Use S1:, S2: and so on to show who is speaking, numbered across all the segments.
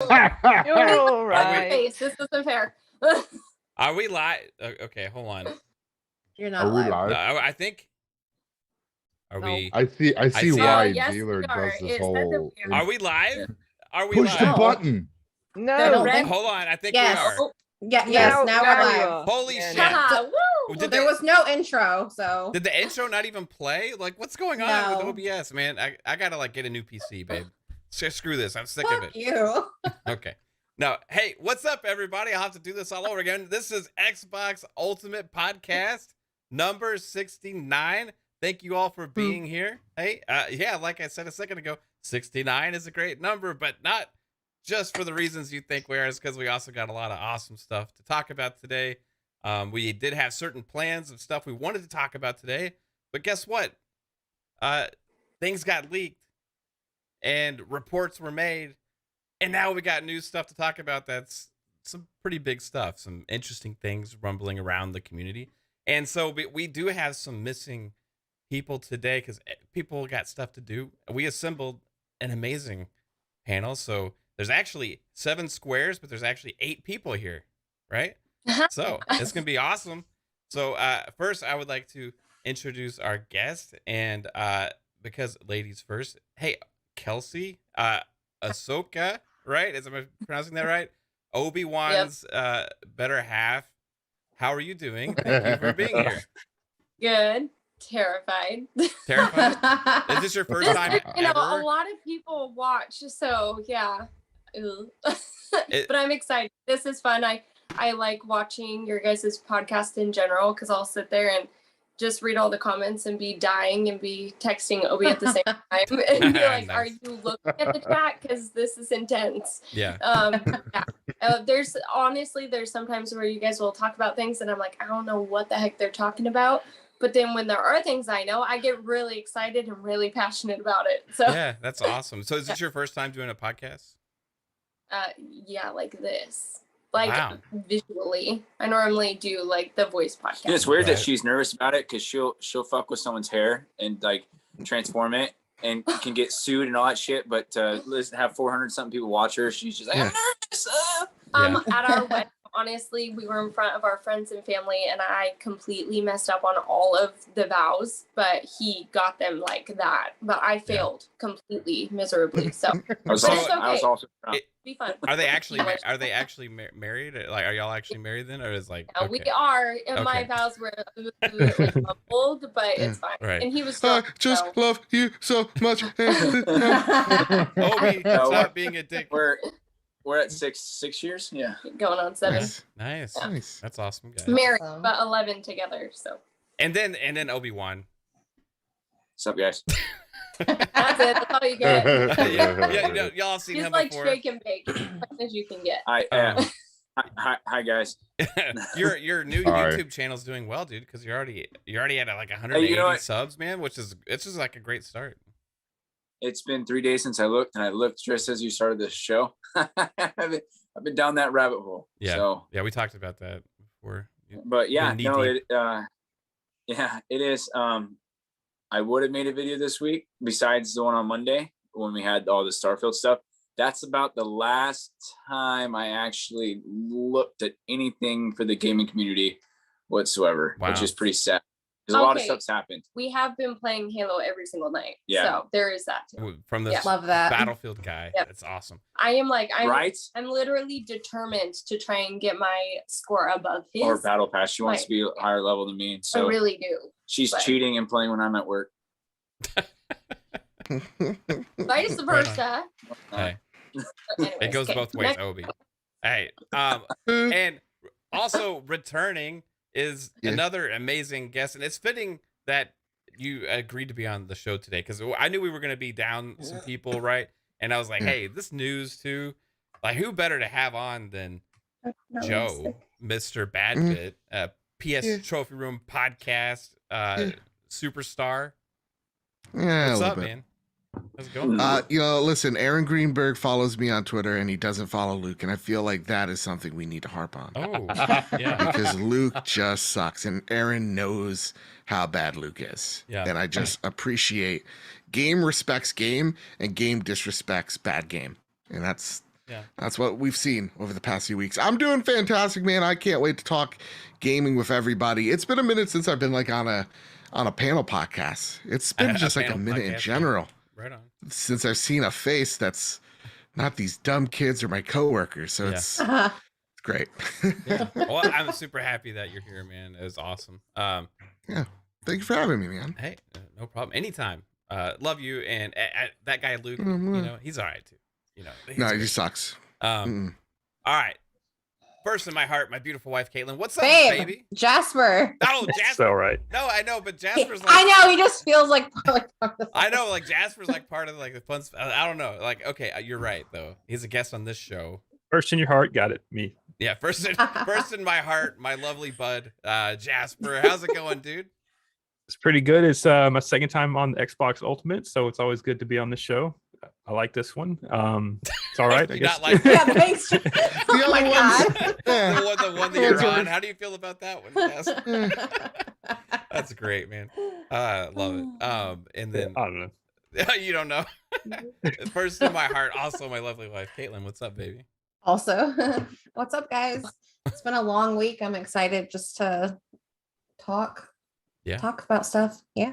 S1: You're right.
S2: Face. This isn't fair.
S3: Are we live? Okay, hold on.
S4: You're not
S5: Are we
S4: live.
S5: live?
S3: No, I think. Are we?
S5: I see
S3: see
S5: why
S2: yes,
S5: Dealer
S2: we are.
S5: does this
S2: It says
S5: whole.
S2: it
S3: Are we live? Are we
S5: Push
S3: live?
S5: the button.
S1: No.
S3: Hold on, I think
S4: Yes.
S3: we are.
S2: Oh,
S4: Yes, now we're
S1: you
S4: live.
S1: are.
S3: Holy
S1: Yeah,
S3: shit!
S2: haha, woo!
S3: Did
S4: There was no intro, so.
S3: Did the intro not even play? Like, what's going on
S4: No.
S3: with OBS, man? I gotta like get a new PC, babe. Screw this. I'm sick of
S4: Fuck
S3: it.
S4: you.
S3: Okay. Now, hey, what's up, everybody? I'll have to do this all over again. This is Xbox Ultimate Podcast number 69. Thank you all for being here. Hey, yeah, like I said a second ago, 69 is a great number, but not just for the reasons you think we are. It's because we also got a lot of awesome stuff to talk about today. We did have certain plans of stuff we wanted to talk about today, but guess what? Things got leaked and reports were made, and now we got new stuff to talk about. That's some pretty big stuff, some interesting things rumbling around the community. And so we do have some missing people today because people got stuff to do. We assembled an amazing panel. So there's actually 7 squares, but there's actually 8 people here, right? So it's going to be awesome. So first, I would like to introduce our guest. And because ladies first, hey, Kelsee, Ahsoka, right? Am I pronouncing that right? Obiiwan's better half. How are you doing? Thank you for being here.
S2: Good. Terrified.
S3: Terrified? Is this your first time
S2: You know,
S3: ever?
S2: a lot of people watch, so yeah. But I'm excited. This is fun. I like watching your guys' podcast in general because I'll sit there and just read all the comments and be dying and be texting Obi at the same time and be like,
S3: Nice.
S2: "Are you looking at the chat? Because this is intense."
S3: Yeah.
S2: There's sometimes where you guys will talk about things and I'm like, I don't know what the heck they're talking about. But then when there are things I know, I get really excited and really passionate about it. So
S3: Yeah, that's awesome. So is this your first time doing a podcast?
S2: yeah, like this. Like
S3: Wow.
S2: visually. I normally do like the voice podcast.
S6: And it's weird
S3: Right.
S6: that she's nervous about it because she'll fuck with someone's hair and like transform it and can get sued and all that shit. But have 400 something people watch her. She's just like, I'm nervous.
S2: At our wedding, honestly, we were in front of our friends and family and I completely messed up on all of the vows, but he got them like that. But I failed completely miserably. So
S6: I was
S2: But
S6: also,
S2: it's
S6: I was
S2: okay.
S6: also
S2: be fun.
S3: Are they actually married? Like, are y'all actually married then, or is like?
S2: Yeah,
S3: Okay.
S2: we are. And my
S3: Okay.
S2: vows were like humbled, but it's fine.
S3: Right.
S2: And he was
S5: I
S2: drunk,
S5: just
S2: so.
S5: love you so much.
S3: Obi,
S6: No,
S3: stop being a dick.
S6: we're at six years. Yeah.
S2: Going on 7.
S3: Nice.
S5: Nice.
S3: That's awesome, guys.
S2: Married,
S4: Awesome.
S2: but 11 together. So
S3: And then Obiiwan.
S6: What's up, guys?
S2: that's it. That's all you get.
S3: Y'all have seen
S2: He's
S3: him
S2: like
S3: before.
S2: shake and bake as much as you can get.
S6: Hi guys.
S3: Your new
S5: Hi.
S3: YouTube channel's doing well, dude, because you're already at like 180
S6: Hey, you know what?
S3: subs, man, which is like a great start.
S6: It's been 3 days since I looked, and I looked just as you started this show. I've been down that rabbit hole.
S3: Yeah.
S6: So,
S3: Yeah, we talked about that before.
S6: but yeah,
S3: knee
S6: no,
S3: deep.
S6: it is. I would have made a video this week besides the one on Monday when we had all the Starfield stuff. That's about the last time I actually looked at anything for the gaming community whatsoever, which
S3: Wow.
S6: is pretty sad. Because a lot of
S2: Okay.
S6: stuff's happened.
S2: We have been playing Halo every single night.
S6: Yeah.
S2: So there is that too.
S3: From this
S4: Love that.
S3: Battlefield guy.
S2: Yep.
S3: That's awesome.
S2: I'm
S6: Right?
S2: I'm literally determined to try and get my score above his.
S6: Or Battle Pass. She wants to be
S2: Right.
S6: higher level than me.
S2: I
S6: So
S2: really do.
S6: she's
S2: but-
S6: cheating and playing when I'm at work.
S2: Vice versa.
S3: Hey,
S2: But anyways,
S3: it goes
S2: okay.
S3: both ways, Obi. Hey, and also returning is
S5: Yeah.
S3: another amazing guest, and it's fitting that you agreed to be on the show today because I knew we were going to be down some people, right? And I was like, hey, this news too, like who better to have on than Joe, Mr. Badbit, PS
S5: Yeah.
S3: Trophy Room podcast superstar.
S5: Yeah,
S3: What's
S5: a
S3: up,
S5: little bit.
S3: man? How's it going?
S5: Listen, Aaron Greenberg follows me on Twitter and he doesn't follow Luke, and I feel like that is something we need to harp on.
S3: Oh, yeah.
S5: Because Luke just sucks, and Aaron knows how bad Luke is.
S3: Yeah.
S5: And I just appreciate game respects game and game disrespects bad game. And that's
S3: Yeah.
S5: That's what we've seen over the past few weeks. I'm doing fantastic, man. I can't wait to talk gaming with everybody. It's been a minute since I've been like on a panel podcast. It's been just like a
S3: panel
S5: minute in
S3: podcast,
S5: general
S3: Right on.
S5: since I've seen a face that's not these dumb kids or my coworkers. So
S3: Yeah.
S5: it's great.
S3: Yeah. Well, I'm super happy that you're here, man. It was awesome.
S5: Thank you for having me, man.
S3: Hey, no problem. Anytime. Love you. And that guy Luke, he's all right too.
S5: No, he
S3: great.
S5: just sucks.
S3: All right. First in my heart, my beautiful wife Kaitlin. What's up,
S4: Babe,
S3: baby?
S4: Jasper.
S3: Oh,
S1: It's
S3: Jasper.
S1: all right.
S3: No, I know, but Jasper's like
S4: I know he just feels like
S3: I know, like Jasper's like part of like the fun. I don't know. Like, okay, you're right though. He's a guest on this show.
S1: First in your heart, got it. Me.
S3: Yeah, first in my heart, my lovely bud, Jasper. How's it going, dude?
S1: It's pretty good. It's my second time on the Xbox Ultimate, so it's always good to be on the show. I like this one. It's all right. I
S3: You
S1: guess.
S3: not like
S4: yeah, thanks. Oh my
S5: other
S4: god.
S5: ones- yeah.
S3: the one that you're on. How do you feel about that one, Jasper? That's great, man. Love it. And then
S1: I don't know.
S3: you don't know. First in my heart, also my lovely wife, Kaitlin. What's up, baby?
S4: Also, what's up, guys? It's been a long week. I'm excited just to talk about stuff. Yeah.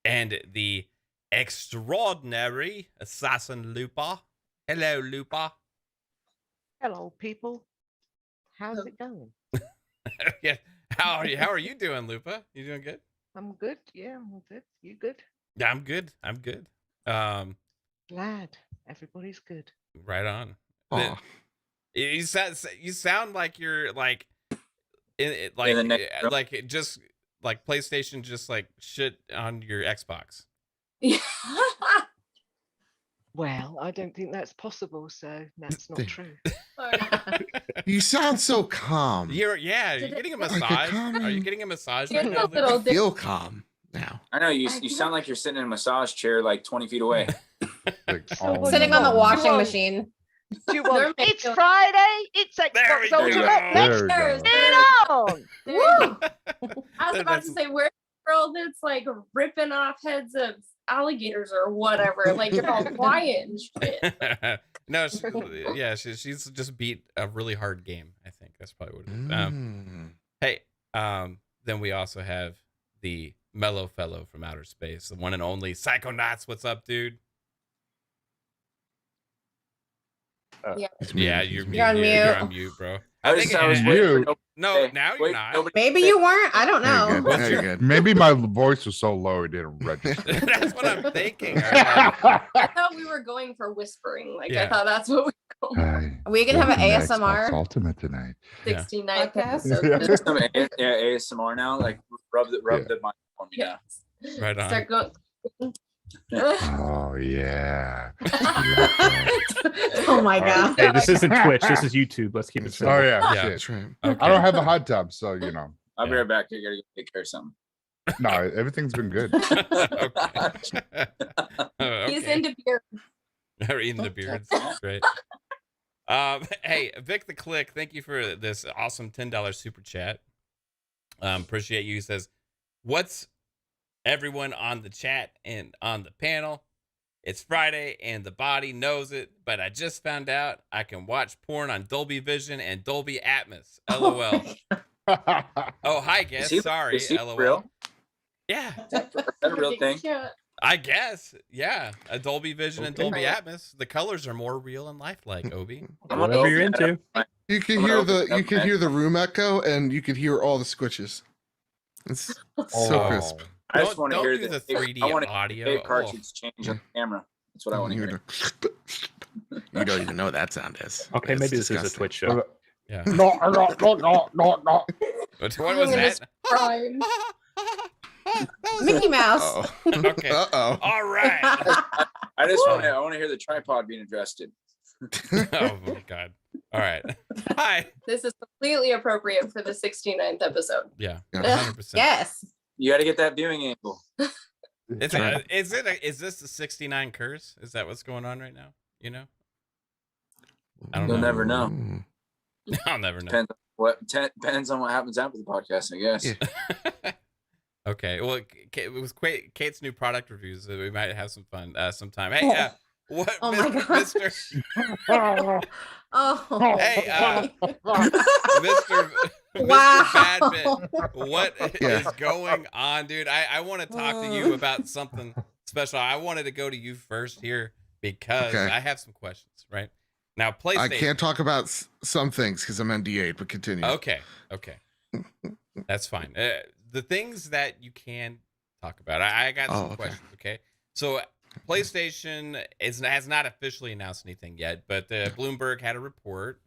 S3: And the extraordinary AssassinLupa. Hello, Lupa.
S7: Hello, people. How's it going?
S3: Yeah. How are you doing, Lupa? You doing good?
S7: I'm good. Yeah, I'm good. You good?
S3: Yeah, I'm good. I'm good.
S7: Glad everybody's good.
S3: Right on.
S5: Aw.
S3: You sound like you're like
S6: In the next room.
S3: like it just like PlayStation just like shit on your Xbox.
S2: Yeah.
S7: Well, I don't think that's possible, so that's not true.
S5: You sound so calm.
S3: You're
S2: Did it-
S3: getting a
S2: Like
S5: a
S3: massage.
S5: calming-
S3: Are you getting a massage
S2: Here's
S3: right
S2: a
S3: now?
S2: little
S5: I feel calm now.
S6: I know you sound like you're sitting in a massage chair like 20 feet away.
S7: Oh,
S4: Sitting on the
S7: no.
S4: washing
S2: Whoa.
S4: machine.
S7: Do you
S2: They're
S7: want?
S2: making-
S7: It's Friday. It's
S3: There we
S7: Xbox
S3: go.
S7: Ultimate. Let's
S1: There we
S2: There's-
S1: go.
S7: get on.
S4: Woo!
S2: I was about to say, where's the girl that's like ripping off heads of alligators or whatever? Like you're all quiet and shit.
S3: No, she's just beat a really hard game. I think that's probably what it is. Hey, then we also have the mellow fellow from outer space, the one and only Psychonauts. What's up, dude? Yeah, you're
S4: You're on
S3: You're
S4: mute.
S3: on mute, bro.
S6: I was waiting for
S8: mute.
S3: No,
S6: Hey,
S3: now you're
S6: wait,
S3: not.
S6: nobody-
S4: Maybe you weren't. I don't
S5: Now you're
S4: know.
S5: good. Now you're good.
S8: Maybe my voice was so low it didn't register.
S3: That's what I'm thinking.
S2: I thought we were going for whispering. Like
S3: Yeah.
S2: I thought that's what we
S8: Hi.
S4: Are we gonna have an
S8: Welcome to
S4: ASMR?
S8: Xbox Ultimate tonight.
S2: 69th
S4: Podcast?
S2: episode.
S6: Some ASMR now, like rub the
S8: Yeah.
S6: mic on me now.
S2: Yes.
S3: Right on.
S2: Start going.
S8: Oh yeah.
S4: Oh my god.
S1: Hey, this isn't Twitch. This is YouTube. Let's keep it simple.
S8: Oh yeah.
S3: Yeah.
S8: Shit.
S5: That's right.
S3: Okay.
S8: I don't have a hot tub, so you know.
S6: I'll be
S3: Yeah.
S6: right back. I gotta go take care of something.
S8: No, everything's been good.
S3: Okay.
S2: He's
S3: Okay.
S2: into beer.
S3: We're eating the beards. Great. Hey, Vic the Click, thank you for this awesome $10 super chat. Appreciate you. He says, "What's everyone on the chat and on the panel? It's Friday and the body knows it, but I just found out I can watch porn on Dolby Vision and Dolby Atmos. LOL. Oh, hi, guess. Sorry.
S6: Is he
S3: LOL.
S6: real?
S3: Yeah,
S6: Is that a real thing?
S2: Yeah.
S3: I guess. Yeah, a Dolby Vision and
S6: Okay.
S3: Dolby Atmos. The colors are more real and lifelike. Obi.
S6: I'm gonna
S1: Whatever you're
S6: open that
S1: into.
S6: up.
S5: You can
S6: I'm gonna
S5: hear
S6: open
S5: the
S6: it up,
S5: you can
S6: man.
S5: hear the room echo, and you can hear all the squishes. It's so
S8: Oh.
S5: crisp.
S6: I just
S3: Don't-
S6: want to
S3: don't
S6: hear
S3: do the
S6: tape-
S3: 3D
S6: I want to
S3: audio.
S6: tape
S3: Oh.
S6: cartridge change on the camera. That's what I want to hear.
S5: You don't even know what that sound is.
S1: Okay,
S5: It's
S1: maybe this is a
S5: disgusting.
S1: Twitch show.
S3: Yeah.
S8: No.
S3: What was that?
S2: Crying.
S4: Mickey Mouse.
S5: Oh.
S3: Okay.
S5: Uh-oh.
S3: All right.
S6: I just want to hear the tripod being adjusted.
S3: Oh my god. All right. Hi.
S2: This is completely appropriate for the 69th episode.
S3: Yeah.
S5: Yeah.
S3: 100%.
S4: Yes.
S6: You got to get that viewing angle.
S3: Is this the 69 curse? Is that what's going on right now? You know? I don't
S6: You'll
S3: know.
S6: never know.
S5: Ooh.
S3: I'll never know.
S6: Depends on what happens after the podcast, I guess.
S5: Yeah.
S3: Okay. Well, it was Kate's new product reviews. So we might have some fun sometime. Hey, What,
S4: Oh my gosh.
S3: Mr.
S4: Oh.
S3: Hey, Mr.
S4: Wow.
S3: Badman, what
S5: Yeah.
S3: is going on, dude? I want to talk to you about something special. I wanted to go to you first here because
S5: Okay.
S3: I have some questions, right? Now, PlayStation.
S5: I can't talk about some things because I'm NDA, but continue.
S3: Okay. That's fine. The things that you can talk about, I got some questions, okay? So, PlayStation has not officially announced anything yet, but Bloomberg had a report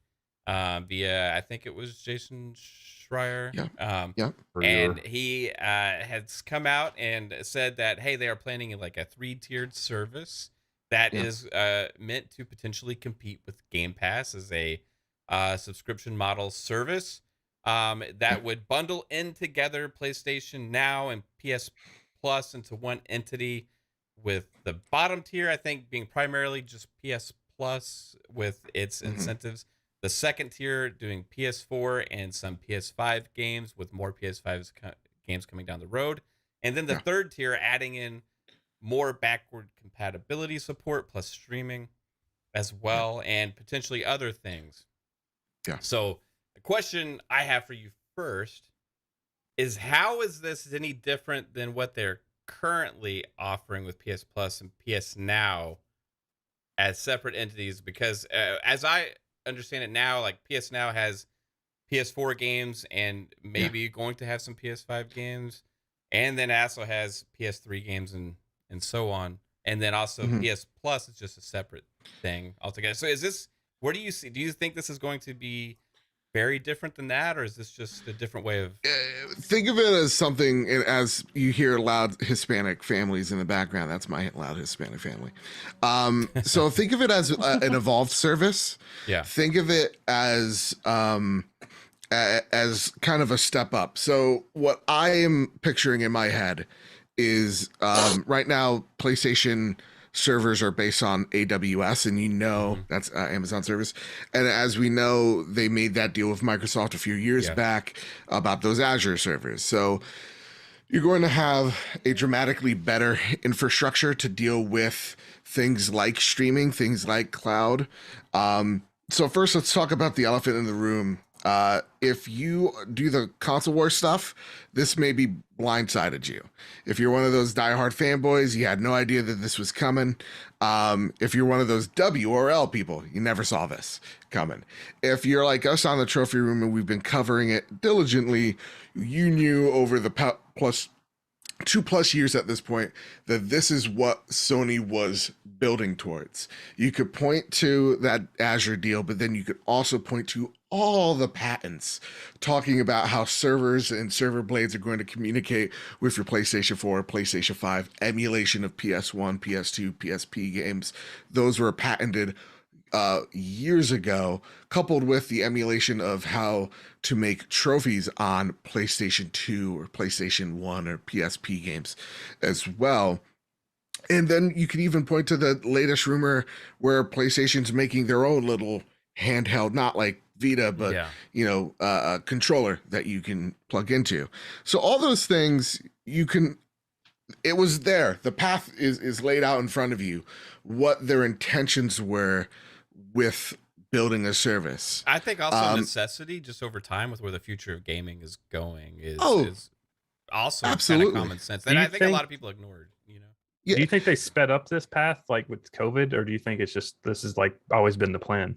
S3: via, I think it was Jason Schreier.
S5: Yeah.
S3: And he has come out and said that, hey, they are planning like a 3-tiered service that is meant to potentially compete with Game Pass as a subscription model service that would bundle in together PlayStation Now and PS Plus into one entity, with the bottom tier, I think, being primarily just PS Plus with its incentives. The second tier doing PS4 and some PS5 games with more PS5 games coming down the road. And then the third tier adding in more backward compatibility support plus streaming as well, and potentially other things.
S5: Yeah.
S3: So the question I have for you first is, how is this any different than what they're currently offering with PS Plus and PS Now as separate entities? Because as I understand it now, like PS Now has PS4 games and maybe going to have some PS5 games, and then also has PS3 games and so on, and then also PS Plus is just a separate thing altogether. So is this, where do you see, do you think this is going to be very different than that, or is this just a different way of
S5: think of it as something, as you hear loud Hispanic families in the background? That's my loud Hispanic family. So think of it as an evolved service.
S3: Yeah.
S5: Think of it as kind of a step up. So what I am picturing in my head is right now PlayStation servers are based on AWS, and that's Amazon service. And as we know, they made that deal with Microsoft a few years back about those Azure servers. So you're going to have a dramatically better infrastructure to deal with things like streaming, things like cloud. So first, let's talk about the elephant in the room. If you do the console war stuff, this may be blindsided you. If you're one of those diehard fanboys, you had no idea that this was coming. If you're one of those W or L people, you never saw this coming. If you're like us on the trophy room and we've been covering it diligently, you knew over the 2+ years at this point that this is what Sony was building towards. You could point to that Azure deal, but then you could also point to all the patents talking about how servers and server blades are going to communicate with your PlayStation 4, PlayStation 5, emulation of PS1, PS2, PSP games. Those were patented years ago, coupled with the emulation of how to make trophies on PlayStation 2 or PlayStation 1 or PSP games as well. And then you can even point to the latest rumor where PlayStation's making their own little handheld, not like Vita, but a controller that you can plug into. So all those things it was there. The path is laid out in front of you, what their intentions were with building a service.
S3: I think also necessity, just over time with where the future of gaming is going, is also kind of common sense that I think a lot of people ignored,
S1: Do you think they sped up this path like with COVID, or do you think it's just, this is like always been the plan?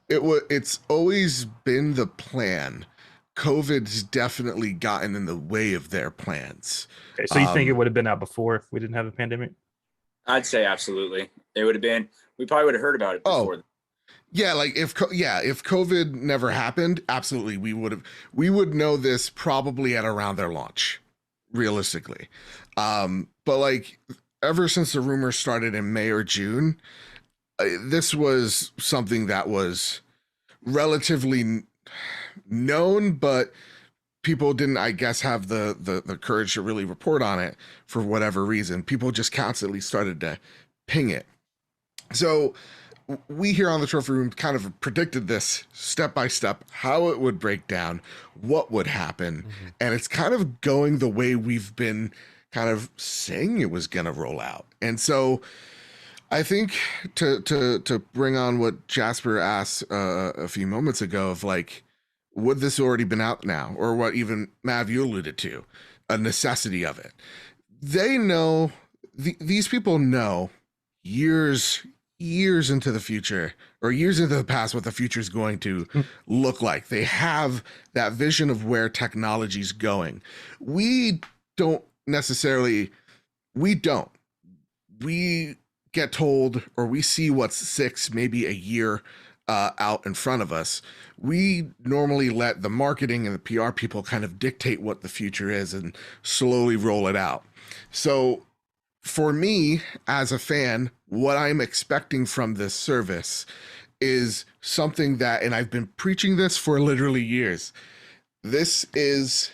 S5: It's always been the plan. COVID's definitely gotten in the way of their plans.
S1: Okay, so you think it would have been out before if we didn't have a pandemic?
S6: I'd say absolutely. It would have been. We probably would have heard about it before.
S5: Yeah, like if COVID never happened, absolutely we would know this probably at around their launch, realistically. But like ever since the rumors started in May or June, this was something that was relatively known, but people didn't, I guess, have the courage to really report on it for whatever reason. People just constantly started to ping it. So we here on the trophy room kind of predicted this step by step, how it would break down, what would happen. And it's kind of going the way we've been kind of saying it was going to roll out. And so I think to bring on what Jasper asked a few moments ago of like, would this already been out now, or what even Mav you alluded to, a necessity of it. They know, these people know years into the future or years into the past what the future is going to look like. They have that vision of where technology's going. We don't necessarily, we get told, or we see what's 6, maybe a year out in front of us. We normally let the marketing and the PR people kind of dictate what the future is and slowly roll it out. So for me as a fan, what I'm expecting from this service is something that, and I've been preaching this for literally years. This is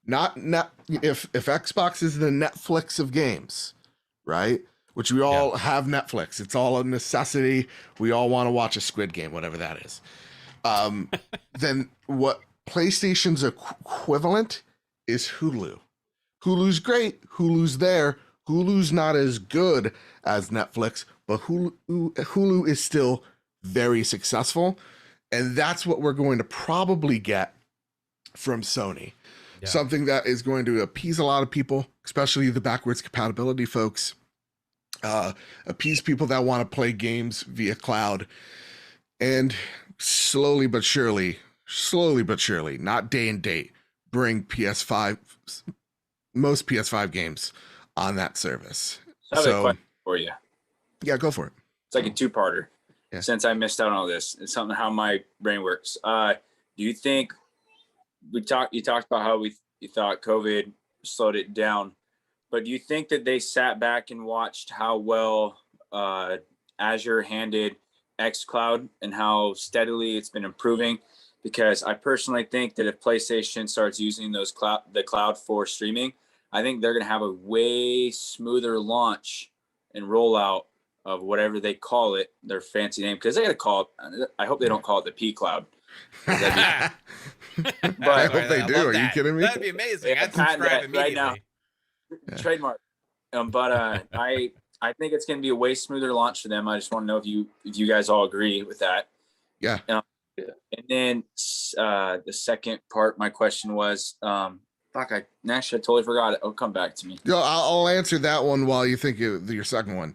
S5: not if Xbox is the Netflix of games, right? Which we all have Netflix. It's all a necessity. We all want to watch a Squid Game, whatever that is. Then what PlayStation's equivalent is Hulu. Hulu's great. Hulu's there. Hulu's not as good as Netflix, but Hulu is still very successful. And that's what we're going to probably get from Sony. Yeah. Something that is going to appease a lot of people, especially the backwards compatibility folks. Appease people that want to play games via cloud, and slowly but surely, not day and date, bring most PS5 games on that service.
S6: I have a question for you.
S5: Yeah, go for it.
S6: It's like a two-parter. Yeah. Since I missed out on all this, it's something how my brain works. Do you think you talked about how you thought COVID slowed it down? But do you think that they sat back and watched how well Azure handled xCloud and how steadily it's been improving? Because I personally think that if PlayStation starts using the cloud for streaming, I think they're going to have a way smoother launch and rollout of whatever they call it, their fancy name. Because they got to call it, I hope they don't call it the P Cloud. But
S5: I hope they do. Are you kidding me?
S3: That'd be amazing. I'd subscribe immediately.
S6: Right now. Yeah. Trademark. But I think it's going to be a way smoother launch for them. I just want to know if you guys all agree with that.
S5: Yeah.
S6: And then the second part, my question was, I totally forgot it. It'll come back to me.
S5: Yo, I'll answer that one while you think of your second one.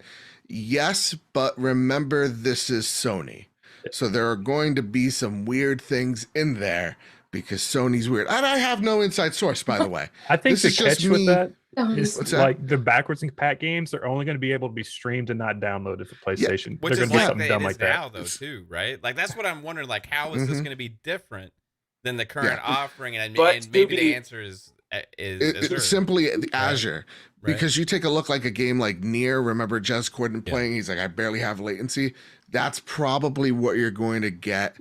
S5: Yes, but remember, this is Sony. So there are going to be some weird things in there because Sony's weird. And I have no inside source, by the way.
S1: I think the catch with that is
S5: What's
S1: like the backwards and compat games are only going to be able to be streamed and not downloaded for PlayStation.
S3: Yeah, which
S1: They're
S3: is
S1: going to do
S3: like
S1: something dumb like that
S3: now, though, too, right? Like that's what I'm wondering. Like, how is this going to be different than the current offering? And maybe the answer is
S5: it's simply the Azure. Right. Because you take a look like a game like Nier. Remember Jez Corden playing? He's like, I barely have latency. That's probably what you're going to get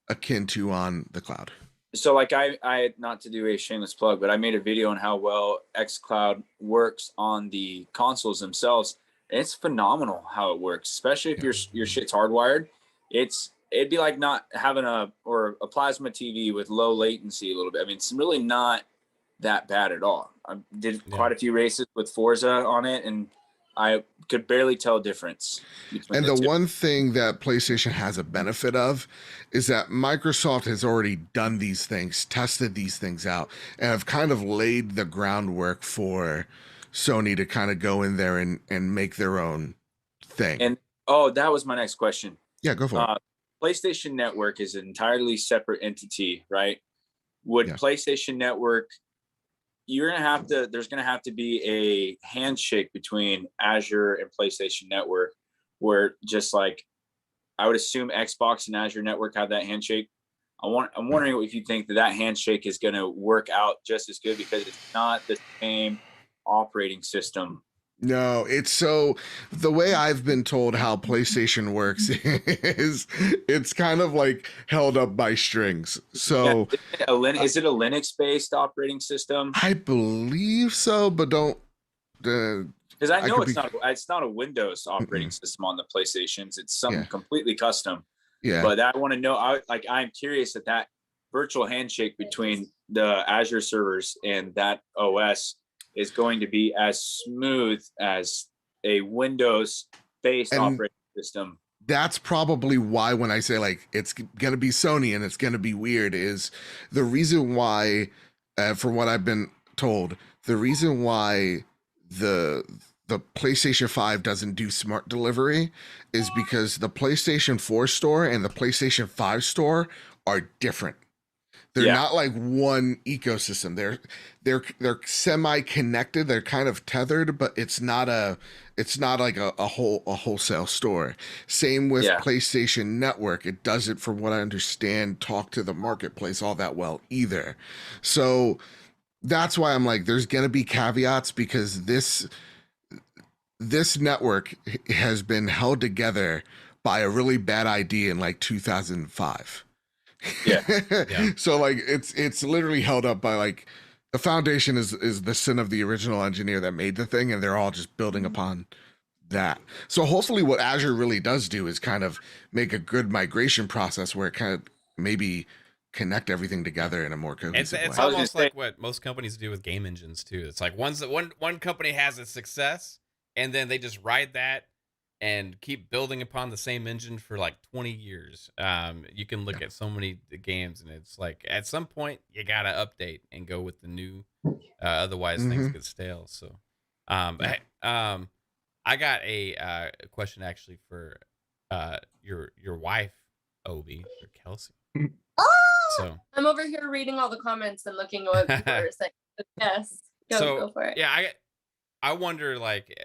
S5: akin to on the cloud.
S6: So like I not to do a shameless plug, but I made a video on how well xCloud works on the consoles themselves. It's phenomenal how it works, especially if your shit's hardwired. It'd be like not having a plasma TV with low latency a little bit. I mean, it's really not that bad at all. I did quite a few races with Forza on it, and I could barely tell a difference.
S5: And the one thing that PlayStation has a benefit of is that Microsoft has already done these things, tested these things out, and have kind of laid the groundwork for Sony to kind of go in there and make their own thing.
S6: And that was my next question.
S5: Yeah, go for it.
S6: PlayStation Network is an entirely separate entity, right? Would PlayStation Network, there's gonna have to be a handshake between Azure and PlayStation Network, where just like I would assume Xbox and Azure Network have that handshake. I'm wondering if you think that handshake is gonna work out just as good, because it's not the same operating system.
S5: No, it's so the way I've been told how PlayStation works is it's kind of like held up by strings. So
S6: is it a Linux-based operating system?
S5: I believe so, but don't.
S6: Because I know it's not a Windows operating system on the PlayStations. It's something completely custom.
S5: Yeah.
S6: But I want to know. I'm curious that virtual handshake between the Azure servers and that OS is going to be as smooth as a Windows based
S5: And-
S6: operating system.
S5: That's probably why when I say like it's gonna be Sony and it's gonna be weird is the reason why, from what I've been told, the reason why the PlayStation 5 doesn't do smart delivery is because the PlayStation 4 store and the PlayStation 5 store are different. They're
S6: Yeah.
S5: not like one ecosystem. They're semi-connected. They're kind of tethered, but it's not like a wholesale store. Same with
S6: Yeah.
S5: PlayStation Network. It doesn't, from what I understand, talk to the marketplace all that well either. So that's why I'm like, there's gonna be caveats because this network has been held together by a really bad idea in like 2005.
S6: Yeah.
S3: Yeah.
S5: So like it's literally held up by like the foundation is the sin of the original engineer that made the thing, and they're all just building upon that. So hopefully what Azure really does do is kind of make a good migration process where it kind of maybe connect everything together in a more cohesive
S3: It's
S5: way.
S3: almost like what most companies do with game engines too. It's like one company has a success, and then they just ride that and keep building upon the same engine for like 20 years. You can look at so many games, and it's like at some point you gotta update and go with the new. Otherwise, things get stale. So, I got a question actually for your wife, Obi, or Kelsee. So
S2: I'm over here reading all the comments and looking at what people are saying. Yes, go for it.
S3: Yeah, I wonder like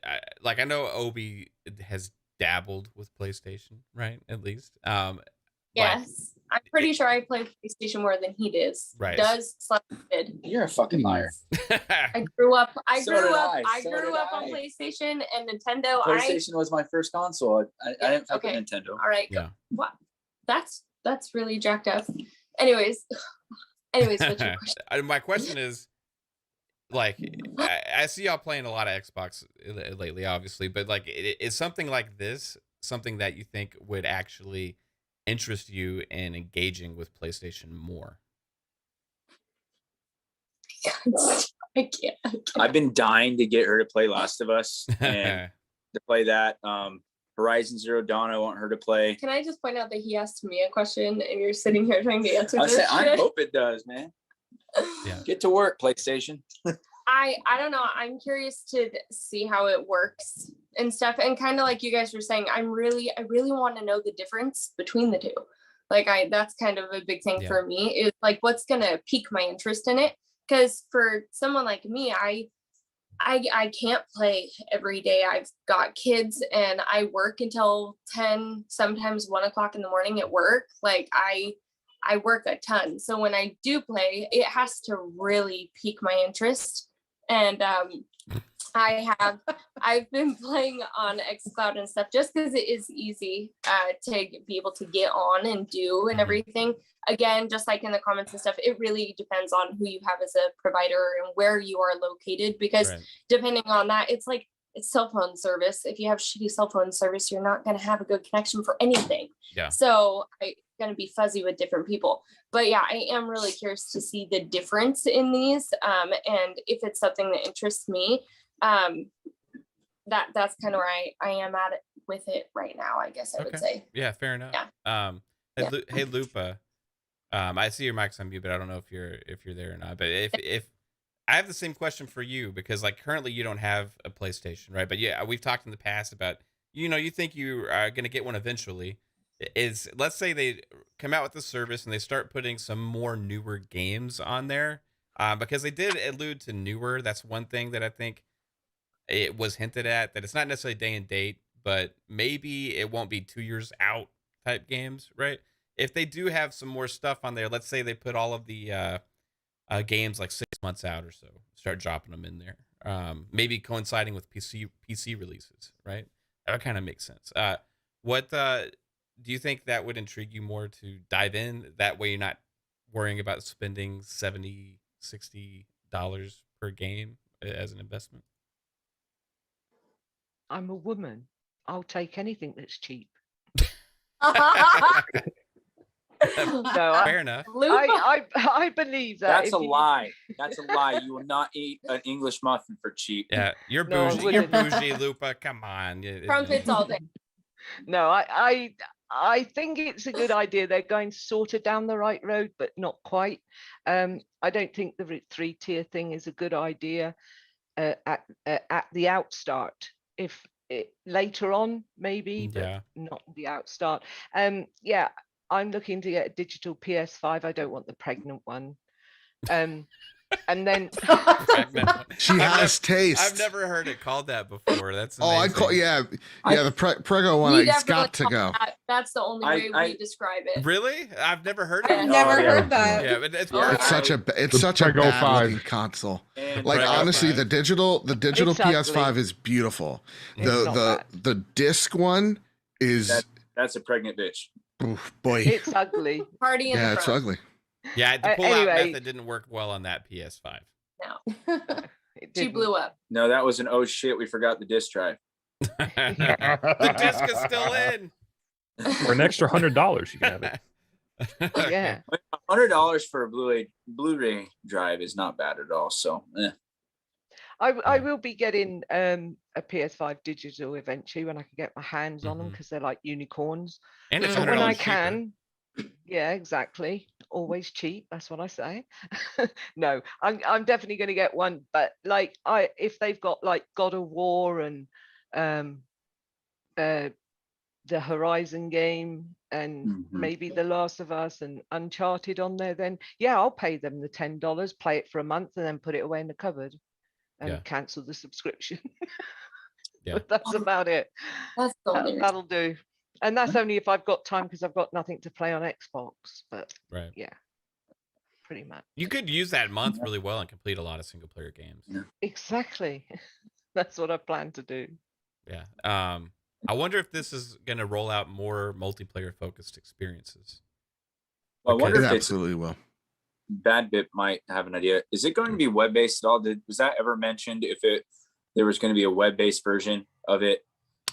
S3: I know Obi has dabbled with PlayStation, right? At least.
S2: Yes, I'm pretty sure I play PlayStation more than he does.
S3: Right.
S2: Did.
S6: You're a fucking liar.
S2: I grew up. I
S6: So
S2: grew
S6: did
S2: up.
S6: I.
S2: I
S6: So
S2: grew
S6: did
S2: up on
S6: I.
S2: PlayStation and Nintendo.
S6: PlayStation was my first console. I didn't fuck with Nintendo.
S2: All right.
S3: Yeah.
S2: What? That's really jacked up. Anyways, what's your question?
S3: My question is, like, I see y'all playing a lot of Xbox lately, obviously, but like, is something like this something that you think would actually interest you in engaging with PlayStation more?
S2: I can't.
S6: I've been dying to get her to play Last of Us and to play that. Horizon Zero Dawn, I want her to play.
S2: Can I just point out that he asked me a question and you're sitting here trying to answer this
S6: I
S2: shit?
S6: hope it does, man.
S3: Yeah.
S6: Get to work, PlayStation.
S2: I don't know. I'm curious to see how it works and stuff. And kind of like you guys were saying, I really want to know the difference between the two. Like that's kind of a big thing for me is like what's gonna pique my interest in it. Because for someone like me, I can't play every day. I've got kids and I work until 10, sometimes 1 o'clock in the morning at work. Like I work a ton. So when I do play, it has to really pique my interest. And I've been playing on xCloud and stuff just because it is easy to be able to get on and do and everything. Again, just like in the comments and stuff, it really depends on who you have as a provider and where you are located, because depending on that, it's like it's cell phone service. If you have shitty cell phone service, you're not going to have a good connection for anything.
S3: Yeah.
S2: So it's going to be fuzzy with different people. But yeah, I am really curious to see the difference in these. And if it's something that interests me, that's kind of where I am at it with it right now, I guess I would say.
S3: Yeah, fair enough.
S2: Yeah.
S3: Hey Lupa, I see your mic's on mute, but I don't know if you're there or not. But if I have the same question for you, because like currently you don't have a PlayStation, right? But yeah, we've talked in the past about, you think you are going to get one eventually. Let's say they come out with the service and they start putting some more newer games on there, because they did allude to newer. That's one thing that I think it was hinted at, that it's not necessarily day and date, but maybe it won't be 2 years out type games, right? If they do have some more stuff on there, let's say they put all of the games like 6 months out or so, start dropping them in there, maybe coinciding with PC releases, right? That kind of makes sense. What do you think that would intrigue you more to dive in? That way you're not worrying about spending $70, $60 per game as an investment.
S7: I'm a woman. I'll take anything that's cheap.
S3: Fair enough.
S7: I believe that.
S6: That's a lie. That's a lie. You will not eat an English muffin for cheap.
S3: Yeah, you're
S7: No, I
S3: bougie. You're
S7: wouldn't.
S3: bougie, Lupa. Come on.
S2: Crumpets all day.
S7: No, I think it's a good idea. They're going sort of down the right road, but not quite. I don't think the 3-tier thing is a good idea at the outstart. If later on, maybe, but not the outstart. Yeah, I'm looking to get a digital PS5. I don't want the pregnant one. And then
S5: She has taste.
S3: I've never heard it called that before. That's
S5: Oh,
S3: amazing.
S5: I call the prego one.
S2: We
S5: It's
S2: definitely
S5: got to
S2: call
S5: go.
S2: that's the only way we describe it.
S3: Really? I've never heard of
S2: I've
S3: it.
S4: Never
S6: yeah.
S4: heard that.
S3: Yeah, but it's
S6: Yeah.
S5: It's such a
S8: Prego
S5: bad
S8: 5.
S5: looking console.
S6: And
S5: Like
S3: Prego
S5: honestly,
S3: 5.
S5: the digital
S7: It's
S5: PS5
S7: ugly.
S5: is beautiful.
S7: It's not
S5: The disc one is
S6: that's a pregnant bitch.
S5: oof, boy.
S7: it's ugly.
S2: Party in
S5: Yeah,
S2: the
S5: it's
S2: front.
S5: ugly.
S3: Yeah, the pull-out
S7: Anyway.
S3: method didn't work well on that PS5.
S7: It
S2: She
S7: didn't.
S2: blew up.
S6: No, that was an oh shit, we forgot the disc drive.
S3: The disc is still in.
S1: For an extra $100, you can have it.
S7: Yeah.
S6: $100 for a Blu-ray drive is not bad at all. So
S7: I will be getting a PS5 digital eventually when I can get my hands on them
S3: Mhm.
S7: because they're like unicorns.
S3: And it's
S7: But
S3: $100
S7: when I
S3: cheaper.
S7: can, yeah, exactly. Always cheap. That's what I say. No, I'm definitely going to get one. But like if they've got like God of War and the Horizon game and
S6: Mhm.
S7: maybe The Last of Us and Uncharted on there, then yeah, I'll pay them the $10, play it for a month, and then put it away in the cupboard and
S3: Yeah.
S7: cancel the subscription.
S3: Yeah.
S7: But that's about it.
S2: That's the only reason.
S7: That'll do. And that's only if I've got time because I've got nothing to play on Xbox. But
S3: Right.
S7: yeah, pretty much.
S3: You could use that month really well and complete a lot of single player games.
S6: Yeah.
S7: Exactly. That's what I plan to do.
S3: Yeah. I wonder if this is going to roll out more multiplayer focused experiences.
S6: Well, I wonder
S5: It
S6: if it's
S5: absolutely will.
S6: Bad Bit might have an idea. Is it going to be web-based at all? Was that ever mentioned if there was going to be a web-based version of it?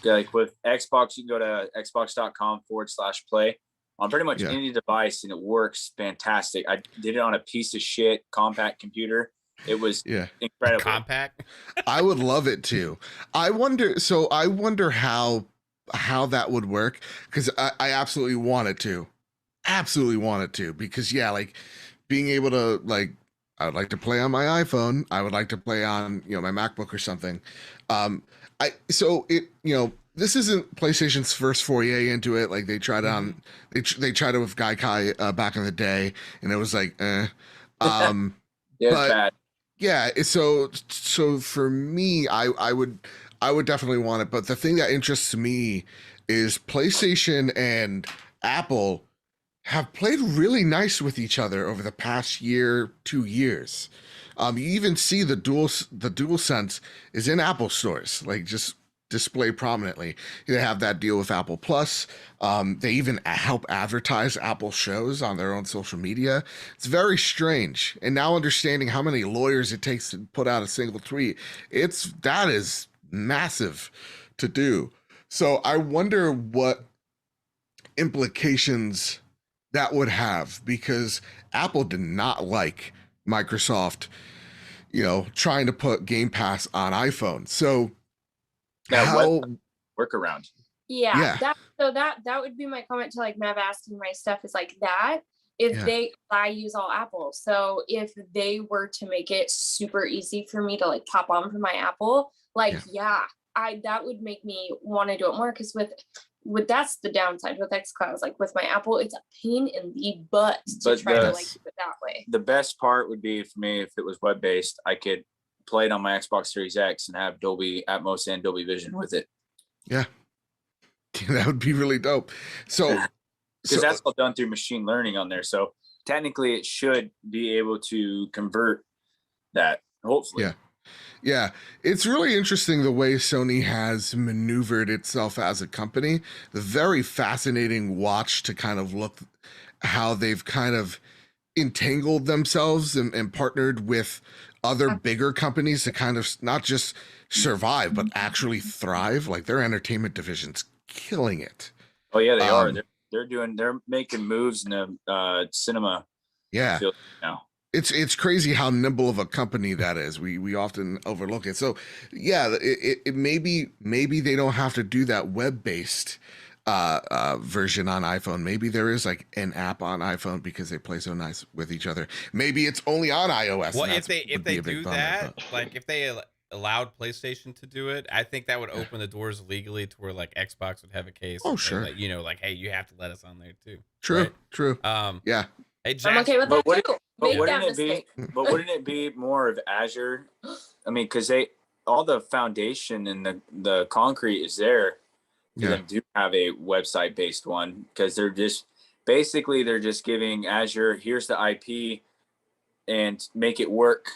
S6: Like with Xbox, you can go to xbox.com/play on pretty much
S5: Yeah.
S6: any device and it works fantastic. I did it on a piece of shit compact computer. It was
S5: Yeah.
S6: incredible.
S3: Compact.
S5: I would love it too. I wonder how that would work because I absolutely want it to. Absolutely want it to because yeah, like being able to like I would like to play on my iPhone. I would like to play on, my MacBook or something. This isn't PlayStation's first foray into it. Like they tried on, they tried it with Gaikai back in the day, and it was like,
S6: Yeah,
S5: but-
S6: it's bad.
S5: yeah. So for me, I would definitely want it. But the thing that interests me is PlayStation and Apple have played really nice with each other over the past year, 2 years. You even see the DualSense is in Apple stores, like just displayed prominently. They have that deal with Apple Plus. They even help advertise Apple shows on their own social media. It's very strange. And now understanding how many lawyers it takes to put out a single tweet, that is massive to do. So I wonder what implications that would have, because Apple did not like Microsoft, trying to put Game Pass on iPhone. So
S6: Workaround.
S2: Yeah. That would be my comment to like Mav asking my stuff is like that. I use all Apple. So if they were to make it super easy for me to like pop on from my Apple, that would make me want to do it more. Because with that's the downside with xCloud. Like with my Apple, it's a pain in the butt to try to like do it that way.
S6: The best part would be for me if it was web-based, I could play it on my Xbox Series X and have Dolby Atmos and Dolby Vision with it.
S5: Yeah. That would be really dope. So
S6: because that's all done through machine learning on there. So technically it should be able to convert that, hopefully.
S5: Yeah, it's really interesting the way Sony has maneuvered itself as a company. The very fascinating watch to kind of look how they've kind of entangled themselves and partnered with other bigger companies to kind of not just survive, but actually thrive. Like their entertainment division's killing it.
S6: Oh yeah, they are. They're making moves in the cinema
S5: Yeah.
S6: field now.
S5: It's crazy how nimble of a company that is. We often overlook it. So yeah, it maybe they don't have to do that web-based version on iPhone. Maybe there is like an app on iPhone because they play so nice with each other. Maybe it's only on iOS.
S3: Well, if they do that, like if they allowed PlayStation to do it, I think that would open the doors legally to where like Xbox would have a case.
S5: Oh, sure.
S3: Like, you know, like, hey, you have to let us on there too.
S5: True,
S3: right?
S5: true.
S3: Hey,
S2: I'm
S3: Jasper,
S2: okay with that too. Make that mistake.
S6: But wouldn't it be more of Azure? I mean, because all the foundation and the concrete is there. They do have a website based one because they're just giving Azure, here's the IP and make it work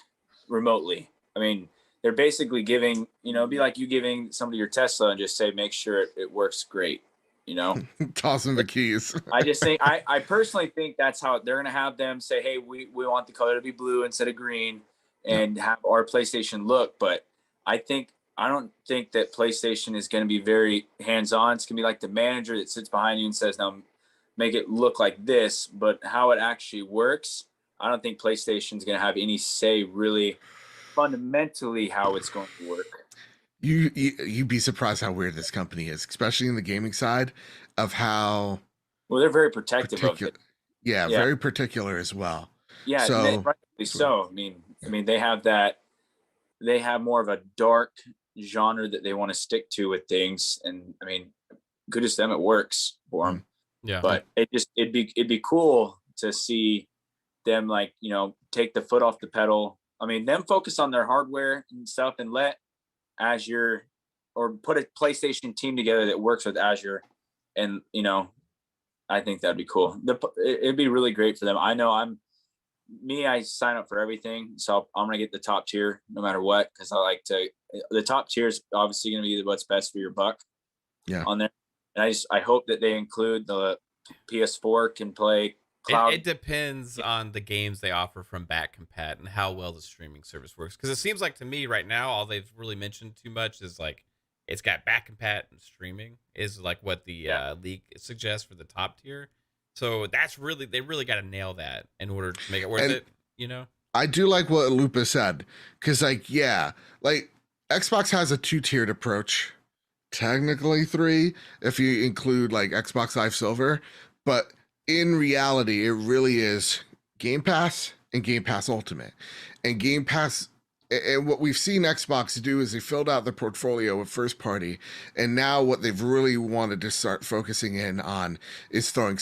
S6: remotely. I mean, they're basically giving, you know, it'd be like you giving somebody your Tesla and just say, make sure it works great, you know?
S5: Toss them the keys.
S6: I just think, I personally think that's how they're going to have them say, hey, we want the color to be blue instead of green and have our PlayStation look. But I don't think that PlayStation is going to be very hands-on. It's going to be like the manager that sits behind you and says, now make it look like this, but how it actually works, I don't think PlayStation is going to have any say really fundamentally how it's going to work.
S5: You'd be surprised how weird this company is, especially in the gaming side of how.
S6: Well, they're very protective of it.
S5: Yeah, very particular as well.
S6: Yeah,
S5: so,
S6: rightly so. I mean, they have that. They have more of a dark genre that they want to stick to with things, and I mean, good as them, it works for them.
S3: Yeah,
S6: but it'd be cool to see them, like, you know, take the foot off the pedal. I mean, them focus on their hardware and stuff, and let Azure or put a PlayStation team together that works with Azure, and you know, I think that'd be cool. It'd be really great for them. I know I sign up for everything, so I'm gonna get the top tier no matter what, because I like to. The top tier is obviously gonna be what's best for your buck.
S5: Yeah.
S6: On there, and I hope that they include the PS4 can play cloud.
S3: It depends on the games they offer from back compat and how well the streaming service works. Because it seems like to me right now, all they've really mentioned too much is like it's got back compat and streaming is like what the league suggests for the top tier. So they really got to nail that in order to make it worth it, you know? I
S5: do like what Lupa said, because like Xbox has a 2-tiered approach, technically 3, if you include like Xbox Live Silver, but in reality, it really is Game Pass and Game Pass Ultimate. And Game Pass, and what we've seen Xbox do is they filled out their portfolio with first party, and now what they've really wanted to start focusing in on is throwing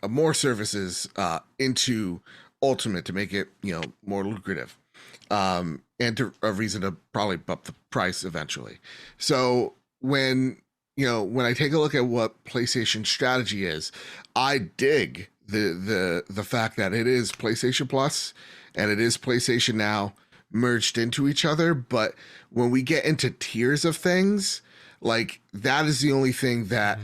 S5: more services into Ultimate to make it, you know, more lucrative, and to a reason to probably bump the price eventually. So when I take a look at what PlayStation's strategy is, I dig the fact that it is PlayStation Plus and it is PlayStation Now merged into each other. But when we get into tiers of things, like that is the only thing that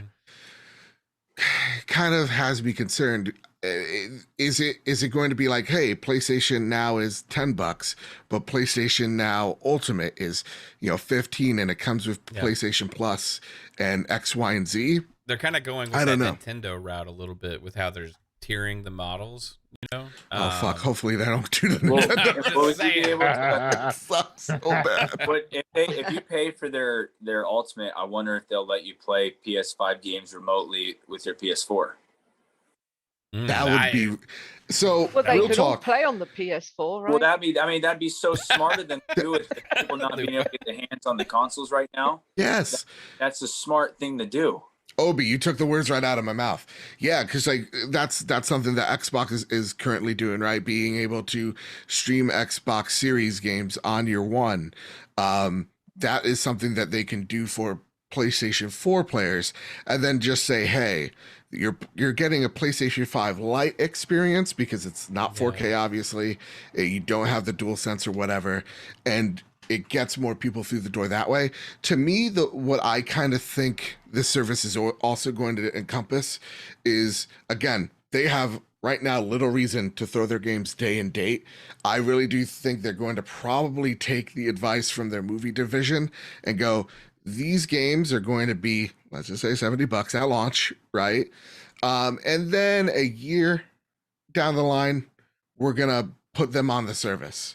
S5: kind of has me concerned. Is it going to be like, hey, PlayStation Now is $10, but PlayStation Now Ultimate is, you know, 15, and it comes with PlayStation Plus and X, Y, and Z?
S3: They're kind of going with that Nintendo route a little bit with how they're tiering the models, you know?
S5: Oh, fuck. Hopefully they don't do the Nintendo. Sucks so bad.
S6: But if you pay for their Ultimate, I wonder if they'll let you play PS5 games remotely with your PS4.
S5: That would be so.
S7: Well, they could all play on the PS4, right?
S6: Well, that'd be so smarter than do it. People not being able to get their hands on the consoles right now.
S5: Yes,
S6: that's a smart thing to do.
S5: Obi, you took the words right out of my mouth. Yeah, because like that's something that Xbox is currently doing, right? Being able to stream Xbox Series games on your One. That is something that they can do for PlayStation 4 players, and then just say, hey, you're getting a PlayStation 5 Lite experience because it's not 4K, obviously. You don't have the DualSense or whatever, and it gets more people through the door that way. To me, what I kind of think this service is also going to encompass is, again, they have right now little reason to throw their games day and date. I really do think they're going to probably take the advice from their movie division and go, these games are going to be, let's just say $70 at launch, right? And then a year down the line, we're going to put them on the service.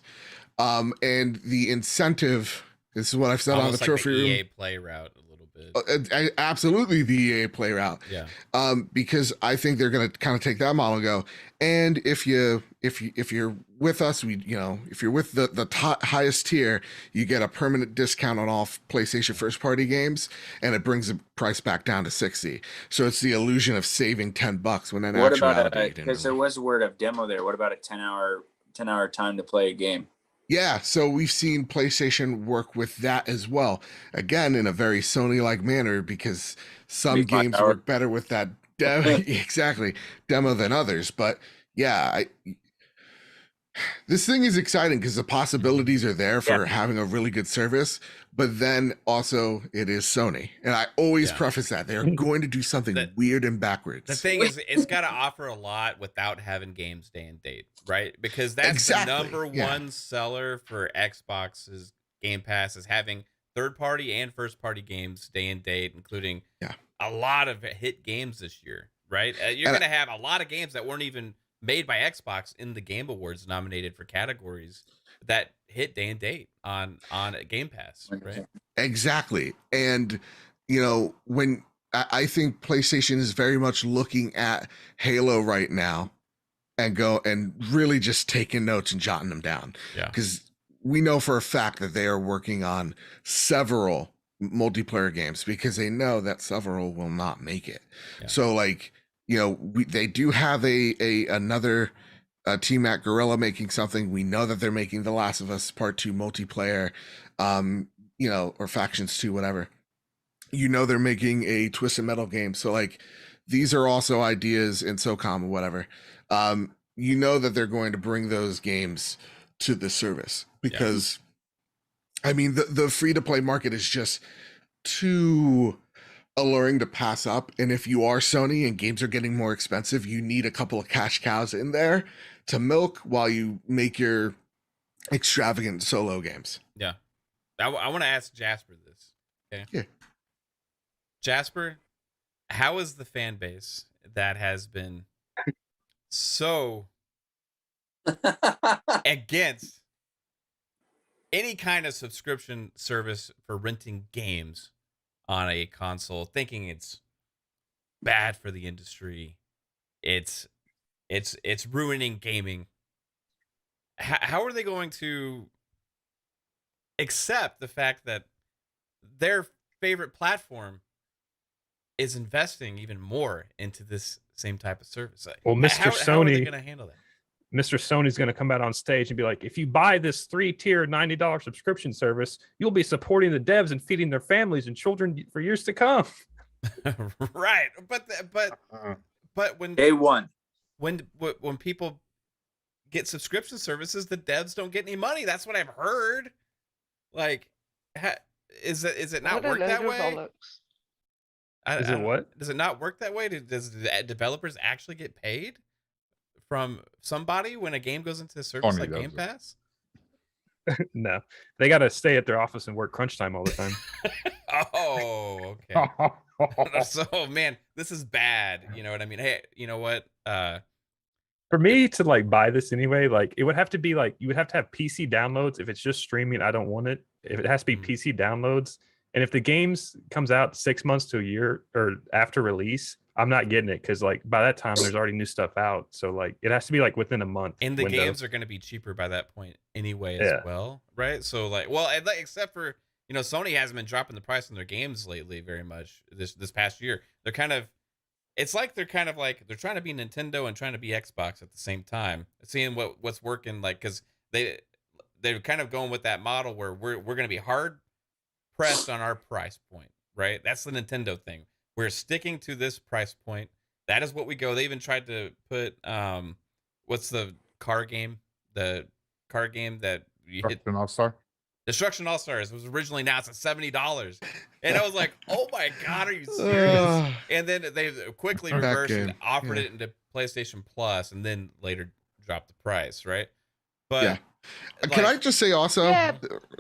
S5: And the incentive, this is what I've said
S3: Almost
S5: on the
S3: like
S5: trophy
S3: the
S5: room.
S3: EA play route a little bit.
S5: Absolutely the EA play route.
S3: Yeah.
S5: Because I think they're going to kind of take that model and go, and if you're with us, if you're with the highest tier, you get a permanent discount on all PlayStation first party games, and it brings the price back down to 60. So it's the illusion of saving $10 when in actuality,
S6: because there was a word of demo there. What about a 10-hour time to play a game?
S5: Yeah, so we've seen PlayStation work with that as well. Again, in a very Sony-like manner, because some games work better with that demo than others. But yeah, this thing is exciting because the possibilities are there for having a really good service. But then also it is Sony, and I always preface that they're going to do something weird and backwards.
S3: The thing is, it's got to offer a lot without having games day and date, right? Because that's the number one seller for Xbox's Game Pass, is having third-party and first-party games day and date, including a lot of hit games this year, right? You're going to have a lot of games that weren't even made by Xbox in the Game Awards nominated for categories that hit day and date on Game Pass, right?
S5: Exactly. And when I think PlayStation is very much looking at Halo right now and really just taking notes and jotting them down. Yeah. Because we know for a fact that they are working on several multiplayer games because they know that several will not make it. Yeah. So they do have another team at Gorilla making something. We know that they're making The Last of Us Part 2 multiplayer, or Factions 2, whatever. They're making a Twisted Metal game. So these are also ideas in SOCOM or whatever. That they're going to bring those games to the service because the free-to-play market is just too alluring to pass up. And if you are Sony and games are getting more expensive, you need a couple of cash cows in there to milk while you make your extravagant solo games.
S3: Yeah. I want to ask Jasper this. Okay.
S5: Yeah.
S3: Jasper, how is the fan base that has been so against any kind of subscription service for renting games on a console, thinking it's bad for the industry, it's ruining gaming? How are they going to accept the fact that their favorite platform is investing even more into this same type of service?
S1: Well, Mr. Sony,
S3: how are they going to handle that?
S1: Mr. Sony's going to come out on stage and be like, if you buy this 3-tier $90 subscription service, you'll be supporting the devs and feeding their families and children for years to come.
S3: Right. But when
S6: day one,
S3: when people get subscription services, the devs don't get any money. That's what I've heard. Is it not work that way?
S1: Is it what?
S3: Does it not work that way? Does the developers actually get paid from somebody when a game goes into a service like Game Pass?
S1: No, they got to stay at their office and work crunch time all the time.
S3: Oh, okay. So, man, this is bad. You know what I mean? Hey, you know what?
S1: For me to buy this anyway, it would have to be you would have to have PC downloads. If it's just streaming, I don't want it. If it has to be PC downloads, and if the games comes out 6 months to a year or after release, I'm not getting it because by that time there's already new stuff out. So it has to be within a month.
S3: And the games are going to be cheaper by that point anyway as well, right? So except for Sony hasn't been dropping the price on their games lately very much this past year. They're kind of they're trying to be Nintendo and trying to be Xbox at the same time, seeing what's working, because they're kind of going with that model where we're going to be hard pressed on our price point, right? That's the Nintendo thing. We're sticking to this price point. That is what we go. They even tried to put what's the car game? The car game that you hit.
S8: Destruction All-Star?
S3: Destruction All-Stars was originally announced at $70. And I was like, oh my God, are you serious? And then they quickly reversed and offered it into PlayStation Plus and then later dropped the price, right? But
S5: can I just say also,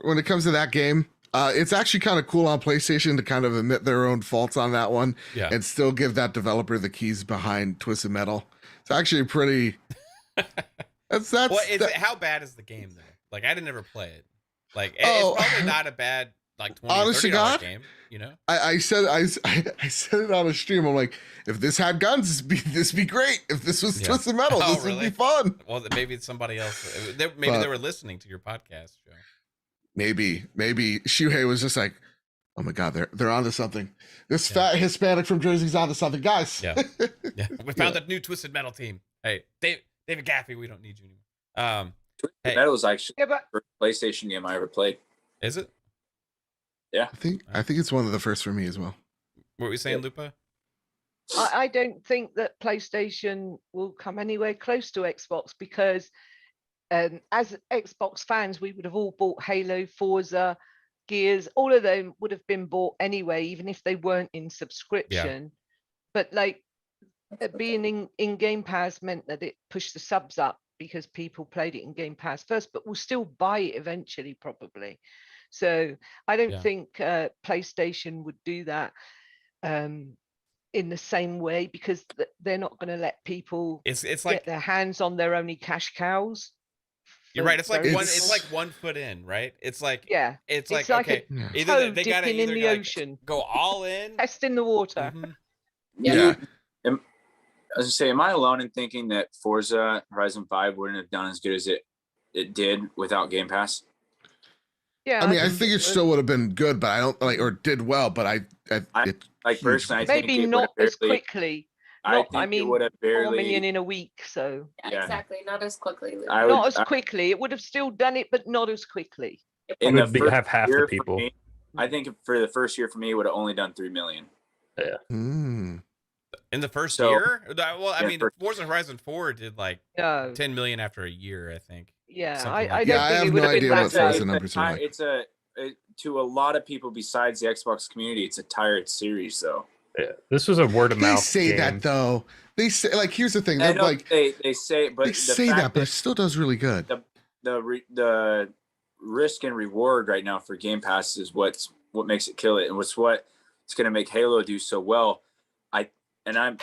S5: when it comes to that game, it's actually kind of cool on PlayStation to kind of admit their own faults on that one and still give that developer the keys behind Twisted Metal. It's actually pretty That's
S3: how bad is the game though? Like I didn't ever play it. Like it's probably not a bad like $20,
S5: honest to
S3: $30
S5: God,
S3: game, you know?
S5: I said it on a stream. I'm like, if this had guns, this be great. If this was Twisted Metal, this would be fun.
S3: Well, maybe it's somebody else. They were listening to your podcast show.
S5: Maybe Shuhei was just like, oh my God, they're onto something. This fat Hispanic from Jersey's onto something, guys.
S3: Yeah. We found a new Twisted Metal team. Hey, David Gaffey, we don't need you anymore.
S6: Twisted Metal is actually the first PlayStation game I ever played.
S3: Is it?
S6: Yeah.
S5: I think it's one of the first for me as well.
S3: What were you saying, Lupa?
S7: I don't think that PlayStation will come anywhere close to Xbox because as Xbox fans, we would have all bought Halo, Forza, Gears. All of them would have been bought anyway, even if they weren't in subscription. Yeah. But like being in Game Pass meant that it pushed the subs up because people played it in Game Pass first, but will still buy it eventually, probably. So I don't think PlayStation would do that in the same way because they're not going to let people
S3: it's like
S7: get their hands on their only cash cows.
S3: You're right. It's like 1 foot in, right? It's like it's like okay,
S7: either they got to in the ocean,
S3: go all in,
S7: test in the water.
S6: Mm-hmm. Yeah. I was gonna say, am I alone in thinking that Forza Horizon 5 wouldn't have done as good as it did without Game Pass?
S7: Yeah,
S5: I mean, I think it still would have been good, but I don't or did well, but I
S6: personally,
S7: maybe not as quickly.
S6: I mean, it would have barely
S7: 4 million in a week. So
S2: exactly, not as quickly.
S7: Not as quickly. It would have still done it, but not as quickly.
S1: It would have half the people.
S6: Me, I think for the first year for me, it would have only done 3 million.
S1: Yeah.
S3: In the first year? Well, I mean, Forza Horizon 4 did like 10 million after a year, I think.
S7: Yeah,
S5: I have no idea what Forza numbers are like.
S6: It's to a lot of people besides the Xbox community, it's a tired series, though.
S1: Yeah, this was a word of mouth.
S5: They say
S1: game.
S5: That though. They say like here's the thing.
S6: They
S5: say, but it still does really good.
S6: The risk and reward right now for Game Pass is what makes it kill it, and what's going to make Halo do so well. I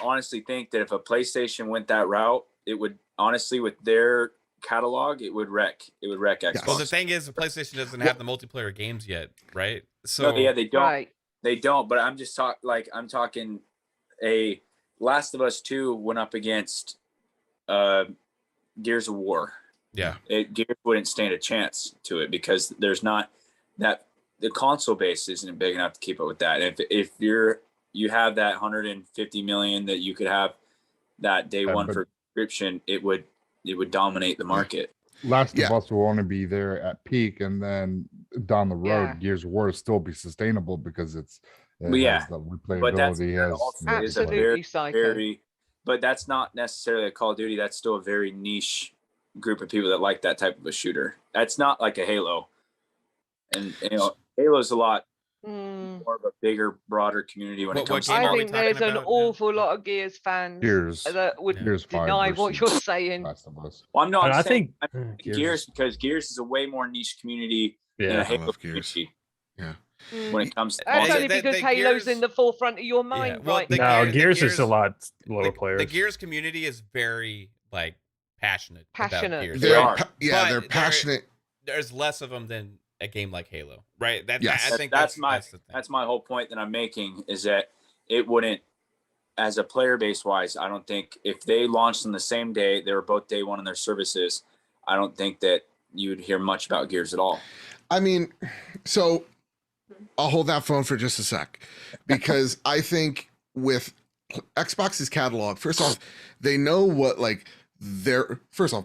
S6: honestly think that if a PlayStation went that route, it would honestly with their catalog, it would wreck Xbox.
S3: Well, the thing is, the PlayStation doesn't have the multiplayer games yet, right? So
S6: they don't. Right. They don't. But I'm just I'm talking. A Last of Us 2 went up against Gears of War.
S3: Yeah,
S6: Gears wouldn't stand a chance to it because there's not that the console base isn't big enough to keep up with that. If you have that 150 million that you could have that day one for subscription, it would dominate the market.
S8: Last of Us will only be there at peak, and then down the road, Gears of War will still be sustainable because it's has the replayability.
S7: Absolutely
S6: very, but that's not necessarily a Call of Duty. That's still a very niche group of people that like that type of a shooter. That's not like a Halo, and Halo's a lot more of a bigger, broader community when it comes to.
S7: I think there's an awful lot of Gears fans that would deny what you're saying.
S6: Well, I'm not. I think Gears because Gears is a way more niche community than a Halo community.
S5: Yeah.
S6: When it comes to
S7: that's only because Halo's in the forefront of your mind right
S1: now. Gears is a lot lower players.
S3: The Gears community is very passionate. About Gears.
S5: They're passionate.
S3: There's less of them than a game like Halo, right?
S6: I think that's my whole point that I'm making is that it wouldn't, as a player base wise, I don't think if they launched on the same day, they were both day one in their services, I don't think that you'd hear much about Gears at all.
S5: I mean, so I'll hold that phone for just a sec because I think with Xbox's catalog, first off, they know what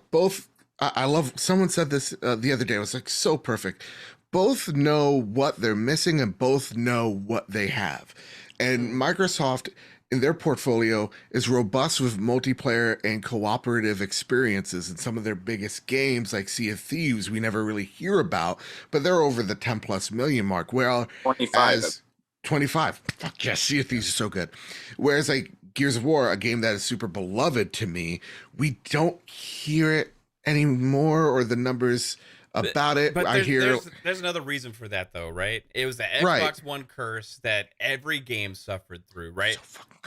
S5: both. I love. Someone said this the other day. It was so perfect. Both know what they're missing and both know what they have. And Microsoft in their portfolio is robust with multiplayer and cooperative experiences in some of their biggest games like Sea of Thieves we never really hear about, but they're over the 10+ million mark. Well, 25. Fuck yes, Sea of Thieves is so good. Whereas like Gears of War, a game that is super beloved to me, we don't hear it anymore or the numbers about it.
S3: But there's another reason for that though, right? It was the Xbox One curse that every game suffered through, right?
S5: So fucking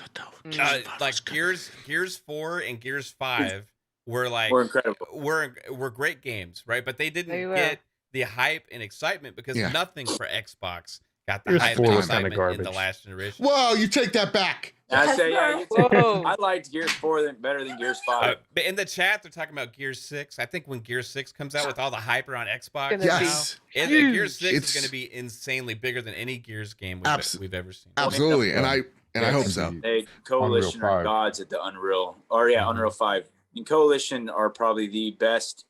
S5: good though.
S3: Like Gears 4 and Gears 5 were like
S6: We're incredible.
S3: Were great games, right? But they didn't get the hype and excitement because nothing for Xbox got the hype and excitement in the last generation.
S5: Whoa, you take that back.
S6: I say, I liked Gears 4 better than Gears 5.
S3: But in the chat, they're talking about Gears 6. I think when Gears 6 comes out with all the hype around Xbox, Gears 6 is going to be insanely bigger than any Gears game we've ever seen.
S5: Absolutely, and I hope so.
S6: They Coalition are gods at the Unreal, Unreal 5. And Coalition are probably the best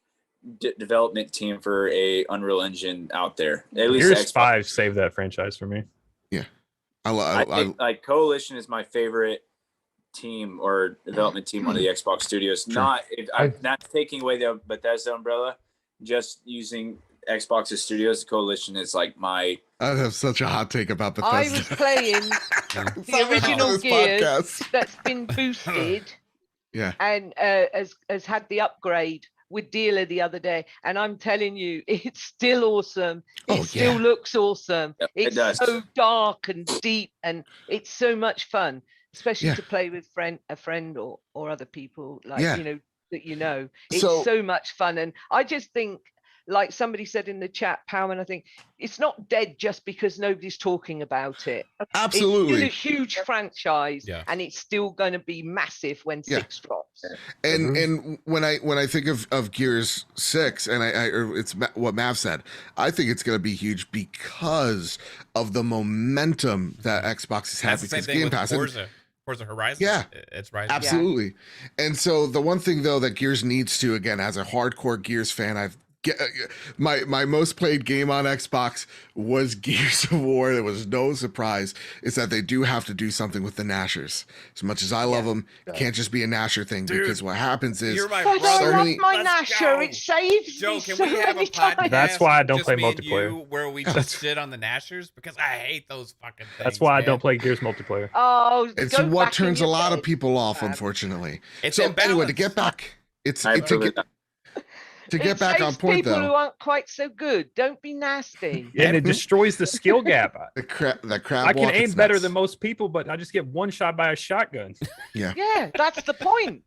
S6: development team for a Unreal Engine out there. At least
S1: Gears 5 saved that franchise for me.
S5: Yeah.
S6: I think like Coalition is my favorite team or development team on the Xbox Studios. Not taking away the Bethesda umbrella, just using Xbox's Studios. Coalition is like my.
S5: I have such a hot take about Bethesda.
S7: I was playing the original Gears that's been boosted.
S5: Yeah,
S7: and has had the upgrade with dealer the other day, and I'm telling you, it's still awesome. It still looks awesome. Yep, it's so dark and deep, and it's so much fun, especially to play with a friend or other people that you know. It's so much fun, and I just think, like somebody said in the chat, Powman, I think it's not dead just because nobody's talking about it.
S5: Absolutely.
S7: It's still a huge franchise, and it's still going to be massive when 6 drops.
S5: And when I think of Gears 6, and it's what Mav said, I think it's going to be huge because of the momentum that Xbox has had because Game Pass.
S3: Forza Horizon, it's right.
S5: Absolutely. And so the one thing though that Gears needs to, again, as a hardcore Gears fan, my most played game on Xbox was Gears of War. There was no surprise. Is that they do have to do something with the Nashers. As much as I love them, it can't just be a Nasher thing. Dude, because what happens is
S7: I love my Nasher. It saves
S3: Joe,
S7: me
S3: can
S7: so
S3: we have
S7: many
S3: a podcast?
S7: times.
S1: That's why I don't play
S3: me and
S1: multiplayer.
S3: you, where we just shit on the Nashers because I hate those fucking things.
S1: That's why I don't play Gears multiplayer.
S7: Oh,
S5: it's what turns a lot of people off, unfortunately. So anyway, to get back, to get back on point,
S7: people
S5: though,
S7: who aren't quite so good. Don't be nasty.
S1: And it destroys the skill gap.
S5: the crab
S1: I can aim better than most people, but I just get one shot by a shotgun.
S7: Yeah, that's the point.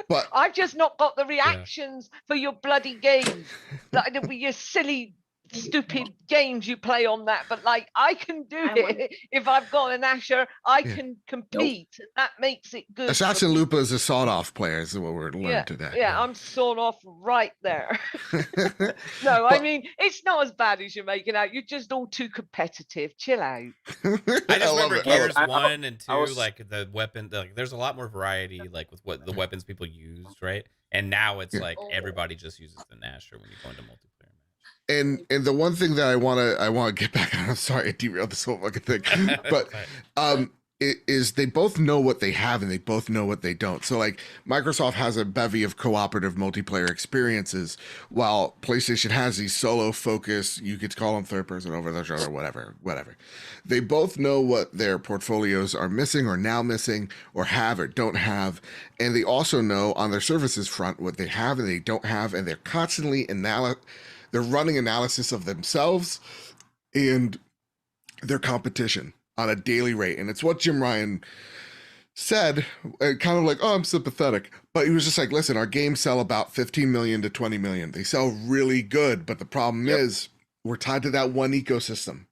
S5: But
S7: I've just not got the reactions for your bloody games. Like your silly, stupid games you play on that, but like I can do it if I've got an Asher. I can compete. That makes it good.
S5: AssassinLupa is a sawed-off player. Is what we're learning today.
S7: Yeah, I'm sawed off right there. No, I mean it's not as bad as you're making out. You're just all too competitive. Chill out.
S3: I just remember Gears 1 and 2, like the weapon. There's a lot more variety, like with what the weapons people used, right? And now it's like everybody just uses the Nasher when you go into multiplayer.
S5: And the one thing that I want to get back on, I'm sorry I derailed this whole fucking thing, but is they both know what they have and they both know what they don't. So like Microsoft has a bevy of cooperative multiplayer experiences, while PlayStation has these solo focus, you could call them third person over the shoulder, whatever. They both know what their portfolios are missing or now missing or have or don't have. And they also know on their services front what they have and they don't have. And they're constantly they're running analysis of themselves and their competition on a daily rate. And it's what Jim Ryan said, kind of like, oh, I'm sympathetic. But he was just like, listen, our games sell about 15 million to 20 million. They sell really good. But the problem is we're tied to that one ecosystem.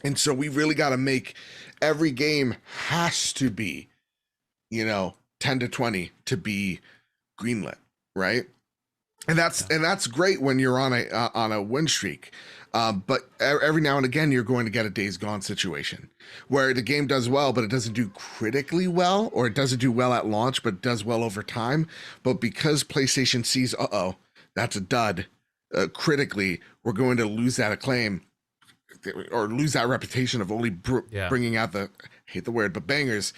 S5: And so we really got to make every game has to be, 10 to 20 to be greenlit, right? And that's great when you're on a win streak, but every now and again you're going to get a Days Gone situation where the game does well, but it doesn't do critically well, or it doesn't do well at launch, but it does well over time. But because PlayStation sees, that's a dud, critically, we're going to lose that acclaim or lose that reputation of only bringing out I hate the word, but bangers.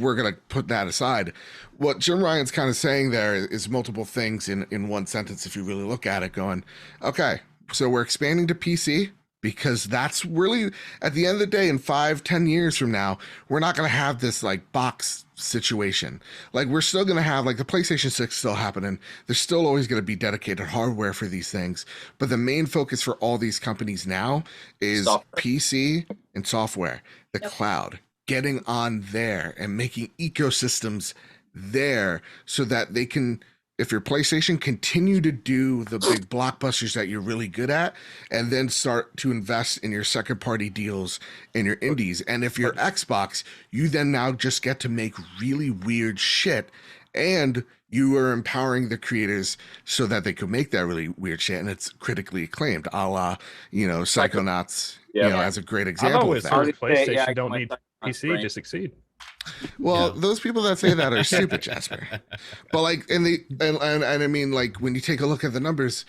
S5: We're going to put that aside. What Jim Ryan's kind of saying there is multiple things in one sentence. If you really look at it, going, okay, so we're expanding to PC because that's really, at the end of the day, in 5-10 years from now, we're not going to have this like box situation. Like we're still going to have like the PlayStation 6 still happening. There's still always going to be dedicated hardware for these things. But the main focus for all these companies now is software. PC and software, the cloud. Getting on there and making ecosystems there so that they can, if your PlayStation, continue to do the big blockbusters that you're really good at, and then start to invest in your second party deals and your indies. And if you're Xbox, you then now just get to make really weird shit, and you are empowering the creators so that they could make that really weird shit, and it's critically acclaimed, a la, Psychonauts, as a great example of that.
S1: PlayStation don't need PC to succeed.
S5: Well, those people that say that are stupid, Jasper. But like, and I mean, like, when you take a look at the numbers,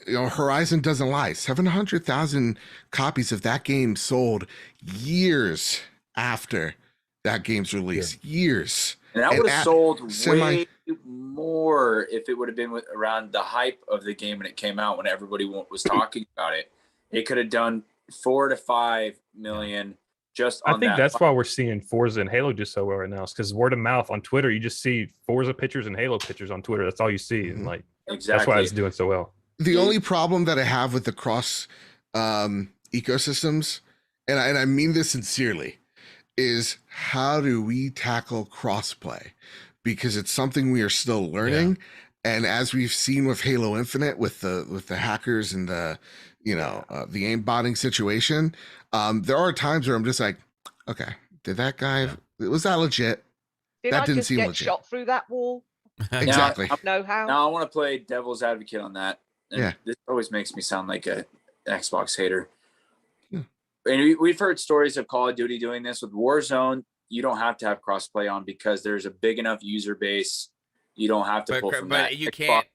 S5: Horizon doesn't lie. 700,000 copies of that game sold years after that game's release. Years.
S6: And that would have sold way more if it would have been around the hype of the game when it came out, when everybody was talking about it. It could have done 4 to 5 million.
S1: I think that's why we're seeing Forza and Halo just so well right now. It's because word of mouth on Twitter. You just see Forza pictures and Halo pictures on Twitter. That's all you see, and like that's why it's doing so well.
S5: The only problem that I have with the cross ecosystems, and I mean this sincerely, is how do we tackle crossplay? Because it's something we are still learning, and as we've seen with Halo Infinite, with the hackers and the the aimbotting situation. There are times where I'm just like, okay, did that guy, was that legit? That didn't seem legit.
S7: Shot through that wall?
S5: Exactly.
S7: Know how?
S6: Now I want to play devil's advocate on that. And this always makes me sound like an Xbox hater. And we've heard stories of Call of Duty doing this with Warzone. You don't have to have crossplay on because there's a big enough user base. You don't have to pull from that.
S3: But you can't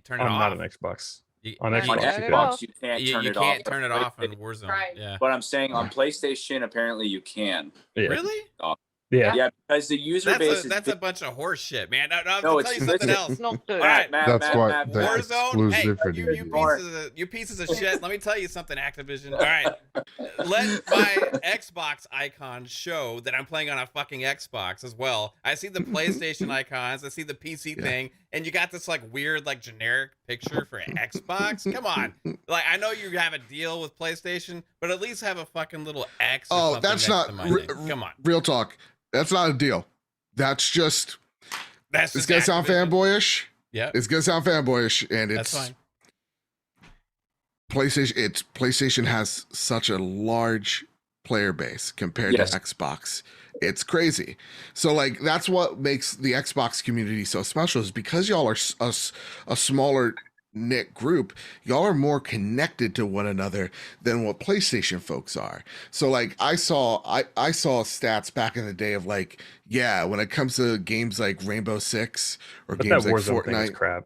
S3: turn it off.
S1: I'm not an Xbox. On
S6: Xbox, you can't
S3: turn it off on Warzone.
S2: Right.
S3: Yeah.
S6: But I'm saying on PlayStation, apparently you can.
S3: Really?
S6: Yeah, because the user base
S3: that's a bunch of horse shit, man. No, I'm
S6: No,
S3: gonna tell you something else.
S7: It's not good.
S3: All right,
S8: That's why the
S3: Warzone. Hey,
S8: exclusivity.
S3: you pieces of shit. Let me tell you something, Activision. All right, let my Xbox icon show that I'm playing on a fucking Xbox as well. I see the PlayStation icons. I see the PC thing, and you got this like weird, like generic picture for Xbox. Come on, like I know you have a deal with PlayStation, but at least have a fucking little X. Or
S5: that's not.
S3: Come on,
S5: real talk. That's not a deal. That's just. It's gonna sound fanboyish.
S3: Yeah,
S5: it's gonna sound fanboyish, and
S3: that's fine.
S5: PlayStation has such a large player base compared to Xbox. It's crazy. So like that's what makes the Xbox community so special, is because y'all are a smaller knit group, y'all are more connected to one another than what PlayStation folks are. So like I saw stats back in the day of like, when it comes to games like Rainbow Six or games like Fortnite,
S1: crap.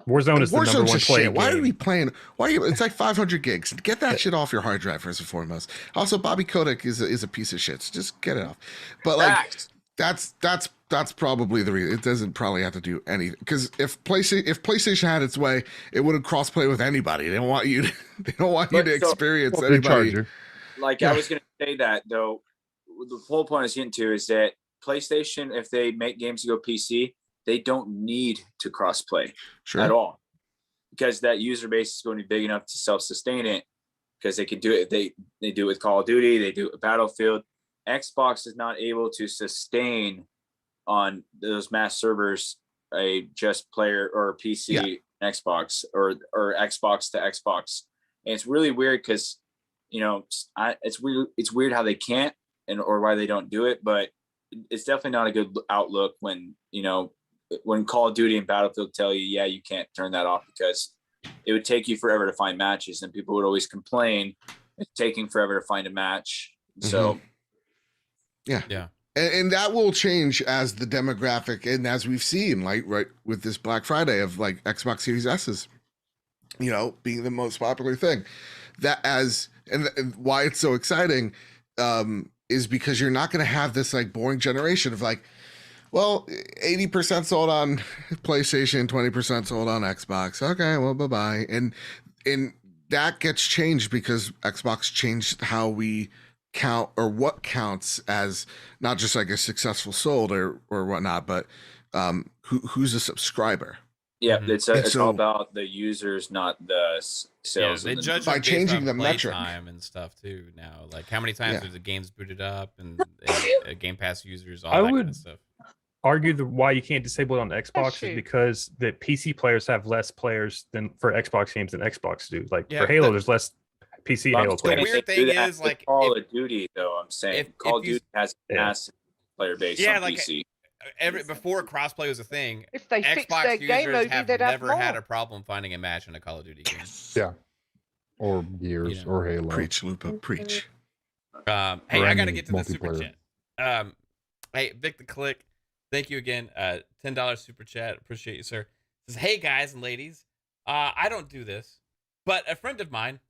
S1: Warzone is the number one play.
S5: Why are we playing? It's like 500 gigs. Get that shit off your hard drive first and foremost. Also, Bobby Kotick is a piece of shit. So just get it off. But like that's probably the reason. It doesn't probably have to do anything, because if PlayStation had its way, it wouldn't crossplay with anybody. They don't want you to experience anybody.
S6: Like I was going to say that though, the whole point I was getting to is that PlayStation, if they make games to go PC, they don't need to crossplay at all, because that user base is going to be big enough to self-sustain it, because they could do it. They do it with Call of Duty. They do it with Battlefield. Xbox is not able to sustain on those mass servers a just player or PC Xbox or Xbox to Xbox. And it's really weird because, it's weird how they can't or why they don't do it, but it's definitely not a good outlook when Call of Duty and Battlefield tell you, you can't turn that off, because it would take you forever to find matches, and people would always complain it's taking forever to find a match. So
S5: and that will change as the demographic, and as we've seen, like right with this Black Friday of like Xbox Series S's, being the most popular thing. And why it's so exciting is because you're not going to have this like boring generation of like, well, 80% sold on PlayStation, 20% sold on Xbox. Okay, well, bye-bye. And that gets changed because Xbox changed how we count, or what counts as not just like a successful sold or whatnot, but who's a subscriber.
S6: It's all about the users, not the sales.
S3: They judge
S5: by changing the metric
S3: time and stuff too now, like how many times are the games booted up and Game Pass users, all that kind of stuff.
S1: argue why you can't disable it on Xbox
S7: true.
S1: is because the PC players have less players than for Xbox games than Xbox do. Like
S3: Yeah,
S1: for Halo, there's less PC Halo
S3: the
S1: players.
S3: weird thing is, like,
S6: Call of Duty, though. I'm saying Call of Duty has a massive player base on
S3: like,
S6: PC.
S3: Before crossplay was a thing,
S7: If they fix
S3: Xbox
S7: their game
S3: users
S7: mode,
S3: have
S7: they'd have
S3: never had
S7: more.
S3: a problem finding a match in a Call of Duty game.
S8: Yeah. Or Gears
S3: You know.
S8: or Halo.
S5: Preach, Lupa, preach.
S3: Hey,
S8: Or
S3: I gotta
S8: any
S3: get to the super
S8: multiplayer.
S3: chat. Hey, Vic the Click, thank you again. $10 super chat, appreciate you, sir. Says, hey guys and ladies, I don't do this, but a friend of mine,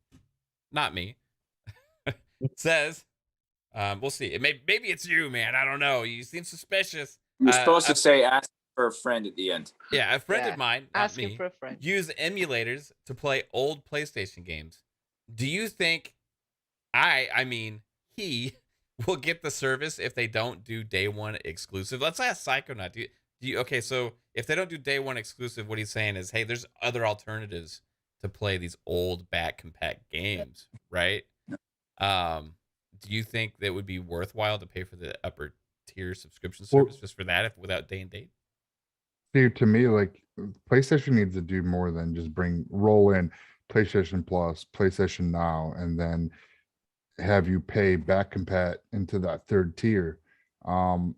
S3: not me, says, we'll see. Maybe it's you, man. I don't know. You seem suspicious.
S6: You're supposed to say ask for a friend at the end.
S3: Yeah, a friend of mine, not
S7: Asking
S3: me,
S7: for a friend.
S3: use emulators to play old PlayStation games. Do you think I mean he will get the service if they don't do day one exclusive? Let's ask Psychonaut. Do you okay, so if they don't do day one exclusive, what he's saying is, hey, there's other alternatives to play these old back compact games, right? Do you think that would be worthwhile to pay for the upper tier subscription service just for that without day and date?
S8: Dude, to me, like PlayStation needs to do more than just roll in PlayStation Plus, PlayStation Now, and then have you pay back compat into that third tier. I mean,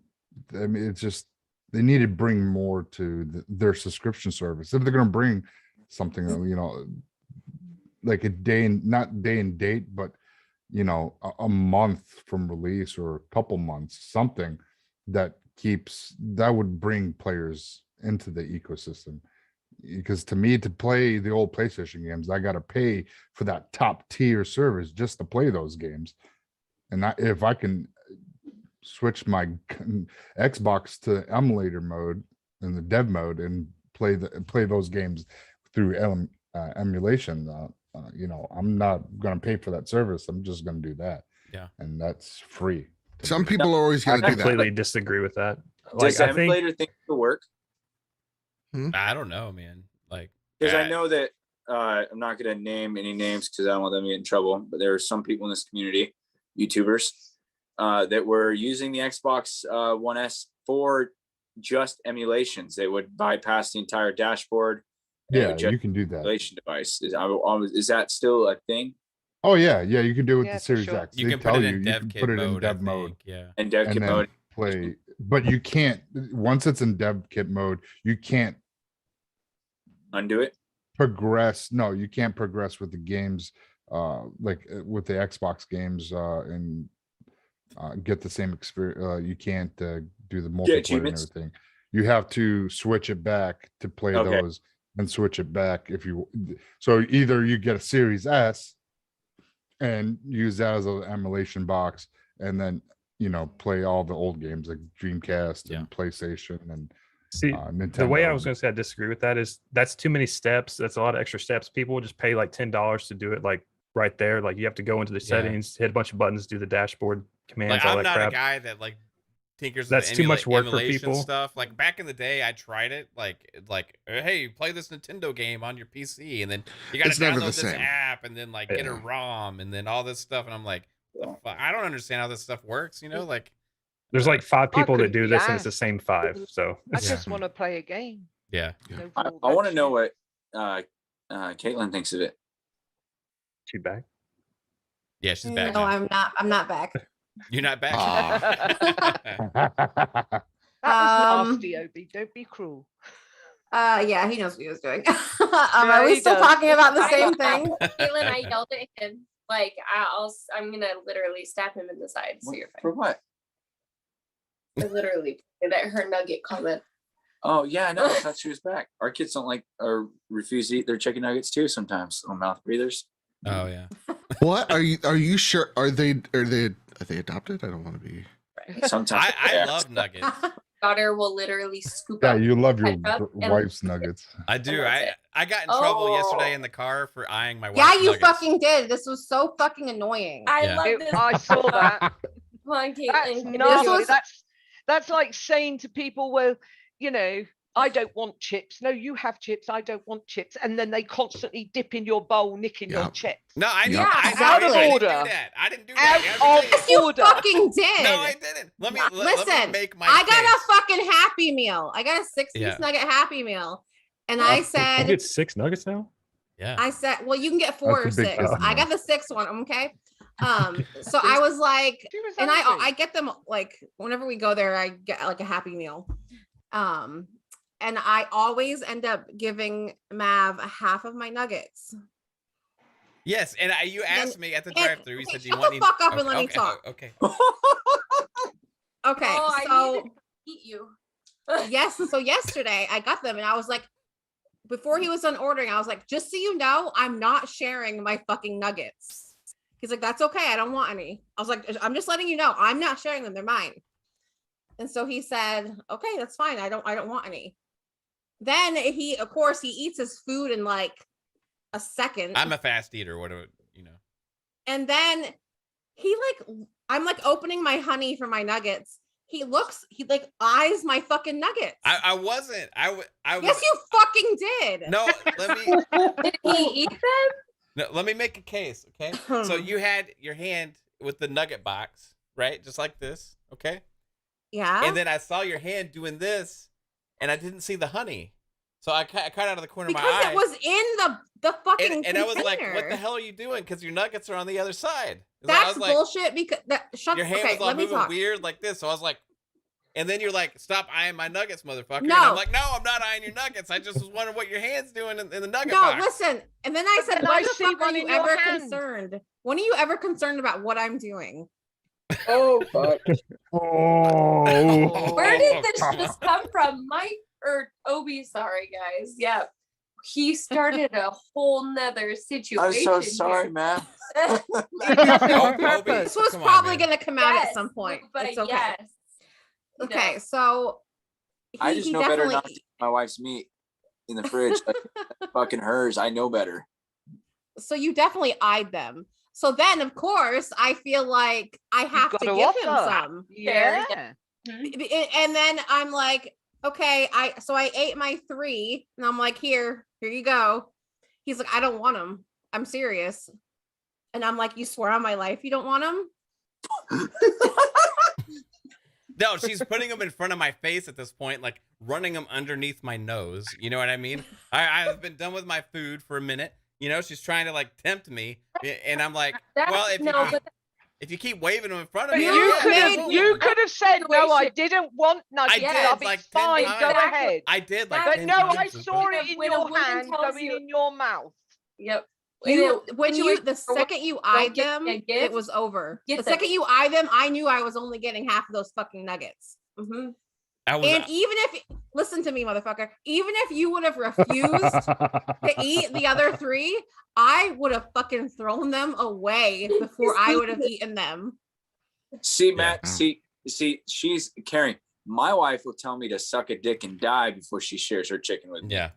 S8: it's just they need to bring more to their subscription service. If they're going to bring something, you know, like not day and date, but you know, a month from release or a couple months, something that would bring players into the ecosystem. Because to me, to play the old PlayStation games, I got to pay for that top tier service just to play those games. And if I can switch my Xbox to emulator mode and the dev mode and play those games through emulation, you know, I'm not going to pay for that service. I'm just going to do that.
S3: Yeah.
S8: And that's free.
S5: Some people are always going to do that.
S1: I completely disagree with that.
S6: Does the emulator think it'll work?
S3: I don't know, man. Like,
S6: because I know that I'm not going to name any names because I don't want them to get in trouble. But there are some people in this community, YouTubers, that were using the Xbox One S for just emulations. They would bypass the entire dashboard.
S8: Yeah, you can do that.
S6: Emulation device. Is that still a thing?
S8: Oh yeah, you can do it with the Series
S7: sure.
S8: X.
S3: You can put it in dev kit mode. Yeah.
S6: And dev kit mode.
S8: Play, but you can't. Once it's in dev kit mode, you can't
S6: undo it.
S8: Progress. No, you can't progress with the games. Like with the Xbox games, and get the same experience. You can't do the multiplayer and everything. You have to switch it back to play those. And switch it back if you so either you get a Series S and use that as an emulation box and then you know play all the old games like Dreamcast and PlayStation and Nintendo.
S1: The way I was going to say I disagree with that is that's too many steps. That's a lot of extra steps. People will just pay like $10 to do it like right there. Like you have to go into the settings, hit a bunch of buttons, do the dashboard commands.
S3: Like,
S1: all
S3: I'm
S1: that
S3: not
S1: crap.
S3: a guy that like tinkers.
S1: That's
S3: with
S1: too much work for
S3: emulation
S1: people.
S3: Stuff like back in the day, I tried it. Like, hey, play this Nintendo game on your PC, and then you got to download this app, and then like get a ROM, and then all this stuff. And I'm like, I don't understand how this stuff works. You know, like
S1: there's like 5 people that do this, and it's the same 5. So
S7: I just want to play a game.
S3: Yeah.
S6: I want to know what Kaitlin thinks of it.
S1: She back?
S3: Yeah, she's back.
S4: No,
S3: now.
S4: I'm not back.
S3: You're not back.
S7: That was nasty, Obi. Don't be cruel.
S4: Yeah, he knows what he was doing. Are we still talking about the same thing?
S2: Kaitlin, I yelled at him. Like I'm gonna literally stab him in the side. So you're fine.
S6: For what?
S2: I literally pointed at her nugget comment.
S6: Oh yeah, I know. I thought she was back. Our kids don't like or refuse to eat their chicken nuggets too sometimes. On mouth breathers.
S3: Oh yeah.
S5: What are you sure? Are they adopted? I don't want to be.
S6: Sometimes
S3: I love nuggets.
S2: Daughter will literally scoop
S8: Yeah,
S2: up.
S8: you love your wife's nuggets.
S3: I do. I got in trouble yesterday in the car for eyeing my wife's
S4: Yeah, you
S3: nuggets.
S4: fucking did. This was so fucking annoying.
S2: I love this.
S7: I saw that.
S2: Come on, Kaitlin.
S7: That's nasty. That's like saying to people, well, you know, I don't want chips. No, you have chips. I don't want chips. And then they constantly dip in your bowl, nicking your chips.
S3: No, I didn't.
S5: Yeah,
S3: I
S7: out of
S3: didn't
S7: order.
S3: do that. I didn't do
S7: Out
S3: that.
S7: of
S4: Yes, you
S7: order.
S4: fucking did.
S3: No, I didn't. Let me make my
S4: I got
S3: case.
S4: a fucking Happy Meal. I got a 6-piece nugget Happy Meal. And I
S1: You
S4: said,
S1: get 6 nuggets now?
S3: Yeah.
S4: I said, well, you can get 4 or
S8: That's a big
S4: 6.
S8: Happy
S4: I
S8: Meal.
S4: got the 6th one, okay? So I was like,
S7: She was
S4: and
S7: hungry.
S4: I get them like whenever we go there, I get like a Happy Meal. And I always end up giving Mav half of my nuggets.
S3: Yes, and you asked me at the drive-thru. You said, "Do you
S4: shut
S3: want
S4: the
S3: any-"
S4: fuck up and let me
S3: Okay,
S4: talk.
S3: Okay.
S4: Okay,
S2: Oh, I
S4: so
S2: needed to eat you.
S4: yes, so yesterday I got them and I was like, before he was done ordering, I was like, just so you know, I'm not sharing my fucking nuggets. He's like, that's okay. I don't want any. I was like, I'm just letting you know, I'm not sharing them. They're mine. And so he said, okay, that's fine. I don't want any. Then of course, he eats his food in like a second.
S3: I'm a fast eater. What do you know?
S4: And then I'm like opening my honey for my nuggets. He like eyes my fucking nuggets.
S3: I wasn't. I was.
S4: Yes, you fucking did.
S3: No, let me.
S2: Did he eat them?
S3: No, let me make a case. Okay. So you had your hand with the nugget box, right? Just like this. Okay.
S4: Yeah.
S3: And then I saw your hand doing this, and I didn't see the honey. So I caught out of the corner of my
S4: because
S3: eye.
S4: it was in the fucking
S3: and I was like,
S4: container.
S3: "What the hell are you doing?" Because your nuggets are on the other side. I
S4: That's
S3: was like,
S4: bullshit. Because
S3: your hand
S4: okay,
S3: was all
S4: let me
S3: moving
S4: talk.
S3: weird like this. So I was like, and then you're like, "Stop eyeing my nuggets, motherfucker."
S4: No.
S3: And I'm like, "No, I'm not eyeing your nuggets. I just was wondering what your hand's doing in the nugget
S4: No,
S3: box."
S4: listen. And then I
S7: But
S4: said,
S7: then
S4: why
S7: I
S4: the
S7: see
S4: fuck are
S7: one
S4: you
S7: in your
S4: ever
S7: hand.
S4: concerned? When are you ever concerned about what I'm doing?
S6: Oh, fuck.
S8: Oh.
S2: Where did this
S3: come
S2: just come from? Mike or Obi? Sorry, guys. Yeah. He started a whole nother situation.
S6: I'm so sorry, man.
S2: here.
S3: Oh,
S7: purpose.
S4: This was
S3: come on,
S4: probably
S3: man.
S4: going to come out at
S2: Yes,
S4: some point.
S2: But
S4: It's okay.
S2: yes.
S4: Okay,
S2: No.
S4: so
S6: I just
S4: he
S6: know better
S4: definitely-
S6: not to eat my wife's meat in the fridge. Like, fucking hers. I know better.
S4: So you definitely eyed them. So then, of course, I feel like I have to
S7: gotta
S4: give him
S7: offer.
S4: some.
S7: Yeah.
S4: And then I'm like, okay, I ate my 3 and I'm like, here you go. He's like, I don't want them. I'm serious. And I'm like, you swear on my life you don't want them?
S3: No, she's putting them in front of my face at this point, like running them underneath my nose. You know what I mean? I've been done with my food for a minute. You know, she's trying to like tempt me, and I'm like, well, if you keep waving them in front of
S7: But
S3: me,
S7: you could have said, no, I
S2: Situation.
S7: didn't want nuggets.
S3: did,
S7: I'll be
S3: like 10
S7: fine.
S3: times.
S7: Go
S2: Exactly.
S7: ahead.
S3: I did like.
S7: But
S3: 10
S7: no, I
S3: times,
S7: saw
S3: but-
S7: it in
S2: When a
S7: your
S2: woman
S7: hand
S2: tells
S7: going
S2: you-
S7: in your mouth.
S2: Yep.
S4: The second you eyed
S2: get
S4: them,
S2: a
S4: it
S2: gift,
S4: was over.
S2: get
S4: The
S2: them.
S4: second you eyed them, I knew I was only getting half of those fucking nuggets.
S2: Mm-hmm.
S3: I was,
S4: And even if, listen to me, motherfucker, even if you would have refused to eat the other 3, I would have fucking thrown them away before I would have eaten them.
S6: See, Matt, see, she's Carrie. My wife will tell me to suck a dick and die before she shares her chicken with me.
S3: yeah.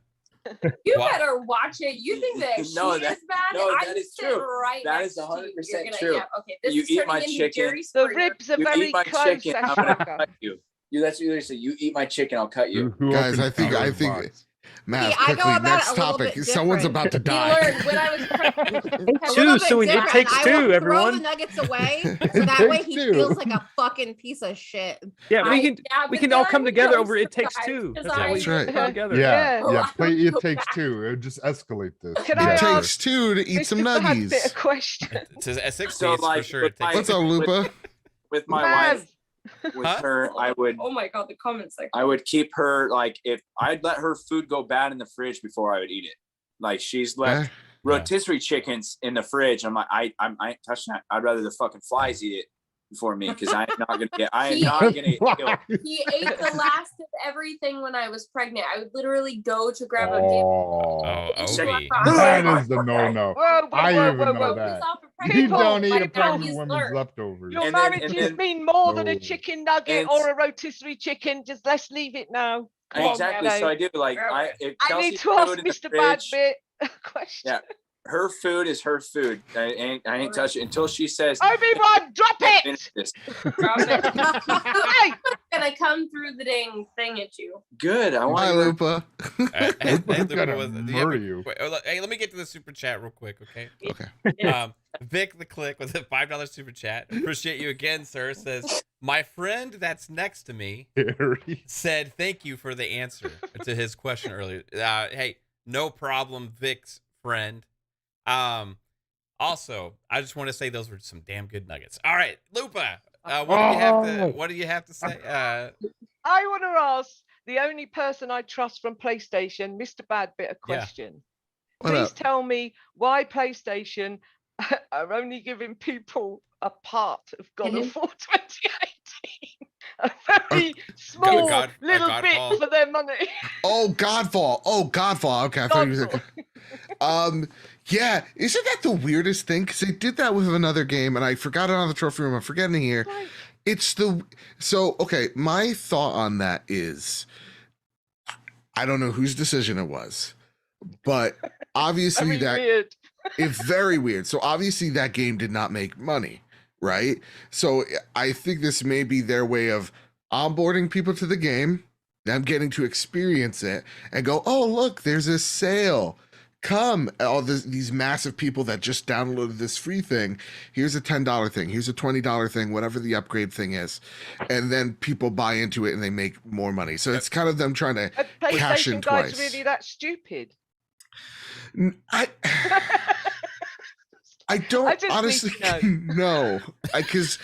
S2: You
S3: Wow.
S2: better watch it. You think that
S6: No,
S2: she
S6: that-
S2: is bad?
S6: no,
S2: I
S6: that is
S2: sit
S6: true.
S2: right
S6: That
S2: next
S6: is
S2: to you.
S6: 100%
S2: You're gonna-
S6: true.
S2: Yeah, okay, this
S6: You
S2: is
S6: eat
S2: turning
S6: my
S2: into
S6: chicken.
S2: Jerry
S7: The
S2: Springer.
S7: ribs are
S6: You
S7: very
S6: eat my
S7: close,
S6: chicken, I'm gonna
S7: Saffron.
S6: cut you. That's what you say. You eat my chicken, I'll cut you.
S8: Who
S5: Guys,
S8: opens
S5: I think
S8: Pandora's box?
S5: Matt,
S4: See, I go
S5: quickly,
S4: about
S5: next
S4: it a little
S5: topic.
S4: bit
S5: Someone's
S4: different.
S5: about to
S2: You
S5: die.
S2: learned when I was pregnant.
S4: A
S1: Two,
S4: little
S1: so
S4: bit
S1: it
S4: different.
S1: takes
S4: I
S1: two,
S4: will throw
S1: everyone.
S4: the nuggets away, so
S8: It
S4: that way
S8: takes
S4: he
S8: two.
S4: feels like a fucking piece of shit.
S1: Yeah, we can
S2: Yeah,
S1: we
S2: but
S1: can all
S2: then
S1: come
S2: I'm
S1: together
S2: really
S1: over It Takes
S2: surprised
S1: Two.
S2: 'cause
S1: That's how we
S5: That's right.
S1: come together.
S8: Yeah,
S2: Oh,
S8: yeah.
S2: I
S8: Play
S2: don't
S8: It
S2: go
S8: Takes
S2: back.
S8: 2. It would just escalate this.
S7: Can
S8: Yeah.
S7: I
S5: It
S7: ask
S5: takes 2 to eat some
S7: Mr. Fastback
S5: nuggies.
S7: a question?
S3: To a 6
S6: So,
S3: piece for
S6: like,
S3: sure.
S6: with
S3: It takes.
S6: my-
S5: What's up, Lupa?
S6: With my
S7: Mav,
S6: wife, with
S3: Huh?
S6: her, I would
S2: Oh my god, the comment section.
S6: I would keep her like if I'd let her food go bad in the fridge before I would eat it. Like she's left
S5: Eh?
S6: rotisserie chickens in the fridge. I'm like, I ain't touching that. I'd rather the fucking flies eat it before me because I am not gonna get. I am not gonna get killed.
S2: He ate the last of everything when I was pregnant. I would literally go to grab a gift.
S8: Oh,
S3: Oh,
S6: Check-
S3: Obi.
S8: that is the no-no.
S7: whoa,
S8: I
S7: whoa,
S8: even
S7: whoa,
S8: know
S7: whoa.
S8: that.
S2: Off a
S8: You
S2: pregnant
S8: don't eat a
S2: right now,
S8: pregnant
S2: he's
S8: woman's
S2: learned.
S8: leftovers.
S7: Your
S6: And then-
S7: marriage
S6: and
S7: has
S6: then-
S7: been more than a
S8: No.
S7: chicken nugget
S6: And-
S7: or a rotisserie chicken. Just let's leave it now. Come on,
S6: Exactly.
S7: Bello.
S6: So I do like if
S7: I need
S6: Kelsee
S7: to ask
S6: food in the
S7: Mr. Bad
S6: fridge-
S7: Bit a question.
S6: Yeah. her food is her food. I ain't touching it until she says,
S7: Obiiwan, drop it!
S6: finish this.
S2: Drop it.
S7: Hey!
S2: Gonna come through the dang thing at you.
S6: Good. I
S5: Hi,
S6: want you.
S5: Lupa.
S3: Hey,
S8: Lupa's
S3: Lupa,
S8: gonna
S3: do you have
S8: murder
S3: a-
S8: you.
S3: wait, hey, let me get to the super chat real quick, okay?
S5: Okay.
S3: Vic the Click with a $5 super chat. Appreciate you again, sir. Says, my friend that's next to me
S8: Harry.
S3: said thank you for the answer to his question earlier. Hey, no problem, Vic's friend. Also, I just want to say those were some damn good nuggets. All right, Lupa, what do you have to say?
S7: I want to ask the only person I trust from PlayStation, Mr. Bad Bit, a question.
S5: What
S7: Please
S5: up?
S7: tell me why PlayStation are only giving people a part of God of War 2018. A very small little
S3: Godfall.
S7: bit for their money.
S5: Oh, Godfall. Oh, Godfall. Okay, I thought you was like, yeah, isn't that the weirdest thing? Because they did that with another game, and I forgot it on the trophy room. I'm forgetting it here.
S7: Like,
S5: Okay, my thought on that is, I don't know whose decision it was, but obviously
S7: very weird.
S5: it's very weird. So obviously that game did not make money, right? So I think this may be their way of onboarding people to the game, them getting to experience it and go, oh, look, there's a sale. Come, all these massive people that just downloaded this free thing. Here's a $10 thing. Here's a $20 thing, whatever the upgrade thing is. And then people buy into it and they make more money. So it's kind of them trying to cash in
S7: PlayStation guys
S5: twice.
S7: really that stupid?
S5: I don't
S7: I just need
S5: honestly
S7: to
S5: know. Because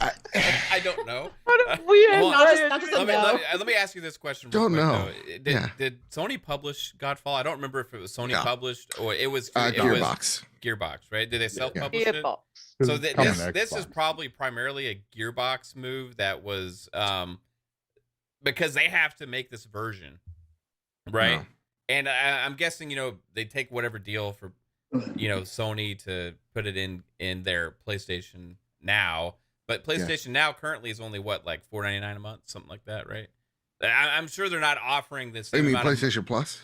S3: I don't know.
S7: What a weird.
S3: Hold on.
S4: Not just a
S3: Let
S4: no.
S3: me ask you this question. Real
S5: Don't
S3: quick,
S5: know.
S3: though. Did Sony publish Godfall? I don't remember if it was Sony
S5: No.
S3: published or it was
S5: Gearbox.
S3: Gearbox, right? Did they self-publish it?
S7: Gearbox.
S3: So
S8: It's coming to
S3: this is
S8: Xbox.
S3: probably primarily a Gearbox move that was because they have to make this version, right?
S5: No.
S3: And I'm guessing they take whatever deal for Sony to put it in their PlayStation Now, but PlayStation Now currently is only what, like $4.99 a month, something like that, right? I'm sure they're not offering this.
S5: You mean PlayStation Plus?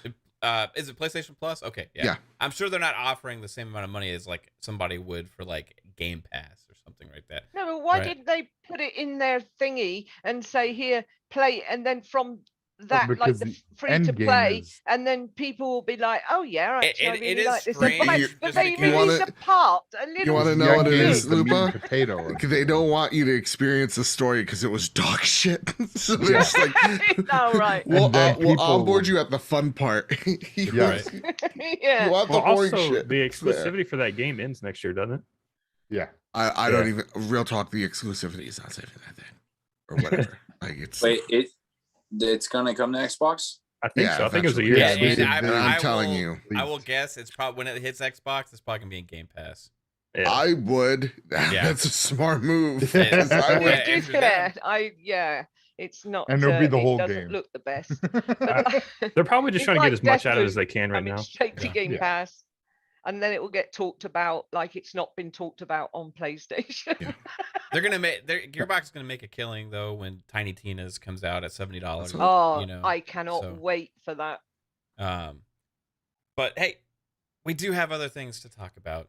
S3: Is it PlayStation Plus? Okay,
S5: Yeah.
S3: I'm sure they're not offering the same amount of money as like somebody would for like Game Pass or something like that.
S7: No, but why
S3: Right.
S7: didn't they put it in their thingy and say, here, play, and then from that, like
S8: because
S7: the
S8: the
S7: free
S8: end
S7: to
S8: game
S7: play,
S8: is-
S7: and then people will be like, oh yeah, actually, I
S3: it
S7: really
S3: is
S7: like this.
S3: strange
S7: But
S3: just
S7: they
S3: because-
S5: You wanna-
S7: release a part, a little.
S5: You want to
S8: It's
S5: know
S8: young
S5: what it
S8: games,
S5: is,
S8: the meat and
S5: Lupa?
S8: potato.
S5: They don't want you to experience the story because it was dog shit. So they're just like,
S7: Oh, right.
S5: we'll
S8: And then
S5: we'll
S8: people-
S5: onboard you at the fun part. You
S8: Yeah.
S7: Yeah.
S5: want the
S1: Well,
S5: boring
S1: also
S5: shit.
S1: the
S5: It's there.
S1: exclusivity for that game ends next year, doesn't it?
S8: Yeah.
S5: I don't even real talk. The exclusivity is not saving that thing or whatever. Like it's
S6: Wait, it's gonna come to Xbox?
S1: I think
S5: Yeah,
S1: so. I think it was a
S5: eventually.
S1: year.
S8: Yeah,
S3: And,
S8: they
S1: exclusive.
S8: did-
S5: and I'm telling
S3: will,
S5: you.
S3: I will guess it's probably when it hits Xbox, it's probably gonna be in Game Pass.
S1: Yeah.
S5: I would.
S3: Yeah.
S5: That's a smart move.
S3: Yeah.
S5: 'Cause I
S7: To
S5: would.
S3: Yeah,
S7: be
S3: if you're them.
S7: fair, it's not.
S8: And it'll be the
S7: it
S8: whole
S7: doesn't
S8: game.
S7: look the best.
S1: They're probably just
S7: It's
S1: trying to
S7: like
S1: get as much out of it as they
S7: Deathloop
S1: can right
S7: coming
S1: now.
S7: straight to
S3: Yeah.
S7: Game
S8: Yeah.
S7: Pass, and then it will get talked about like it's not been talked about on PlayStation.
S5: Yeah.
S3: They're gonna make Gearbox is gonna make a killing though when Tiny Tina's comes out at $70.
S7: Oh,
S3: you know,
S7: I cannot
S3: so-
S7: wait for that.
S3: But hey, we do have other things to talk about,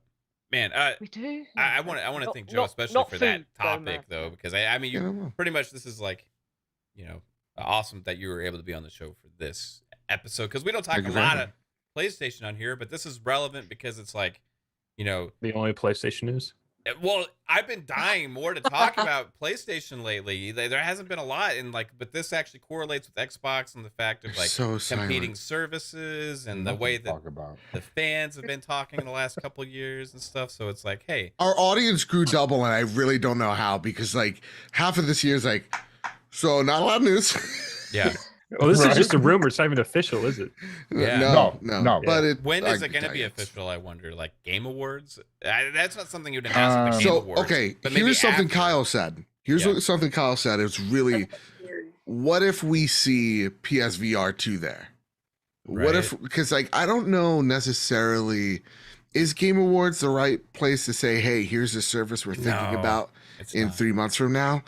S3: man.
S7: We do.
S3: I want to
S7: Not-
S3: thank Joe
S7: not-
S3: especially
S7: not
S3: for that
S7: food, though,
S3: topic
S7: Matt.
S3: though, because I mean
S5: Yeah,
S3: you
S5: well.
S3: pretty much this is like, awesome that you were able to be on the show for this episode because we don't talk
S5: Thank
S3: a
S5: you for
S3: lot
S5: having
S3: of PlayStation on here, but this is relevant because it's like,
S1: The only PlayStation news.
S3: well, I've been dying more to talk about PlayStation lately. There hasn't been a lot, and but this actually correlates with Xbox and the fact of like
S5: So
S3: competing
S5: silent.
S3: services and the
S8: Nothing
S3: way
S8: to
S3: that
S8: talk about.
S3: the fans have been talking in the last couple of years and stuff. So it's like, hey,
S5: Our audience grew double, and I really don't know how because like half of this year is like, so not a lot of news.
S3: yeah.
S1: Well, this
S8: Right.
S1: is just a rumor. It's not even official, is it?
S3: Yeah.
S5: No. But
S3: When is
S5: I
S3: it going to
S5: can
S3: be
S5: tell you it's-
S3: official? I wonder. Like Game Awards? That's not something you'd announce at the Game
S5: So
S3: Awards.
S5: okay,
S3: but maybe
S5: here's something
S3: after.
S5: Kyle said. Here's
S3: Yeah.
S5: what something Kyle said. It's really, what if we see PSVR 2 there? What if, because like I don't know necessarily, is Game Awards the right place to say, hey, here's a service we're thinking
S3: No,
S5: about
S3: It's
S5: in
S3: not.
S5: 3 months from now?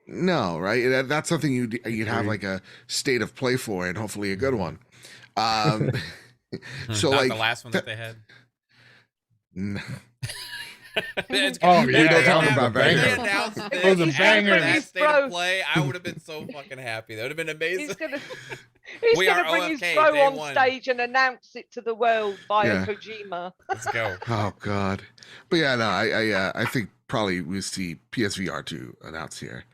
S5: No, right? That's something you'd have like a state of play for, and hopefully a good one. So
S3: Not
S5: like
S3: the last one that they had.
S8: Oh,
S5: we don't talk about
S3: bangers.
S5: bangers.
S3: Announced this
S8: Those are
S3: after
S8: bangers.
S3: that state of play, I would have been so fucking happy. That would have been amazing.
S7: He's
S3: We
S7: gonna
S3: are
S7: bring his
S3: OFK,
S7: pro
S3: day
S7: on
S3: one.
S7: stage and announce it to the world via
S5: Yeah.
S7: Kojima.
S3: Let's go.
S5: Oh God. But yeah, no, I think probably we see PSVR 2 announced here.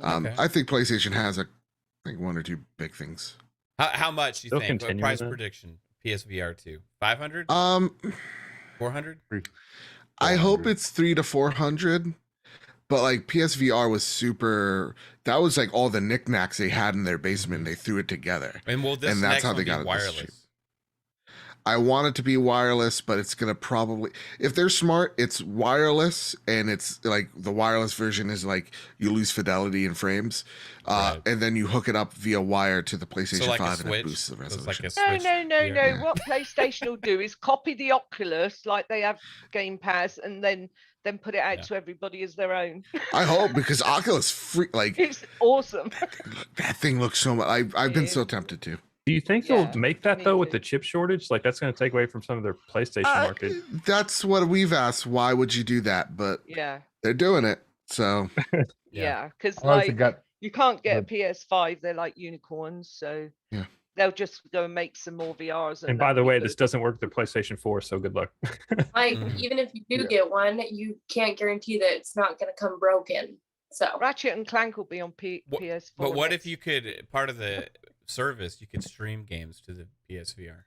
S3: Okay.
S5: I think PlayStation has I think one or two big things.
S3: How much you
S1: Still
S3: think?
S1: continuing
S3: Price
S1: that?
S3: prediction. PSVR 2. 500? 400?
S5: I hope
S8: 400.
S5: it's 300 to 400. But like PSVR was super. That was like all the knickknacks they had in their basement. And they threw it together.
S3: And will this
S5: And that's
S3: next
S5: how
S3: one
S5: they
S3: be
S5: got it this cheap.
S3: wireless?
S5: I want it to be wireless, but it's gonna probably, if they're smart, it's wireless, and it's like the wireless version is like you lose fidelity in frames,
S3: Right.
S5: and then you hook it up via wire to the PlayStation
S3: So like
S5: 5
S3: a
S5: and it
S3: Switch?
S5: boosts the
S3: So it's
S5: resolution.
S3: like a
S7: No,
S3: Switch
S7: no, no,
S3: VR.
S7: no. What PlayStation will do is copy the Oculus like they have Game Pass and then put it out
S3: Yeah.
S7: to everybody as their own.
S5: I hope, because Oculus free, like
S7: It's awesome.
S5: that thing looks so much. I've been
S7: Yeah.
S5: so tempted to.
S1: Do you think
S7: Yeah,
S1: they'll make that
S7: me
S1: though with
S7: too.
S1: the chip shortage? Like that's going to take away from some of their PlayStation market.
S5: That's what we've asked. Why would you do that? But
S7: Yeah,
S5: they're doing it. So
S7: yeah. Because
S8: I also
S7: like
S8: got
S7: you can't get a
S8: the-
S7: PS5. They're like unicorns, so
S5: Yeah.
S7: they'll just go and make some more VRs.
S1: And by
S7: that'll
S1: the
S7: be
S1: way,
S7: good.
S1: this doesn't work with the PlayStation 4, so good luck.
S2: Like,
S3: Mhm.
S2: even if you do
S8: Yeah.
S2: get one, you can't guarantee that it's not going to come broken. So,
S7: Ratchet and Clank will be on
S3: What-
S7: PS4.
S3: But what if
S7: next.
S3: you could, part of the service, you could stream games to the PSVR?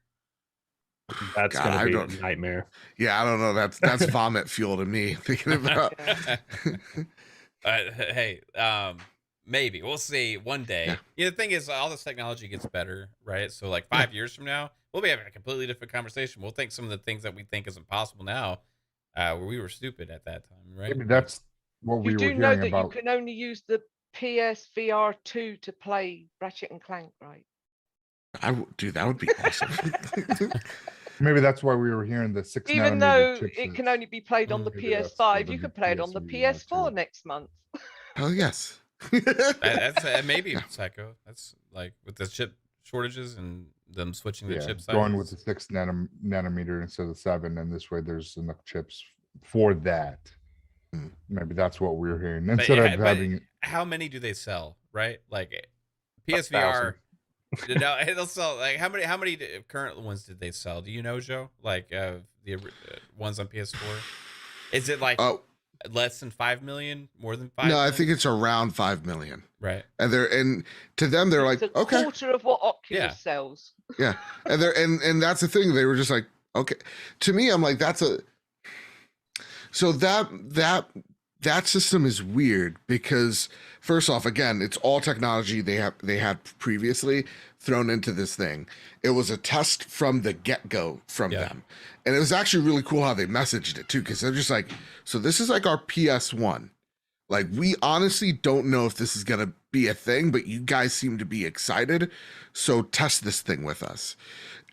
S1: That's
S5: God,
S1: going
S5: I
S1: to be
S5: don't-
S1: a nightmare.
S5: yeah, I don't know. That's vomit fuel to me thinking about.
S3: Hey, maybe we'll see one day.
S5: Yeah.
S3: Yeah, the thing is, all this technology gets better, right? So like 5 years from now, we'll be having a completely different conversation. We'll think some of the things that we think is impossible now, where we were stupid at that time, right?
S8: maybe that's what we
S7: You
S8: were
S7: do know
S8: hearing
S7: that
S8: about.
S7: you can only use the PSVR 2 to play Ratchet and Clank, right?
S5: Dude, that would be awesome.
S8: Maybe that's why we were hearing the 6
S7: Even
S8: nanometer
S7: though
S8: chipsets.
S7: it can only be played on the
S8: Maybe that's
S7: PS5,
S8: for
S7: you
S8: the
S7: could play it on the
S8: PSVR
S7: PS4
S8: too.
S7: next month.
S5: Hell yes.
S3: That's maybe
S5: Yeah.
S3: psycho. That's like with the chip shortages and them switching the
S8: Yeah,
S3: chip
S8: going with
S3: sizes.
S8: the 6 nanometer instead of 7, and this way there's enough chips for that.
S5: Hmm.
S8: Maybe that's what we were hearing
S3: But
S8: instead
S3: yeah,
S8: of
S3: but
S8: having.
S3: how many do they sell? Right, like PSVR. No, it'll sell like how many current ones did they sell? Do you know, Joe? Like the ones on PS4. Is it like
S5: Oh
S3: less than 5 million? More than 5?
S5: no, I
S3: million?
S5: think it's around 5 million.
S3: right.
S5: And to them they're like,
S7: It's a
S5: okay,
S7: quarter of what Oculus
S3: Yeah.
S7: sells.
S5: yeah. And they're and that's the thing. They were just like, okay. To me, I'm like, so that system is weird because first off, again, it's all technology they had previously thrown into this thing. It was a test from the get-go from
S3: Yeah.
S5: them. And it was actually really cool how they messaged it too, because they're just like, so this is like our PS1. Like, we honestly don't know if this is gonna be a thing, but you guys seem to be excited. So test this thing with us.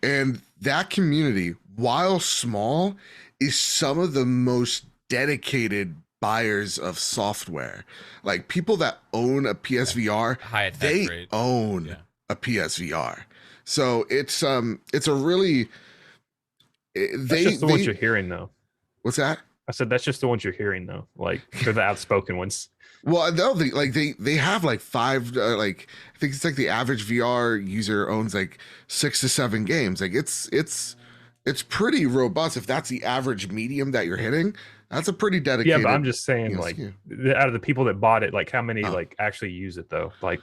S5: And that community, while small, is some of the most dedicated buyers of software. Like people that own a PSVR,
S3: High attach
S5: they
S3: rate.
S5: own
S3: Yeah.
S5: a PSVR. So it's a really
S1: That's just the ones you're hearing, though.
S5: what's that?
S1: I said that's just the ones you're hearing, though. Like they're the outspoken ones.
S5: Well, no, they have like 5 like I think it's like the average VR user owns like 6 to 7 games. Like it's pretty robust. If that's the average medium that you're hitting, that's a pretty
S1: Yeah,
S5: dedicated.
S1: but I'm just saying,
S5: yes,
S1: like,
S5: yeah.
S1: out of the people that bought it, like, how many
S5: Oh.
S1: like actually use it though? Like,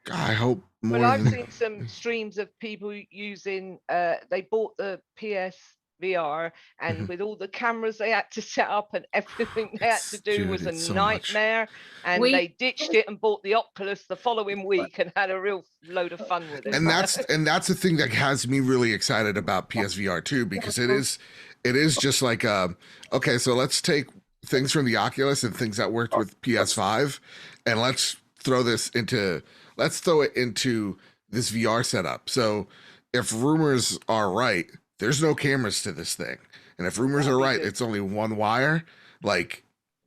S5: God, I hope more
S7: Well, I've
S5: than
S7: seen some streams of people using, they bought the PSVR and
S5: Mhm.
S7: with all the cameras they had to set up and everything they had to do
S5: Dude,
S7: was a
S5: it's so much.
S7: nightmare. And
S2: We-
S7: they ditched it and bought the Oculus the following week and had a real load of fun with it.
S5: and that's the thing that has me really excited about PSVR 2 because it is just like okay, so let's take things from the Oculus and things that worked with PS5 and let's throw it into this VR setup. So if rumors are right, there's no cameras to this thing. And if rumors
S7: That'd
S5: are
S7: be
S5: right,
S7: good.
S5: it's only one wire. Like,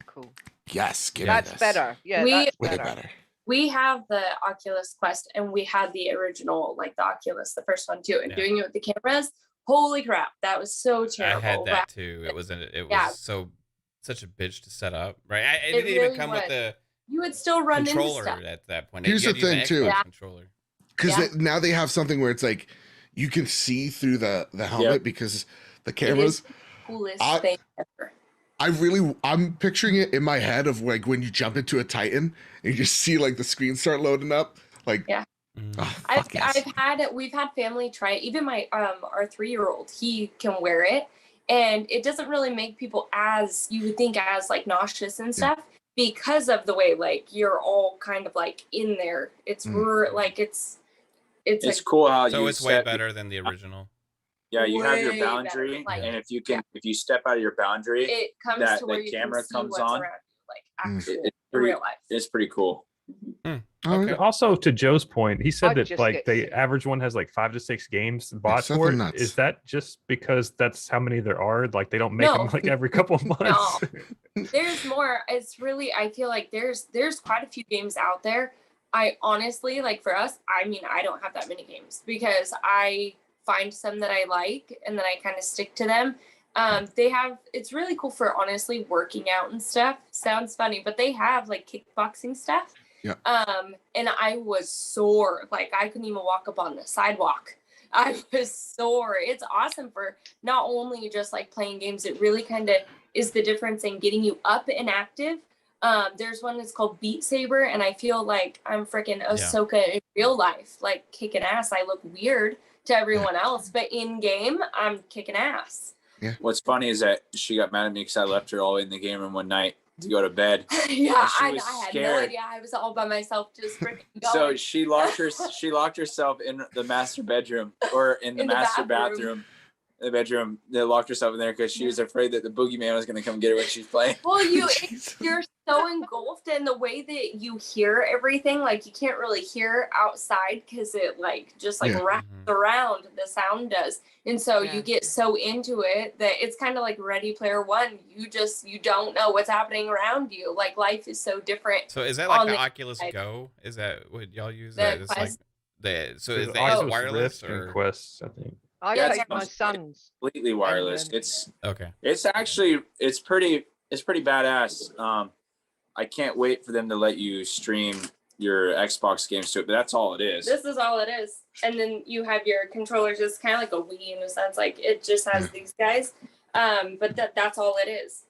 S7: Cool.
S5: yes, give me
S7: That's
S5: this.
S7: better. Yeah,
S2: We-
S7: that's
S5: Way
S7: better.
S5: better.
S2: we have the Oculus Quest and we had the original, like the Oculus, the first one too. And
S3: Yeah.
S2: doing it with the cameras Holy crap, that was so terrible.
S3: I had that too. It was such a bitch to set up, right? It didn't even come with the
S2: you would still run into
S3: controller
S2: stuff.
S3: at that point.
S5: Here's the thing too,
S3: controller.
S5: Because now they have something where it's like you can see through the helmet because the cameras.
S2: Coolest thing ever.
S5: I'm picturing it in my head of like when you jump into a Titan and you just see like the screen start loading up. Like,
S2: we've had family try it. Even my our 3-year-old, he can wear it, and it doesn't really make people as you would think as like nauseous and stuff because of the way like you're all kind of like in there. It's like it's like,
S6: cool how
S3: so it's way better than the original.
S6: Yeah, you have your boundary, and if you step out of your boundary,
S2: it comes to where
S6: the
S2: you
S6: camera
S2: can see
S6: comes
S2: what's
S6: on.
S2: around you, like actual
S6: real
S2: life.
S6: It's pretty cool.
S3: Okay.
S1: Also, to Joe's point, he said
S7: I'd
S1: that
S7: just
S1: like
S7: get
S1: the
S7: sick.
S1: average one has like 5 to 6 games bought
S5: something
S1: for it.
S5: nuts.
S1: Is that just because that's how many there are? Like they don't make them like every couple of months.
S2: There's more. It's really, I feel like there's quite a few games out there. I honestly, like for us, I mean, I don't have that many games because I find some that I like and then I kind of stick to them. It's really cool for honestly working out and stuff. Sounds funny, but they have like kickboxing stuff.
S5: Yeah.
S2: And I was sore. Like I couldn't even walk up on the sidewalk. I was sore. It's awesome for not only just like playing games, it really kind of is the difference in getting you up and active. There's one that's called Beat Saber, and I feel like I'm freaking Ahsoka in real life, like kicking ass. I look weird to everyone else, but in game, I'm kicking ass.
S5: Yeah.
S6: What's funny is that she got mad at me because I left her all in the game room one night to go to bed.
S2: Yeah, I had
S6: scared.
S2: no idea. I was all by myself, just freaking going.
S6: So she locked herself in the master bedroom or in the master bathroom. The bedroom. They locked herself in there because she was afraid that the boogeyman was going to come get her when she's playing.
S2: Well, you're so engulfed in the way that you hear everything. Like you can't really hear outside because it like just like wraps around. The sound does, and so you get so into it that it's kind of like Ready Player One. You don't know what's happening around you. Like life is so different.
S3: So is that like the Oculus Go? Is that what y'all use? Is the
S1: Oculus
S3: wireless
S1: Rift
S3: or
S1: and Quest? I think.
S7: I take my son's.
S6: Completely wireless. It's pretty badass. I can't wait for them to let you stream your Xbox games to it, but that's all it is.
S2: This is all it is. And then you have your controllers, just kind of like a Wii in a sense. Like it just has these guys. But that's all it is.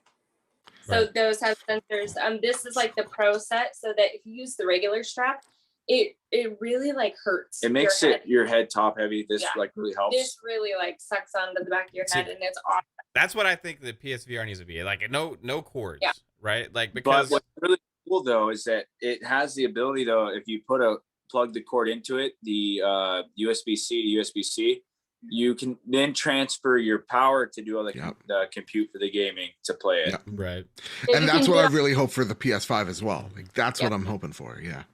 S2: So those have sensors. This is like the Pro set, so that if you use the regular strap, it really like hurts.
S6: It makes your head top heavy. This like really helps.
S2: This really like sucks onto the back of your head, and it's awesome.
S3: That's what I think the PSVR needs to be like. No cords, right? Like because
S6: what's really cool though is that it has the ability though, if you plug the cord into it, the USB-C to USB-C, you can then transfer your power to do all the compute for the gaming to play it.
S3: Right.
S5: And that's what I really hope for the PS5 as well. Like that's what I'm hoping for. Yeah.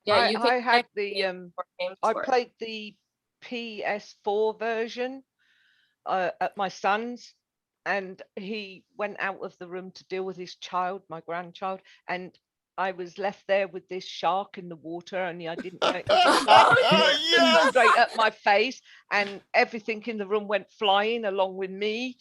S2: Yeah,
S7: I had the I played the PS4 version at my son's, and he went out of the room to deal with his child, my grandchild, and I was left there with this shark in the water, only I didn't know it was straight at my face, and everything in the room went flying along with me.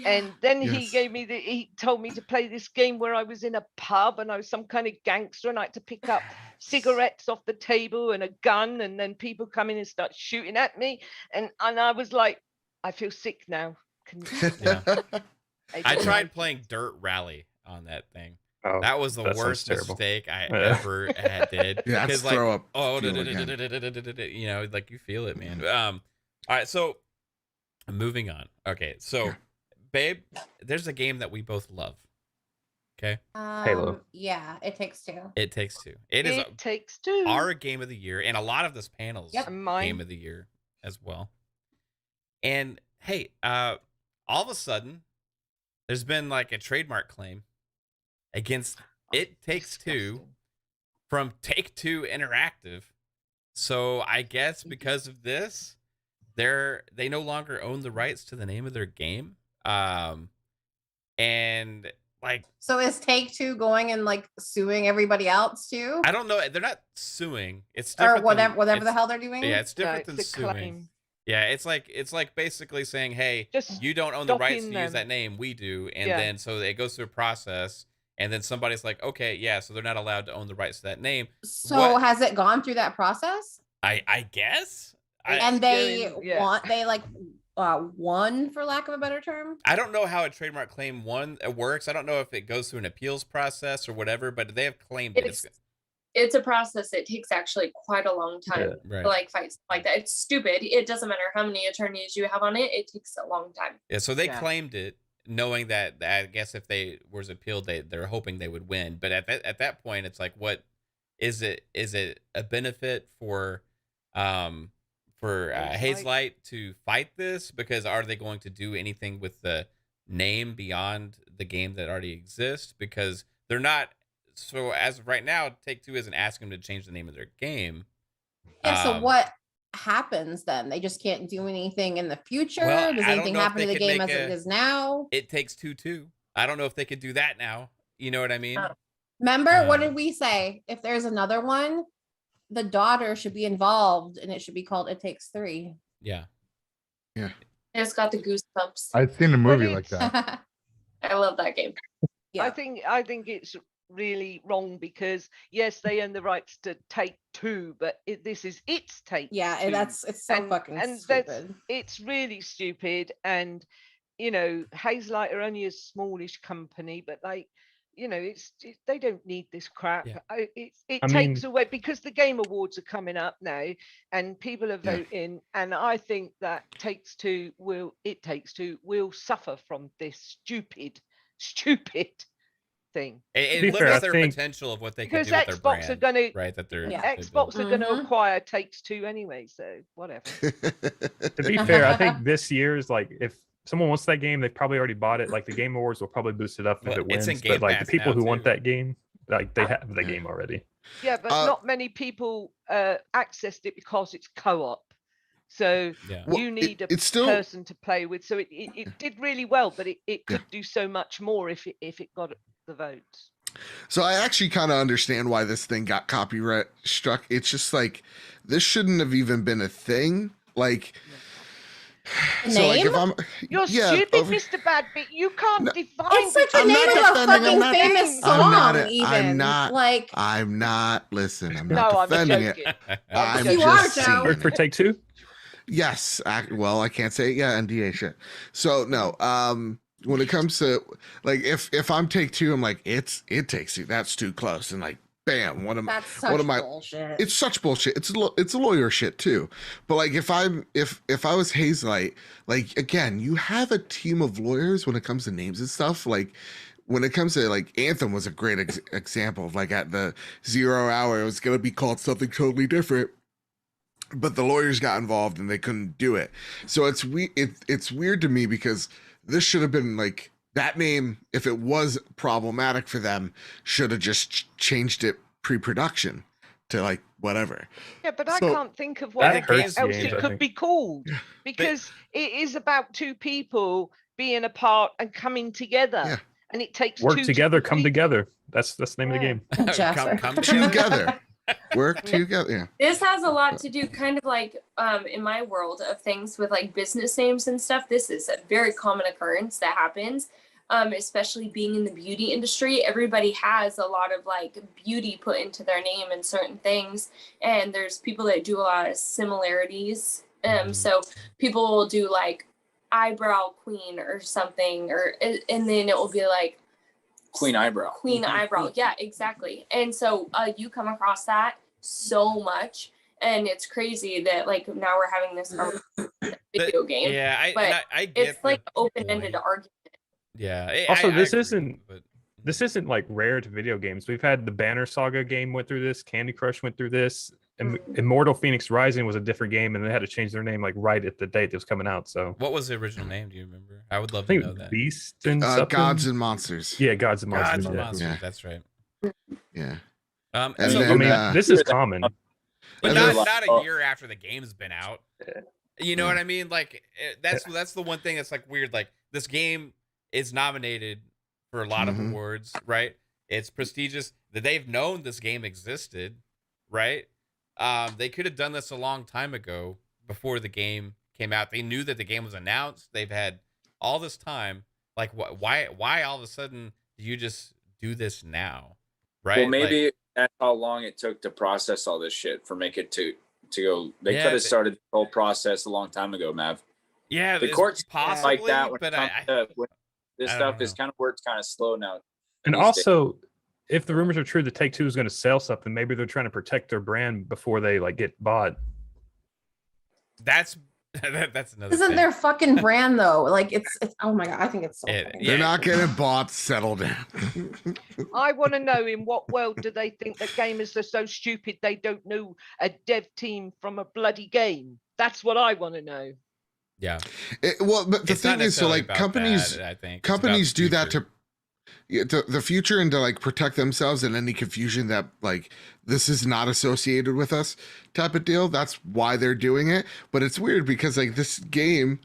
S7: And then he told me to play this game where I was in a pub and I was some kind of gangster and I had to pick up cigarettes off the table and a gun, and then people come in and start shooting at me, and I was like, I feel sick now.
S3: I tried playing Dirt Rally on that thing.
S1: Oh,
S3: that was the worst mistake I ever did.
S5: Yeah,
S3: because
S5: like, throw up.
S3: You know, like you feel it, man. All right, so moving on. Okay, so babe, there's a game that we both love. Okay.
S1: Halo.
S9: Yeah, It Takes Two.
S3: It Takes Two. It
S7: Takes Two.
S3: Our game of the year, and a lot of this panel's game of the year as well. And hey, all of a sudden, there's been like a trademark claim against It Takes Two from Take-Two Interactive. So I guess because of this, they no longer own the rights to the name of their game. And like,
S9: so is Take-Two going and like suing everybody else too?
S3: I don't know. They're not suing. It's different
S9: or whatever the hell they're doing.
S3: Yeah, it's different than suing. Yeah, it's like basically saying, hey,
S7: Just
S3: you don't own the rights to
S7: stopping
S3: use that
S7: them.
S3: name, we do, and
S7: Yeah.
S3: then so it goes through a process, and then somebody's like, okay, yeah, so they're not allowed to own the rights to that name.
S9: So
S3: What?
S9: has it gone through that process?
S3: I guess.
S9: And they
S7: going- yeah.
S9: won, for lack of a better term.
S3: I don't know how a trademark claim works. I don't know if it goes through an appeals process or whatever, but they have claimed it.
S2: It's a process. It takes actually quite a long time
S3: Right.
S2: to like fight stuff like that. It's stupid. It doesn't matter how many attorneys you have on it. It takes a long time.
S3: Yeah, so they
S4: Yeah.
S3: claimed it, knowing that I guess if they was appealed, they're hoping they would win. But at that point, it's like, what is it? Is it a benefit for Hazelight to fight this? Because are they going to do anything with the name beyond the game that already exists? Because they're not. So as of right now, Take-Two isn't asking them to change the name of their game.
S9: Yeah, so what happens then? They just can't do anything in the future?
S3: Well,
S9: Does
S3: I don't
S9: anything
S3: know if
S9: happen to
S3: they
S9: the
S3: could
S9: game
S3: make
S9: as it
S3: a-
S9: is now?
S3: It Takes Two too. I don't know if they could do that now. You know what I mean?
S9: Remember, what did we say? If there's another one, the daughter should be involved and it should be called It Takes Three.
S3: Yeah.
S2: It's got the goosebumps.
S8: I've seen a movie
S7: But
S8: like that.
S2: I love that game.
S9: Yeah.
S7: I think it's really wrong because yes, they own the rights to Take Two, but this is its Take
S9: Yeah,
S7: Two.
S9: and it's so fucking stupid.
S7: It's really stupid. And you know, Hazelight are only a smallish company, but like, you know, they don't need this crap.
S3: Yeah.
S7: It
S1: I
S7: takes
S1: mean-
S7: away, because the Game Awards are coming up now and people are
S5: Yeah.
S7: voting, and I think that It Takes Two will suffer from this stupid thing.
S3: It
S1: be fair,
S3: limits
S1: I
S3: their
S1: think-
S3: potential of what they
S7: Because
S3: can do with their
S7: Xbox are
S3: brand,
S7: gonna
S3: right? That they're
S9: Yeah.
S7: Xbox are going to
S2: Mhm.
S7: acquire Takes Two anyway, so whatever.
S1: To be fair, I think this year is like, if someone wants that game, they've probably already bought it. Like the Game Awards will probably boost it up if
S3: Well,
S1: it
S3: it's
S1: wins.
S3: in Game
S1: But like
S3: Pass
S1: the people
S3: now,
S1: who want
S3: too.
S1: that game, like they have the
S5: Yeah.
S1: game already.
S7: Yeah, but not many people accessed it because it's co-op. So
S3: Yeah.
S5: Well,
S7: you need a
S5: it's still
S7: person to play with. So it did really well, but it could do so much more if it got the votes.
S5: So I actually kind of understand why this thing got copyright struck. It's just like, this shouldn't have even been a thing. Like,
S9: The
S5: so like
S9: name?
S5: if I'm,
S7: You're
S5: yeah,
S7: stupid,
S5: over-
S7: Mr. Badbit. You can't
S5: No,
S7: define
S9: It's like the
S5: I'm not
S9: name of a
S5: defending, I'm
S9: fucking
S5: not-
S9: famous
S7: I'm
S9: song,
S5: not- I'm
S9: even.
S5: not-
S9: Like,
S5: I'm not, listen, I'm
S7: No,
S5: not
S7: I'm
S5: defending it.
S7: joking.
S5: I'm
S9: You
S5: just
S9: are, Joe.
S5: saying
S1: Work for
S5: it.
S1: Take Two.
S5: Yes. Well, I can't say it. Yeah, NDA shit. So no. When it comes to like, if I'm Take Two, I'm like, It Takes Two. That's too close. And like, bam, one of
S9: that's such
S5: one of my.
S9: bullshit.
S5: It's such bullshit. It's a lawyer shit too. But like, if I was Hazelight, like again, you have a team of lawyers when it comes to names and stuff. Like, when it comes to like Anthem was a great example of like, at the 0 hour, it was gonna be called something totally different, but the lawyers got involved and they couldn't do it. So it's weird to me, because this should have been like, that name, if it was problematic for them, should have just changed it pre-production to like whatever.
S7: Yeah, but I
S5: So-
S7: can't think of
S1: That
S7: what
S1: hurts
S7: else
S1: games,
S7: it
S1: I
S7: could
S1: think.
S7: be called, because it is about two people being apart and coming together.
S5: Yeah.
S7: And it takes
S1: Work
S7: two
S1: together,
S7: to
S1: come
S7: complete-
S1: together. That's the name of the
S7: Yeah.
S1: game.
S9: Jasper.
S3: come
S5: Together. Work together. Yeah.
S2: This has a lot to do kind of like in my world of things with like business names and stuff. This is a very common occurrence that happens, especially being in the beauty industry. Everybody has a lot of like beauty put into their name and certain things, and there's people that do a lot of similarities. So people will do like eyebrow queen or something, or and then it will be like
S6: Queen eyebrow.
S2: Queen eyebrow. Yeah, exactly. And so you come across that so much, and it's crazy that like now we're having this video game.
S3: Yeah,
S2: but
S3: I get
S2: it's like
S3: the
S2: open-ended
S3: point.
S2: argument.
S3: Yeah.
S1: Also,
S3: I
S1: this
S3: agree,
S1: isn't-
S3: but-
S1: This isn't like rare to video games. We've had the Banner Saga game went through this. Candy Crush went through this. Immortal Phoenix Rising was a different game, and they had to change their name like right at the date it was coming out. So
S3: What was the original name? Do you remember? I would love
S1: I
S3: to
S1: think
S3: know that.
S1: Beast and something.
S5: Gods and Monsters.
S1: Yeah, Gods and Monsters.
S3: Gods and
S1: yeah.
S3: Monsters.
S5: Yeah.
S3: That's right.
S5: Yeah.
S3: And
S5: And
S3: so,
S5: then,
S1: I mean,
S5: uh,
S1: this is common.
S3: but
S5: and
S3: not,
S5: then-
S3: not a year after the game's been out. You know what I mean? Like that's the one thing that's like weird. Like this game is nominated for a lot of
S5: Mhm.
S3: awards, right? It's prestigious. That they've known this game existed, right? They could have done this a long time ago before the game came out. They knew that the game was announced. They've had all this time. Like, why all of a sudden do you just do this now? Right?
S6: Well, maybe that's how long it took to process all this shit for make it to go. They could have started the whole process a long time ago, Mav.
S3: Yeah,
S6: the courts
S3: possibly
S6: like that. When
S3: but
S6: when this stuff is kind of where it's kind of slow now.
S1: And also, if the rumors are true that Take-Two is going to sell something, maybe they're trying to protect their brand before they like get bought.
S3: That's another.
S9: Isn't
S3: thing.
S9: their fucking brand though? Like it's oh my god, I think it's so.
S5: They're not getting bought. Settle down.
S7: I want to know, in what world do they think that gamers are so stupid they don't know a dev team from a bloody game? That's what I want to know.
S3: Yeah.
S5: Well, but the thing is, so like companies,
S3: I think
S5: companies do that to the future and to like protect themselves and any confusion that like this is not associated with us type of deal. That's why they're doing it. But it's weird because like this game,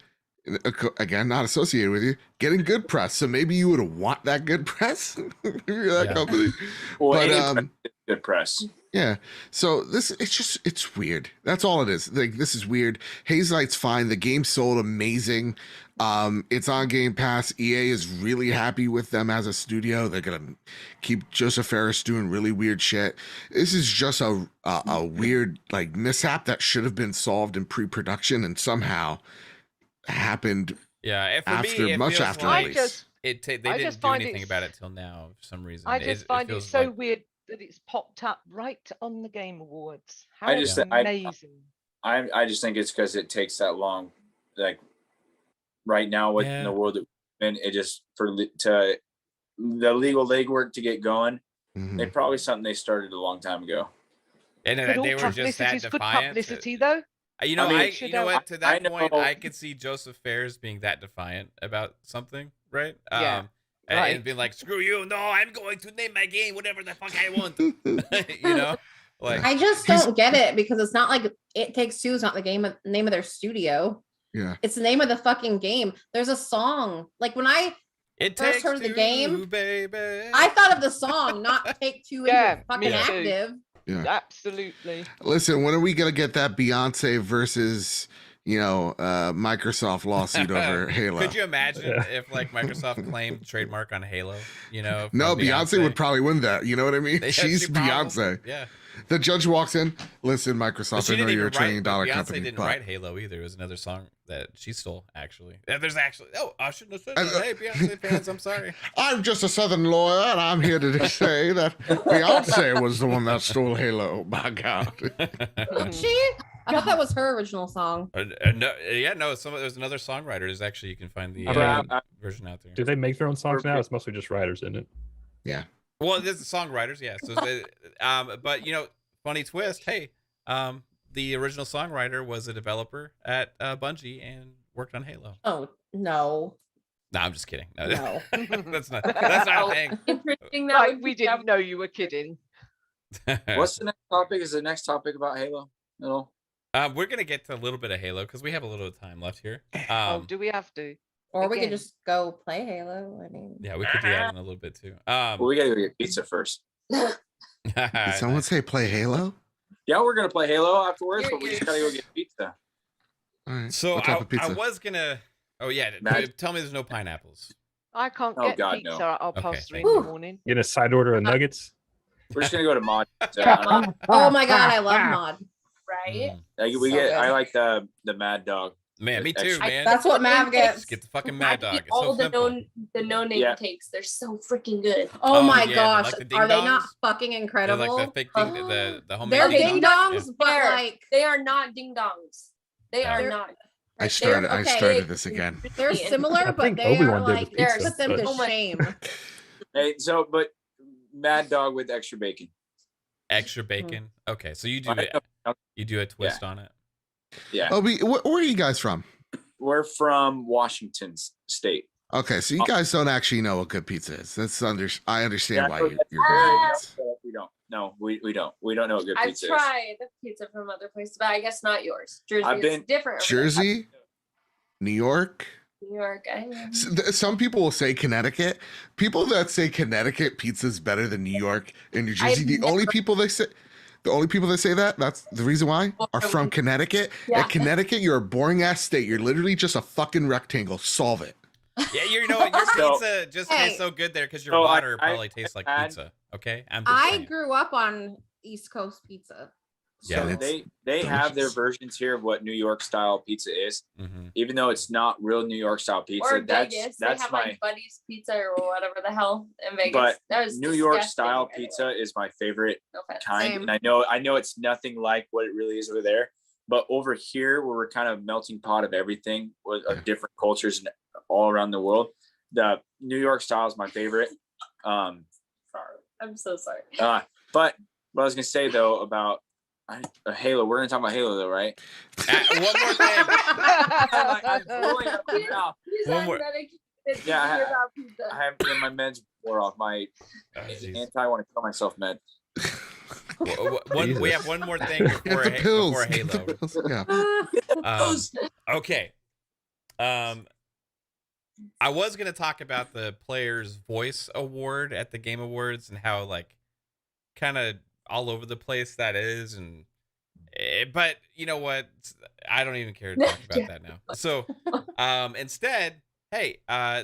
S5: again, not associated with you, getting good press. So maybe you would want that good press. That company.
S6: Well, but good press.
S5: Yeah. So it's weird. That's all it is. Like, this is weird. Hazelight's fine. The game sold amazing. It's on Game Pass. EA is really happy with them as a studio. They're gonna keep Joseph Ferris doing really weird shit. This is just a weird like mishap that should have been solved in pre-production and somehow happened.
S3: Yeah,
S5: much after release.
S3: They didn't do anything about it till now for some reason.
S7: I just find it so weird that it's popped up right on the Game Awards. How amazing!
S6: I just think it's because it takes that long. Like right now, in the world that we're in, it just to the legal legwork to get going. They probably something they started a long time ago.
S3: And they were just that defiant.
S7: Good publicity, though.
S3: You know, you know what? To that point, I could see Joseph Ferris being that defiant about something, right?
S7: Yeah.
S3: And being like, "Screw you! No, I'm going to name my game whatever the fuck I want." You know, like
S9: I just don't get it because it's not like It Takes Two is not the name of their studio.
S5: Yeah,
S9: it's the name of the fucking game. There's a song. Like when I first heard the game,
S3: baby.
S9: I thought of the song, not Take Two.
S7: Yeah,
S9: fucking active.
S5: Yeah,
S7: absolutely.
S5: Listen, when are we gonna get that Beyonce versus Microsoft lawsuit over Halo?
S3: Could you imagine if like Microsoft claimed trademark on Halo? You know,
S5: no, Beyonce would probably win that. You know what I mean? She's Beyonce.
S3: Yeah.
S5: The judge walks in. Listen, Microsoft, I know you're a $1 trillion company.
S3: Beyonce didn't write Halo either. It was another song that she stole, actually. There's actually... Oh, I shouldn't have said that. Hey, Beyonce fans, I'm sorry.
S5: I'm just a Southern lawyer, and I'm here to say that Beyonce was the one that stole Halo. My God.
S9: She? I thought that was her original song.
S3: No, there's another songwriter. There's actually, you can find the version out there.
S1: Do they make their own songs now? It's mostly just writers, isn't it?
S5: Yeah.
S3: Well, there's the songwriters, yeah. So, but funny twist. Hey, the original songwriter was a developer at Bungie and worked on Halo.
S9: Oh no.
S3: No, I'm just kidding.
S9: No.
S3: that's not a thing.
S2: Interesting.
S7: We didn't know you were kidding.
S6: What's the next topic? Is the next topic about Halo at all?
S3: We're gonna get to a little bit of Halo because we have a little time left here.
S7: Do we have to?
S9: Or we could just go play Halo. I mean,
S3: yeah, we could do that in a little bit too.
S6: Well, we gotta go get pizza first.
S5: Did someone say play Halo?
S6: Yeah, we're gonna play Halo afterwards, but we just gotta go get pizza.
S5: All right.
S3: So
S5: what type of pizza?
S3: I was gonna. Oh yeah, tell me there's no pineapples.
S7: I can't get pizza
S6: no.
S7: at 3:30 in the morning.
S1: Get a side order of nuggets.
S6: We're just gonna go to Mod.
S9: oh my God, I love Mod.
S2: Right?
S6: I like the Mad Dog.
S3: Man, me too, man.
S9: That's what Mav gets.
S3: Just get the fucking Mad Dog. It's
S2: all
S3: so
S2: the no-name takes. They're so freaking good.
S9: Oh my
S3: yeah,
S9: gosh,
S3: like
S9: are they not fucking incredible?
S3: They're like the fake ding, the homemade
S9: They're
S3: ding
S9: ding dongs, but like
S2: they are not ding dongs. They are not.
S5: I started this again.
S9: They're similar, but they are like they're put them to shame.
S6: Hey, but Mad Dog with extra bacon.
S3: Extra bacon. Okay, so you do a twist on it.
S6: Yeah.
S5: Obi, where are you guys from?
S6: We're from Washington State.
S5: Okay, so you guys don't actually know what good pizza is. I understand why you're
S6: We don't. No, we don't. We don't know what good pizza is.
S2: I've tried pizza from other places, but I guess not yours. Jersey is different.
S5: Jersey, New York.
S2: New York.
S5: Some people will say Connecticut. People that say Connecticut pizza is better than New York and New Jersey, the only people they say The only people that say that, that's the reason why, are from Connecticut.
S2: Yeah.
S5: At Connecticut, you're a boring ass state. You're literally just a fucking rectangle. Solve it.
S3: Yeah, you know what? Your
S6: So-
S3: pizza just
S4: Hey.
S3: tastes so good there because your
S6: So
S3: water
S6: I
S3: probably tastes like
S6: had-
S3: pizza. Okay, I'm just
S4: I
S3: saying.
S4: grew up on East Coast pizza.
S3: Yeah,
S6: So
S5: it's
S6: they have their
S5: delicious.
S6: versions here of what New York style pizza is,
S3: Mhm.
S6: even though it's not real New York style pizza.
S2: Or Vegas, they
S6: that's
S2: have
S6: my
S2: like Buddy's Pizza or whatever the hell in Vegas.
S6: but
S2: That was
S6: New York
S2: disgusting,
S6: style
S2: by the way.
S6: pizza is my favorite
S2: No offense.
S6: kind,
S4: Same.
S6: and I know it's nothing like what it really is over there. But over here, where we're kind of melting pot of everything of different cultures and all around the world, the New York style is my favorite.
S2: Sorry. I'm so sorry.
S6: But what I was gonna say though about Halo, we're gonna talk about Halo though, right?
S3: One more thing.
S6: I'm blowing up my mouth.
S2: He's
S3: One more-
S2: unmedicated.
S6: Yeah, I-
S2: about pizza.
S6: I have my meds wore off my
S3: Oh, jeez.
S6: anti want to kill myself med.
S3: We have one more thing
S5: Get
S3: before,
S5: the pills.
S3: before
S5: Get the
S3: Halo.
S5: pills. Yeah.
S3: Okay. I was gonna talk about the Players Voice Award at the Game Awards and how like kind of all over the place that is, and but you know what? I don't even care to talk about that now. So instead, hey,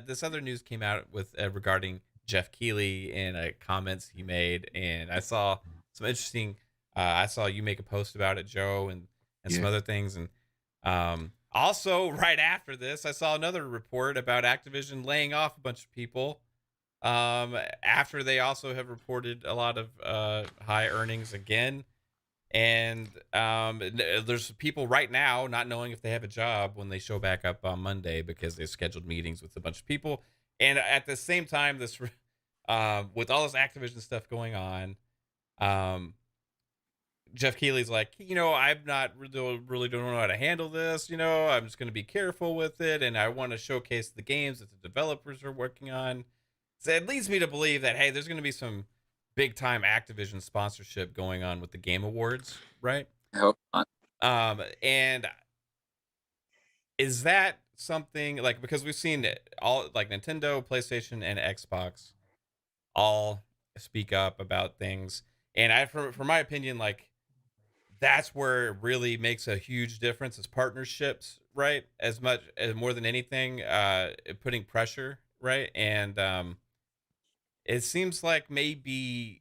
S3: this other news came out with regarding Geoff Keighley and comments he made, and I saw some interesting. I saw you make a post about it, Joe, and some
S5: Yeah.
S3: other things, and also right after this, I saw another report about Activision laying off a bunch of people. After they also have reported a lot of high earnings again, and there's people right now not knowing if they have a job when they show back up on Monday because they scheduled meetings with a bunch of people. And at the same time, this with all this Activision stuff going on, Geoff Keighley's like, I'm not really don't know how to handle this. I'm just going to be careful with it, and I want to showcase the games that the developers are working on. So it leads me to believe that, hey, there's going to be some big time Activision sponsorship going on with the Game Awards, right?
S6: I hope not.
S3: And is that something like, because we've seen it all, like Nintendo, PlayStation, and Xbox all speak up about things, and for my opinion, like that's where it really makes a huge difference is partnerships, right? As much as more than anything, putting pressure, right? And it seems like maybe,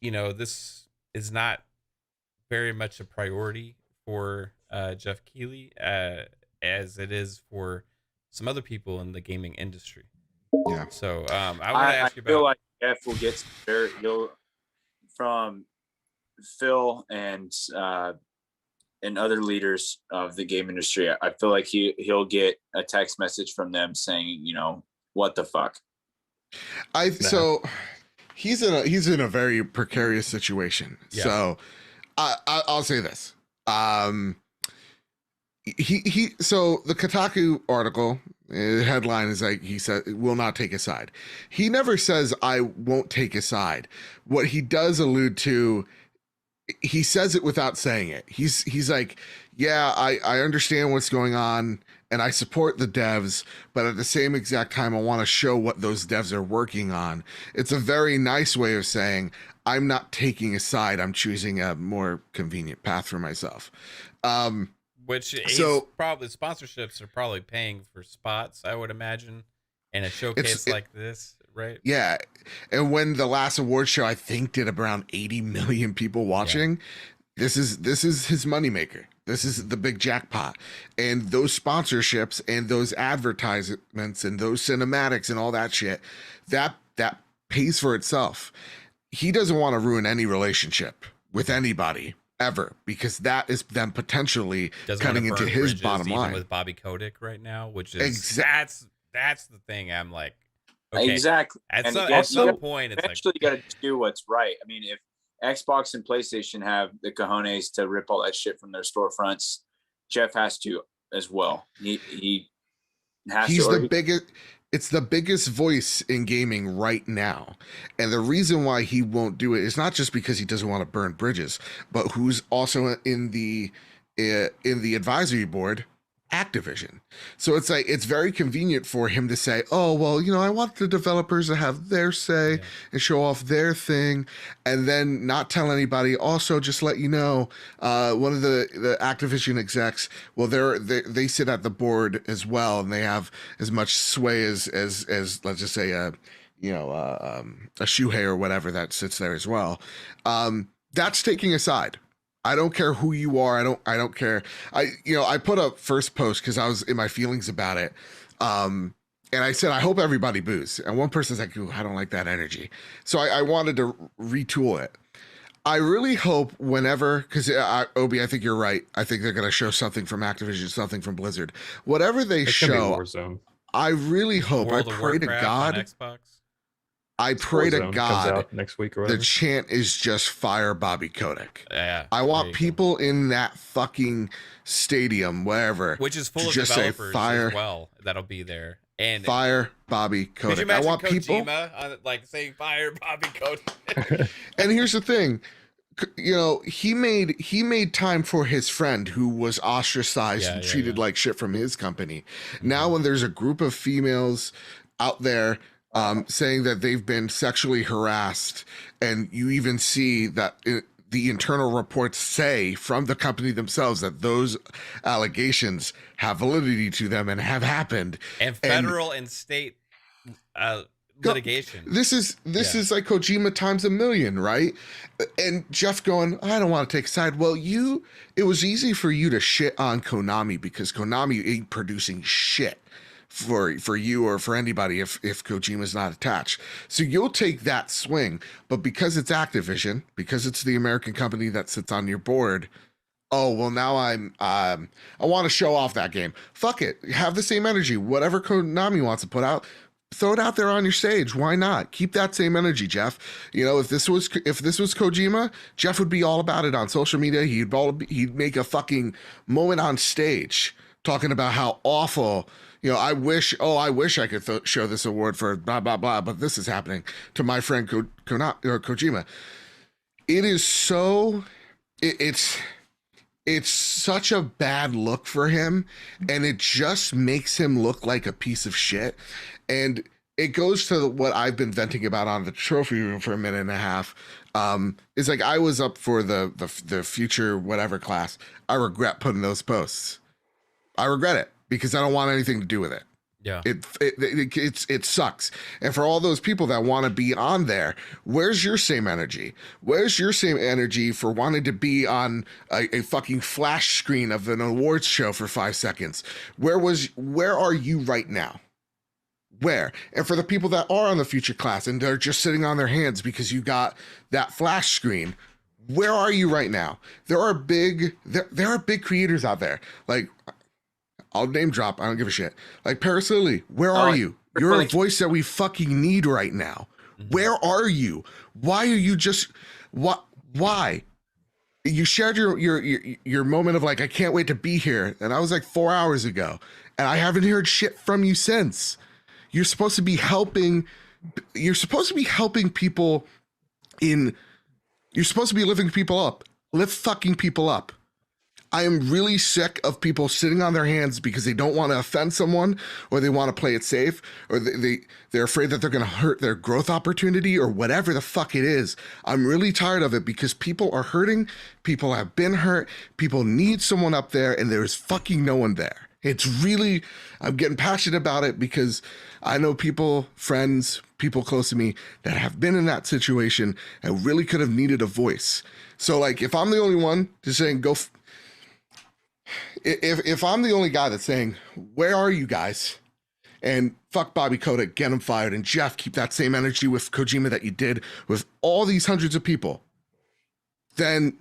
S3: this is not very much a priority for Geoff Keighley as it is for some other people in the gaming industry.
S5: Yeah.
S3: So I want to ask you
S6: I feel
S3: about.
S6: like Geoff will get there. He'll from Phil and other leaders of the game industry. I feel like he'll get a text message from them saying, what the fuck.
S5: So he's in a very precarious situation.
S3: Yeah.
S5: So I'll say this. So the Kotaku article headline is like, he said will not take a side. He never says I won't take a side. What he does allude to, he says it without saying it. He's like, yeah, I understand what's going on and I support the devs, but at the same exact time, I want to show what those devs are working on. It's a very nice way of saying I'm not taking a side. I'm choosing a more convenient path for myself.
S3: Which
S5: So-
S3: probably sponsorships are probably paying for spots, I would imagine, in a showcase like this, right?
S5: Yeah. And when the last award show, I think, did around 80 million people watching, this is his moneymaker. This is the big jackpot. And those sponsorships and those advertisements and those cinematics and all that shit, that pays for itself. He doesn't want to ruin any relationship with anybody ever, because that is them potentially
S3: Doesn't
S5: cutting
S3: wanna
S5: into
S3: burn
S5: his
S3: bridges
S5: bottom
S3: even
S5: line.
S3: with Bobby Kotick right now, which is that's the thing. I'm like, okay,
S6: Exactly.
S3: at
S6: And
S3: some,
S6: yeah,
S3: at some point, it's like,
S6: Eventually, you got to do what's right. I mean, if Xbox and PlayStation have the cojones to rip all that shit from their storefronts, Geoff has to as well. He has
S5: He's
S6: to.
S5: the biggest. It's the biggest voice in gaming right now. And the reason why he won't do it is not just because he doesn't want to burn bridges, but who's also in the advisory board Activision. So it's like, it's very convenient for him to say, oh, well, you know, I want the developers to have their say and show off their thing, and then not tell anybody. Also, just let you know, one of the Activision execs, well, they sit at the board as well, and they have as much sway as let's just say a Shuhei or whatever that sits there as well. That's taking a side. I don't care who you are. I don't care. I put up first post because I was in my feelings about it. And I said, I hope everybody boos. And one person's like, ooh, I don't like that energy. So I wanted to retool it. I really hope whenever, because Obi, I think you're right. I think they're going to show something from Activision, something from Blizzard. Whatever they show,
S1: Warzone.
S5: I really hope, I pray to God.
S3: On Xbox.
S5: I pray to God
S1: next week or whatever.
S5: The chant is just fire Bobby Kotick.
S3: Yeah,
S5: I want people in that fucking stadium, wherever,
S3: which is full of
S5: just
S3: developers
S5: say fire,
S3: as well. That'll be there. And
S5: fire Bobby Kotick.
S3: Could you imagine
S5: I want
S3: Kojima
S5: people
S3: like saying fire Bobby Kotick?
S5: And here's the thing, you know, he made time for his friend who was ostracized and treated like shit from his company. Now, when there's a group of females out there saying that they've been sexually harassed, and you even see that the internal reports say from the company themselves that those allegations have validity to them and have happened,
S3: and federal and state litigation.
S5: This is like Kojima times a million, right? And Geoff going, I don't want to take a side. Well, it was easy for you to shit on Konami because Konami ain't producing shit for you or for anybody if Kojima's not attached. So you'll take that swing, but because it's Activision, because it's the American company that sits on your board, oh, well, now I want to show off that game. Fuck it. Have the same energy. Whatever Konami wants to put out, throw it out there on your stage. Why not? Keep that same energy, Geoff. You know, if this was Kojima, Geoff would be all about it on social media. He'd make a fucking moment on stage talking about how awful, you know, I wish I could show this award for blah, blah, blah, but this is happening to my friend Kojima. It is so, it's such a bad look for him, and it just makes him look like a piece of shit. And it goes to what I've been venting about on the trophy room for a minute and a half. It's like I was up for the future whatever class. I regret putting those posts. I regret it because I don't want anything to do with it.
S3: Yeah,
S5: it sucks. And for all those people that want to be on there, where's your same energy? Where's your same energy for wanting to be on a fucking flash screen of an awards show for 5 seconds? Where are you right now? Where? And for the people that are on the future class and they're just sitting on their hands because you got that flash screen, where are you right now? There are big creators out there. Like, I'll name drop. I don't give a shit. Like Paris Lily, where are you? You're a voice that we fucking need right now. Where are you? Why are you just what? Why? You shared your moment of like, I can't wait to be here, and I was like 4 hours ago, and I haven't heard shit from you since. You're supposed to be helping. You're supposed to be helping people. You're supposed to be lifting people up. Lift fucking people up. I am really sick of people sitting on their hands because they don't want to offend someone, or they want to play it safe, or they're afraid that they're going to hurt their growth opportunity, or whatever the fuck it is. I'm really tired of it because people are hurting. People have been hurt. People need someone up there, and there's fucking no one there. It's really, I'm getting passionate about it because I know people, friends, people close to me that have been in that situation and really could have needed a voice. So like, if I'm the only one just saying, if I'm the only guy that's saying, where are you guys? And fuck Bobby Kotick, get him fired. And Geoff, keep that same energy with Kojima that you did with all these hundreds of people. Then,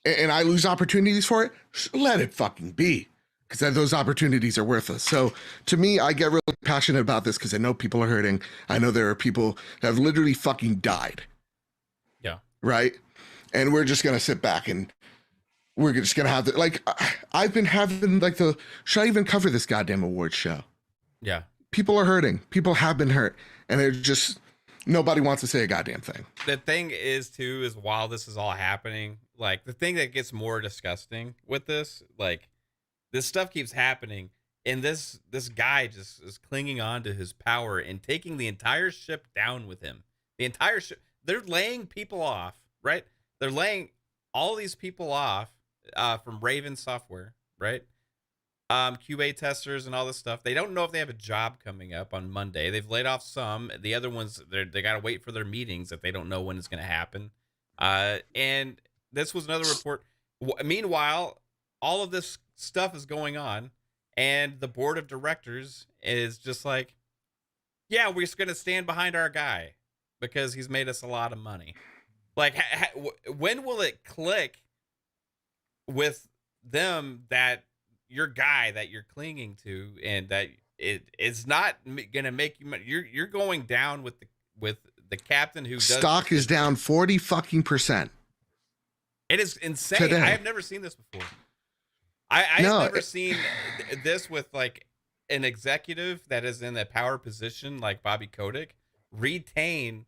S5: and I lose opportunities for it, let it fucking be. Because those opportunities are worthless. So to me, I get really passionate about this because I know people are hurting. I know there are people that have literally fucking died.
S3: Yeah.
S5: Right? And we're just going to sit back and we're just going to have like, I've been having like should I even cover this goddamn awards show?
S3: Yeah. People
S5: are hurting. People have been hurt. And they're just, nobody wants to say a goddamn thing.
S3: The thing is too, is while this is all happening, like the thing that gets more disgusting with this, like, this stuff keeps happening, and this guy just is clinging on to his power and taking the entire ship down with him. The entire ship. They're laying people off, right? They're laying all these people off from Raven Software, right? QA testers and all this stuff. They don't know if they have a job coming up on Monday. They've laid off some. The other ones, they got to wait for their meetings that they don't know when it's going to happen. And this was another report. Meanwhile, all of this stuff is going on, and the board of directors is just like, yeah, we're just going to stand behind our guy because he's made us a lot of money. Like, when will it click with them that your guy that you're clinging to, and that it's not gonna make you money? You're going down with the captain who
S5: stock is down 40%.
S3: It is insane.
S5: Today.
S3: I have never seen this before. I've never seen this with like an executive that is in a power position like Bobby Kotick retain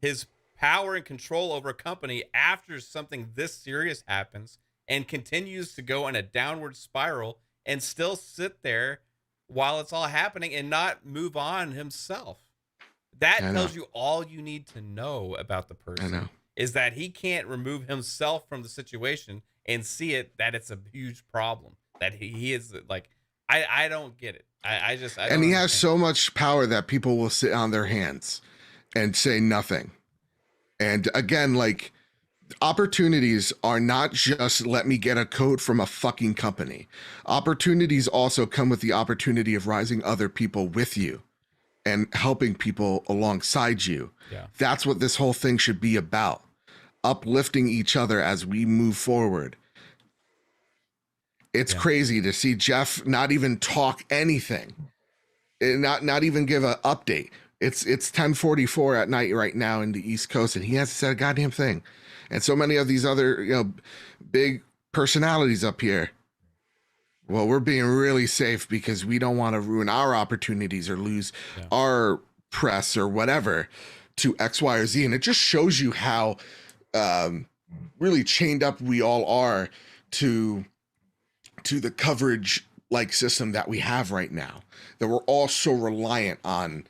S3: his power and control over a company after something this serious happens, and continues to go in a downward spiral and still sit there while it's all happening and not move on himself. That tells you all you need to know about the person, is that he can't remove himself from the situation and see it, that it's a huge problem, that he is like, I don't get it. I don't
S5: and he has
S3: understand.
S5: so much power that people will sit on their hands and say nothing. And again, like, opportunities are not just let me get a code from a fucking company. Opportunities also come with the opportunity of rising other people with you and helping people alongside you.
S3: Yeah.
S5: That's what this whole thing should be about. Uplifting each other as we move forward. It's crazy to see Geoff not even talk anything. Not even give an update. It's 10:44 at night right now in the East Coast, and he hasn't said a goddamn thing. And so many of these other, big personalities up here, well, we're being really safe because we don't want to ruin our opportunities or lose our press or whatever to X, Y, or Z. And it just shows you how really chained up we all are to the coverage like system that we have right now, that we're all so reliant on.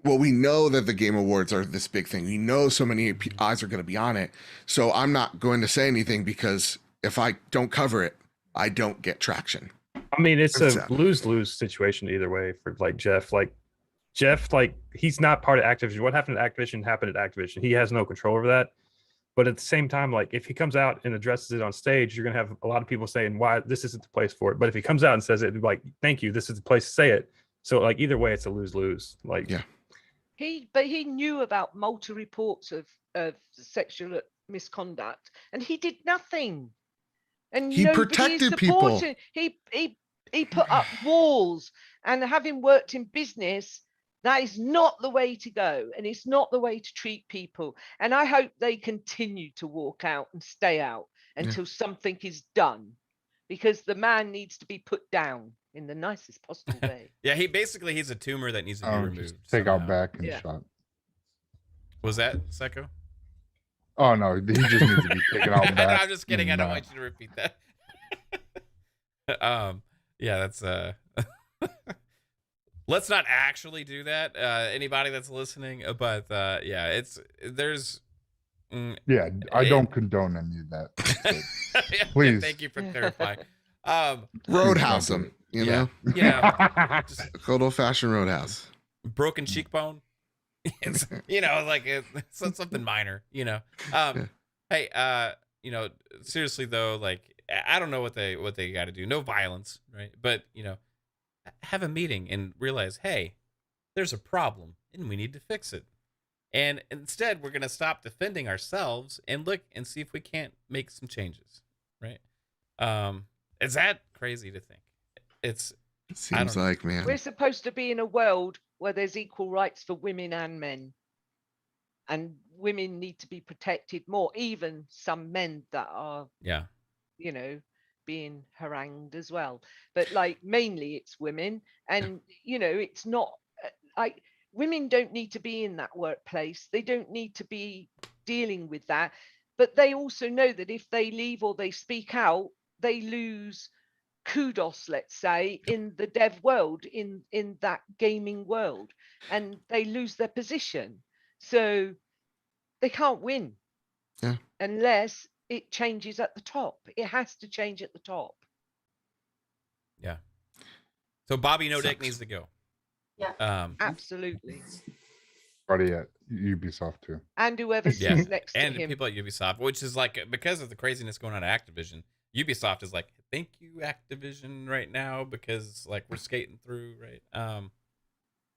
S5: Well, we know that the Game Awards are this big thing. We know so many eyes are going to be on it. So I'm not going to say anything, because if I don't cover it, I don't get traction.
S1: I mean, it's a lose-lose situation either way for like Geoff. Like Geoff, like, he's not part of Activision. What happened at Activision happened at Activision. He has no control over that. But at the same time, like, if he comes out and addresses it on stage, you're going to have a lot of people saying, why this isn't the place for it. But if he comes out and says it, like, thank you, this is the place to say it. So like, either way, it's a lose-lose. Like,
S5: yeah.
S7: But he knew about multiple reports of sexual misconduct, and he did nothing. And
S5: he protected people.
S7: He put up walls, and having worked in business, that is not the way to go, and it's not the way to treat people. And I hope they continue to walk out and stay out until something is done, because the man needs to be put down in the nicest possible way.
S3: Yeah, he's a tumor that needs to be removed.
S8: Take out back and shot.
S3: Was that Secco?
S8: Oh no, he just needs to be taken out back.
S3: I'm just kidding. I don't want you to repeat that. Yeah, that's let's not actually do that. Anybody that's listening, but yeah,
S8: I don't condone any of that. Please.
S3: Thank you for clarifying.
S5: Roadhouse him, you know?
S3: Yeah. Just
S5: good old fashioned roadhouse.
S3: Broken cheekbone. It's, like it's something minor, Hey, seriously though, like, I don't know what they got to do. No violence, right? But, have a meeting and realize, hey, there's a problem and we need to fix it. And instead, we're going to stop defending ourselves and look and see if we can't make some changes, right? Is that crazy to think? It
S5: seems like, man.
S7: We're supposed to be in a world where there's equal rights for women and men. And women need to be protected more, even some men that are, being harangued as well. But like, mainly it's women. And, it's not like women don't need to be in that workplace. They don't need to be dealing with that. But they also know that if they leave or they speak out, they lose kudos, let's say, in the dev world, in that gaming world, and they lose their position. So they can't win unless it changes at the top. It has to change at the top.
S3: Yeah. So Bobby No Dick needs to go.
S2: Yeah.
S7: Absolutely.
S8: Already at Ubisoft too.
S7: And whoever sits next to
S3: and
S7: him.
S3: people at Ubisoft, which is like, because of the craziness going on at Activision, Ubisoft is like, thank you Activision right now, because like we're skating through, right?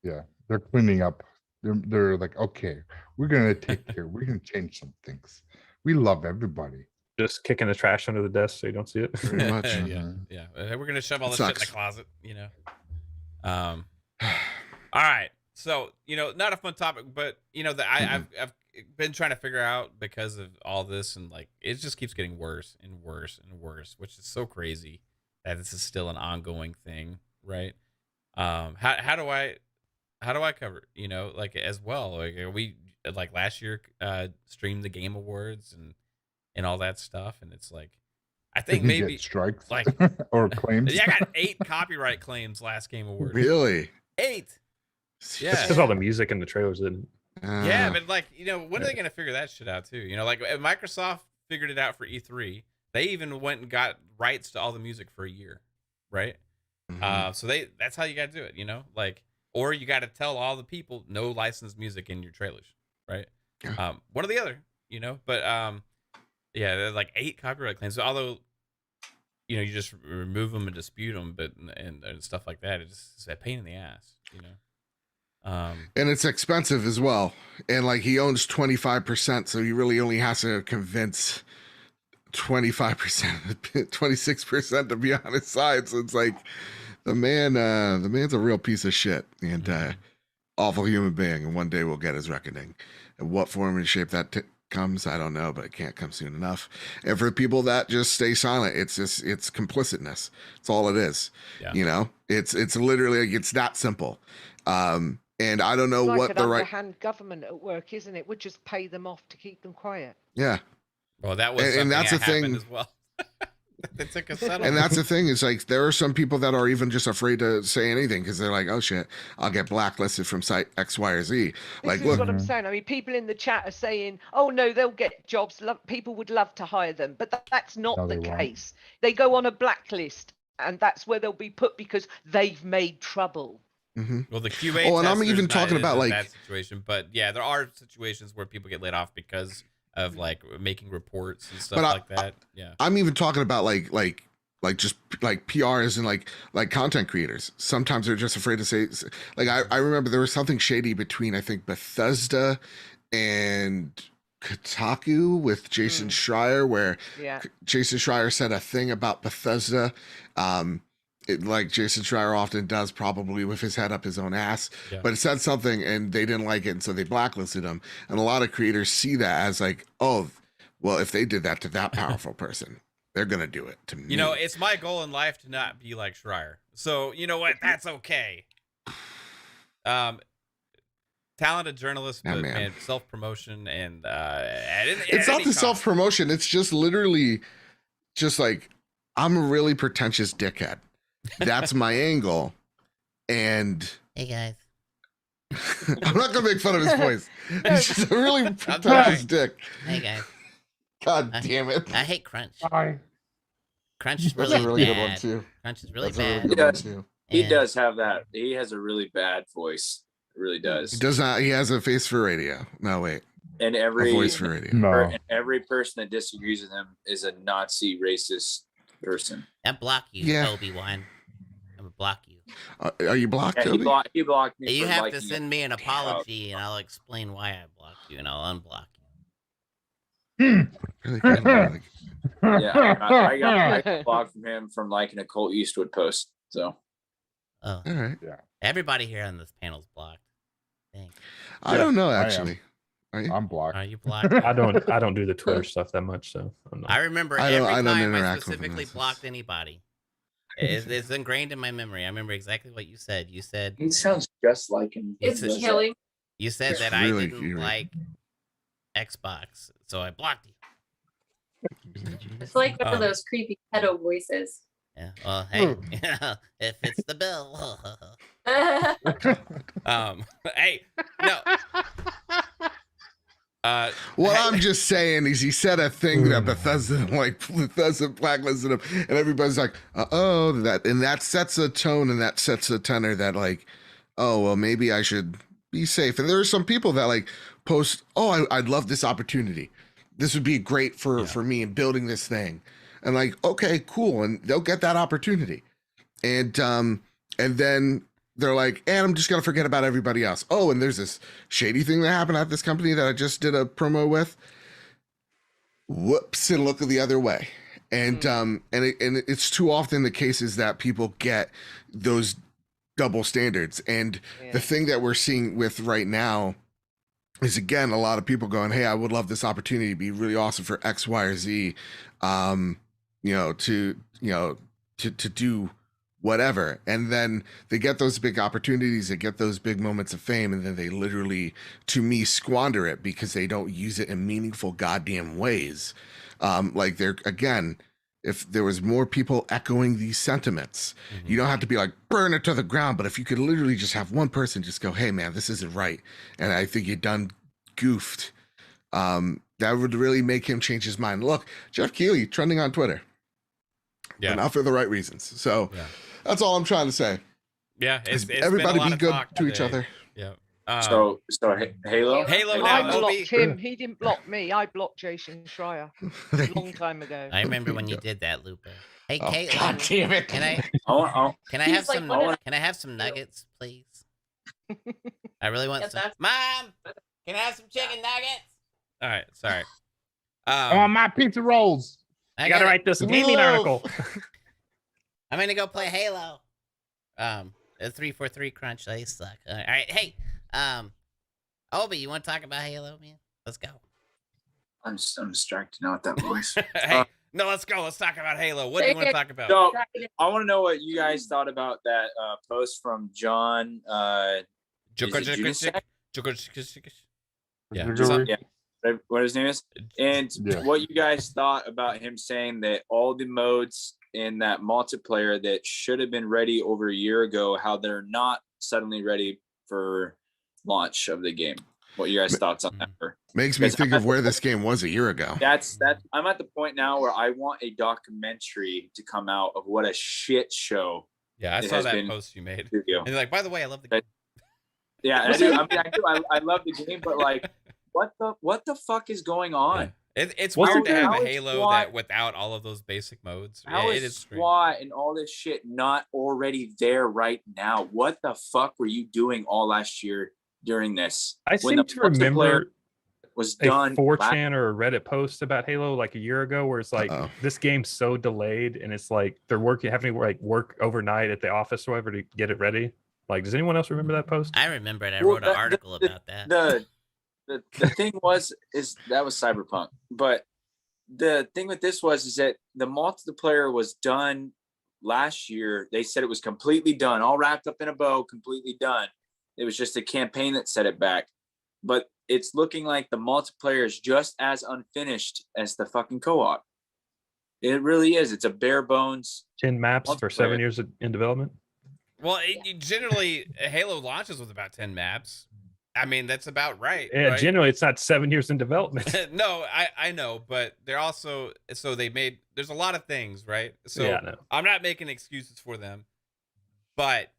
S8: Yeah, they're cleaning up. They're like, okay, we're gonna take care. We're gonna change some things. We love everybody.
S1: Just kicking the trash under the desk so you don't see it.
S5: Pretty much.
S3: Yeah. We're gonna shove all
S5: It
S3: this shit in the
S5: sucks.
S3: closet, you know. All right. So, you know, not a fun topic, but you know, I've been trying to figure out, because of all this, and like it just keeps getting worse and worse and worse, which is so crazy that this is still an ongoing thing, right? How do I cover it, you know, like as well? Like we like last year streamed the Game Awards and all that stuff, and it's like I think
S8: Did he
S3: maybe
S8: get strikes
S3: like
S8: or claims.
S3: yeah, I got 8 copyright claims last Game Awards.
S5: Really?
S3: 8. Yeah.
S1: It's because all the music and the trailers didn't.
S3: Yeah, but like, you know, when are they gonna figure that shit out too? You know, like Microsoft figured it out for E3. They even went and got rights to all the music for a year, right? So that's how you got to do it, you know, like, or you got to tell all the people no licensed music in your trailers, right? One or the other, you know. But yeah, there's like 8 copyright claims. So although, you know, you just remove them and dispute them, but and stuff like that, it's a pain in the ass, you know.
S5: And it's expensive as well. And like he owns 25%, so he really only has to convince 25%, 26% to be on his side. So it's like the man's a real piece of shit and awful human being. And one day we'll get his reckoning. And what form and shape that comes, I don't know, but it can't come soon enough. And for people that just stay silent, it's complicitness. It's all it is.
S3: Yeah.
S5: You know, it's literally like, it's that simple. And I don't know
S7: It's like
S5: what
S7: an
S5: the right.
S7: underhand government at work, isn't it? Would just pay them off to keep them quiet.
S5: Yeah.
S3: Well, that was
S5: And that's
S3: that
S5: the thing.
S3: happened as well. They took a settlement.
S5: And that's the thing is like there are some people that are even just afraid to say anything because they're like, oh shit, I'll get blacklisted from site X, Y, or Z. Like,
S7: This is
S5: look,
S7: what I'm saying. I mean, people in the chat are saying, "Oh no, they'll get jobs. People would love to hire them," but that's not
S8: No,
S7: the
S8: they won't.
S7: case. They go on a blacklist, and that's where they'll be put because they've made trouble.
S3: Well, the QA.
S5: Oh, and I'm
S3: testers
S5: even
S3: not
S5: talking
S3: in
S5: about, like-
S3: that situation, but yeah, there are situations where people get laid off because of like making reports and stuff
S5: But
S3: like that. Yeah.
S5: I'm even talking about like just like PRs and like content creators. Sometimes they're just afraid to say, like, I remember there was something shady between, I think, Bethesda and Kotaku with Jason Schreier, where
S7: Yeah.
S5: Jason Schreier said a thing about Bethesda. Like Jason Schreier often does, probably with his head up his own ass,
S3: Yeah.
S5: but it said something and they didn't like it. And so they blacklisted him. And a lot of creators see that as like, oh, well, if they did that to that powerful person, they're going to do it to me.
S3: You know, it's my goal in life to not be like Schreier. So you know what? That's okay. Talented journalist,
S5: Yeah,
S3: but
S5: man.
S3: man, self-promotion and
S5: It's not the self-promotion. It's just literally just like, I'm a really pretentious dickhead. That's my angle. And
S10: Hey guys.
S5: I'm not going to make fun of his voice. He's just a really pretentious dick.
S10: Hey guys.
S5: God damn it.
S10: I hate Crunch.
S8: Hi.
S10: Crunch is
S5: That's
S10: really,
S5: a really
S10: bad.
S5: good one too.
S10: Crunch is really
S5: That's a really
S10: bad.
S5: good one too.
S6: He
S10: And
S6: does have that. He has a really bad voice. It really does.
S5: He does not. He has a face for radio. No, wait.
S6: And
S5: A voice for radio.
S8: No.
S6: every person that disagrees with him is a Nazi racist person.
S10: I block you,
S5: Yeah.
S10: Obiiwan. I'm gonna block you.
S5: Are you blocked,
S6: Yeah,
S5: Toby?
S6: he blocked me.
S10: You
S6: for
S10: have
S6: liking
S10: to
S6: it.
S10: send me an apology, and I'll explain why I blocked you, and I'll unblock
S5: Really good. Like,
S6: Yeah, I got blocked from him from liking a Colt Eastwood post. So
S10: you. Oh,
S5: all right.
S10: everybody here on this panel's blocked. Thanks.
S5: I don't know
S8: I am.
S5: actually. Are you?
S8: I'm blocked.
S10: Are you blocked?
S1: I don't do the Twitter stuff that much, so I'm not.
S10: I remember
S5: I don't-
S10: every
S5: I don't
S10: time I
S5: interact with them,
S10: specifically
S5: that's-
S10: blocked anybody. It's ingrained in my memory. I remember exactly what you said. You said
S6: he sounds just like him.
S2: It's
S10: It's-
S2: killing.
S10: you said
S5: It's
S10: that
S5: really
S10: I didn't
S5: eerie.
S10: like Xbox, so I blocked you.
S2: It's like one of those creepy pedo voices.
S10: Yeah. Well, hey, if it's the bill.
S3: Hey, no.
S5: What I'm just saying is he said a thing that Bethesda blacklisted him, and everybody's like, that sets a tone and that sets a tenor that like, oh, well, maybe I should be safe. And there are some people that like post, oh, I'd love this opportunity. This would be great for me in building this thing. And like, okay, cool. And they'll get that opportunity. And then they're like, and I'm just going to forget about everybody else. Oh, and there's this shady thing that happened at this company that I just did a promo with. Whoops, and look the other way. And it's too often the cases that people get those double standards. And the thing that we're seeing with right now is, again, a lot of people going, hey, I would love this opportunity. It'd be really awesome for X, Y, or Z, to do whatever. And then they get those big opportunities, they get those big moments of fame, and then they literally, to me, squander it because they don't use it in meaningful goddamn ways. Like they're, again, if there was more people echoing these sentiments, you don't have to be like, burn it to the ground. But if you could literally just have one person just go, hey man, this isn't right, and I think you done goofed, that would really make him change his mind. Look, Geoff Keighley trending on Twitter. Yeah. But not for the right reasons. So that's all I'm trying to say.
S3: Yeah. It's
S5: everybody be good to each other.
S3: Yeah.
S6: So Halo.
S7: I blocked him. He didn't block me. I blocked Jason Schreier a long time ago.
S10: I remember when you did that, Lupa. Hey, Kaitlin,
S5: God damn it!
S10: Can I have some nuggets, please? I really want some. Mom, can I have some chicken nuggets?
S3: All right, sorry.
S8: On my pizza rolls.
S1: I gotta write this gaming article.
S10: I'm gonna go play Halo. A 343 crunch. They suck. All right, hey, Obi, you want to talk about Halo, man? Let's go.
S6: I'm distracted now with that voice.
S3: Hey, no, let's go. Let's talk about Halo. What do you want to talk about?
S6: So I want to know what you guys thought about that post from John. What his name is, and what you guys thought about him saying that all the modes in that multiplayer that should have been ready over a year ago, how they're not suddenly ready for launch of the game. What you guys' thoughts on that were?
S5: Makes me think of where this game was a year ago.
S6: That's I'm at the point now where I want a documentary to come out of what a shit show.
S3: Yeah, I saw that post you made. And you're like, by the way, I love the game.
S6: Yeah, I do. I love the game, but like, what the fuck is going on?
S3: Yeah. It's weird to have a Halo that without all of those basic modes.
S6: How is SWAT and all this shit not already there right now? What the fuck were you doing all last year during this?
S1: I seem to remember
S6: was done
S1: a 4chan or a Reddit post about Halo like a year ago, where it's like this game's so delayed, and it's like they're having to work overnight at the office or whatever to get it ready. Like, does anyone else remember that post?
S10: I remember it. I wrote an article about that.
S6: The thing is that was Cyberpunk, but the thing with this is that the multiplayer was done last year. They said it was completely done, all wrapped up in a bow, completely done. It was just a campaign that set it back, but it's looking like the multiplayer is just as unfinished as the fucking co-op. It really is. It's a bare bones
S1: 10 maps for 7 years in development.
S3: Well, generally Halo launches with about 10 maps. I mean, that's about right.
S1: Yeah,
S3: right?
S1: Generally it's not 7 years in development.
S3: No, I know, but they're also, so there's a lot of things, right? So
S1: yeah, no.
S3: I'm not making excuses for them, but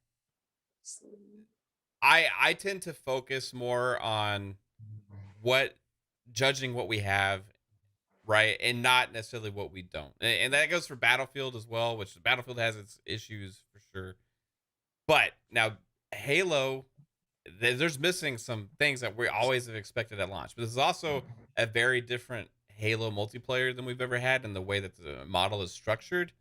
S3: I tend to focus more on judging what we have, right, and not necessarily what we don't. And that goes for Battlefield as well, which Battlefield has its issues for sure. But now Halo, there's missing some things that we always have expected at launch. But this is also a very different Halo multiplayer than we've ever had in the way that the model is structured,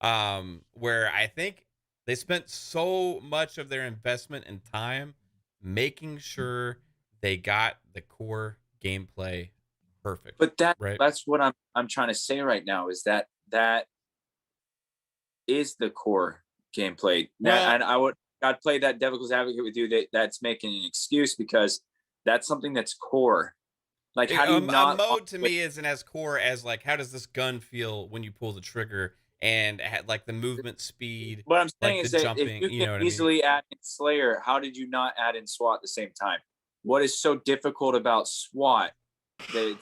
S3: where I think they spent so much of their investment and time making sure they got the core gameplay perfect.
S6: But that's what I'm trying to say right now, is that is the core gameplay. And I'd play that devil's advocate with you that's making an excuse, because that's something that's core. Like, how do you not?
S3: A mode to me isn't as core as like, how does this gun feel when you pull the trigger and had like the movement speed.
S6: What I'm saying
S3: like
S6: is
S3: the
S6: that
S3: jumping,
S6: if you
S3: you know
S6: can
S3: what I mean?
S6: easily add in Slayer, how did you not add in SWAT at the same time? What is so difficult about SWAT that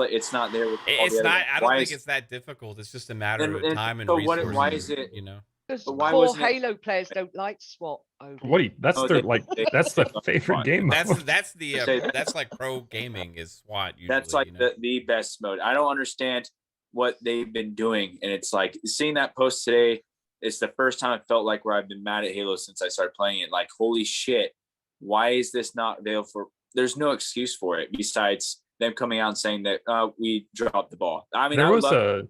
S6: it's not there with all
S3: It's
S6: the other
S3: not.
S6: ones?
S3: I don't
S6: Why
S3: think
S6: is
S3: it's that difficult. It's just a matter of
S6: and
S3: time and
S6: so
S3: resources.
S6: why is it?
S3: You know,
S7: Because
S6: But why
S7: core
S6: wasn't it?
S7: Halo players don't like SWAT.
S1: What do you, that's
S6: Oh,
S1: their
S6: they-
S1: like
S6: they-
S1: that's the
S6: they-
S1: favorite
S6: SWAT.
S1: game mode.
S3: that's like pro gaming is SWAT usually.
S6: That's like
S3: you know?
S6: the best mode. I don't understand what they've been doing, and it's like seeing that post today. It's the first time I felt like where I've been mad at Halo since I started playing it. Like, holy shit, why is this not available for? There's no excuse for it besides them coming out and saying that we dropped the ball. I mean,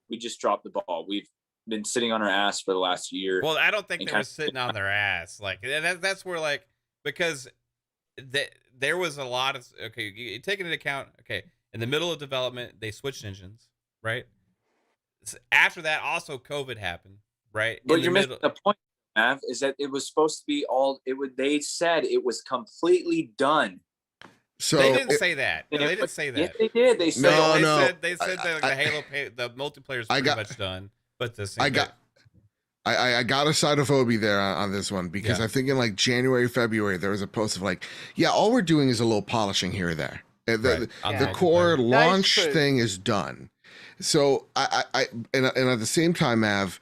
S6: we just dropped the ball. We've been sitting on our ass for the last year.
S3: Well, I don't think they were sitting on their ass. Like that's where like because there was a lot of taking into account. Okay, in the middle of development, they switched engines, right? After that, also COVID happened, right?
S6: But you're missing the point, Mav, is that it was supposed to be all. It would. They said it was completely done.
S5: So
S3: they didn't say that. No, they didn't say that.
S6: Yes, they did. They said
S3: they said that the Halo the multiplayer is pretty much done. But
S5: I got a side of Obi there on this one because I think in like January, February, there was a post of like, yeah, all we're doing is a little polishing here or there. The core launch thing is done. So and at the same time, Mav,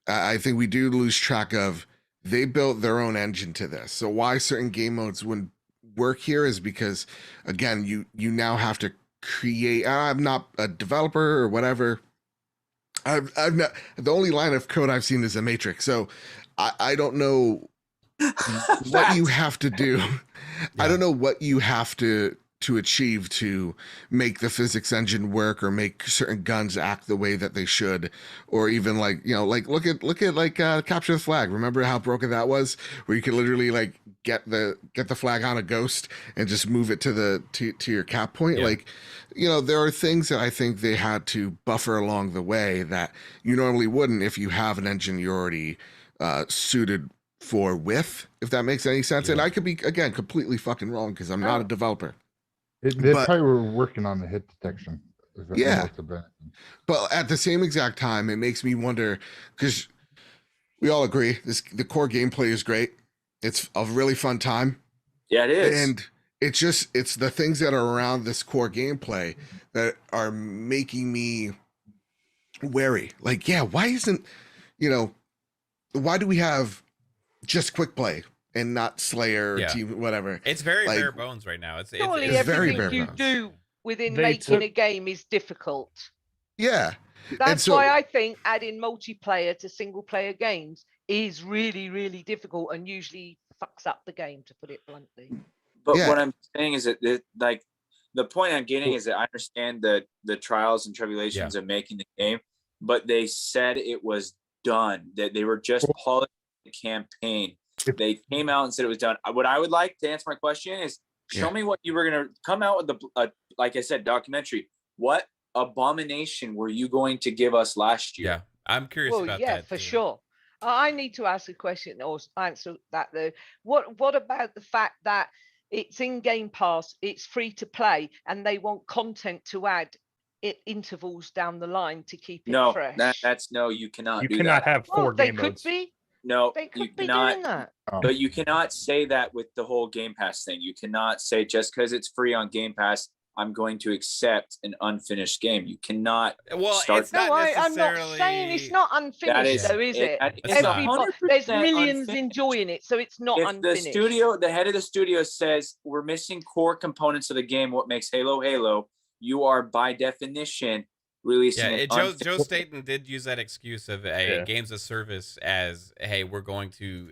S5: I think we do lose track of they built their own engine to this. So why certain game modes wouldn't work here is because, again, you now have to create. I'm not a developer or whatever. I've not, the only line of code I've seen is a matrix. So I don't know what you have to do. Yeah. I don't know what you have to achieve to make the physics engine work or make certain guns act the way that they should, or even like, you know, like look at like capture the flag. Remember how broken that was, where you could literally like get the flag on a ghost and just move it to your cap point. Yeah. Like, you know, there are things that I think they had to buffer along the way that you normally wouldn't if you have an engine you're already suited for with, if that makes any sense. Yeah. And I could be, again, completely fucking wrong because I'm not a developer.
S8: They probably were working on the hit detection.
S5: Yeah. But at the same exact time, it makes me wonder, because we all agree the core gameplay is great. It's a really fun time.
S6: Yeah, it is.
S5: And it's the things that are around this core gameplay that are making me wary. Like, yeah, why isn't, you know, why do we have just quick play and not Slayer or team, whatever?
S3: It's very bare bones right now. It's
S7: very bare bones. You do within making a game is difficult.
S5: Yeah.
S7: That's why I think adding multiplayer to single player games is really, really difficult and usually fucks up the game, to put it bluntly.
S6: But what I'm saying is that like the point I'm getting is that I understand the trials and tribulations of making the game, but they said it was done, that they were just polishing the campaign. They came out and said it was done. What I would like to answer my question is show me what you were going to come out with like I said, documentary. What abomination were you going to give us last year?
S3: Yeah, I'm curious about that.
S7: Yeah, for sure. I need to ask a question or answer that though. What about the fact that it's in Game Pass, it's free to play, and they want content to add intervals down the line to keep it fresh?
S6: That's no, you cannot.
S1: You cannot have 4 game modes.
S7: They could be.
S6: No,
S7: they could
S6: you
S7: be
S6: cannot,
S7: doing that.
S6: But you cannot say that with the whole Game Pass thing. You cannot say just because it's free on Game Pass, I'm going to accept an unfinished game. You cannot.
S3: Well, it's not
S7: I'm not saying it's not unfinished, though, is it? There's millions enjoying it, so it's not unfinished.
S6: The head of the studio says we're missing core components of the game. What makes Halo Halo? You are by definition releasing.
S3: Yeah, Joe Staten did use that excuse of games of service as, hey, we're going to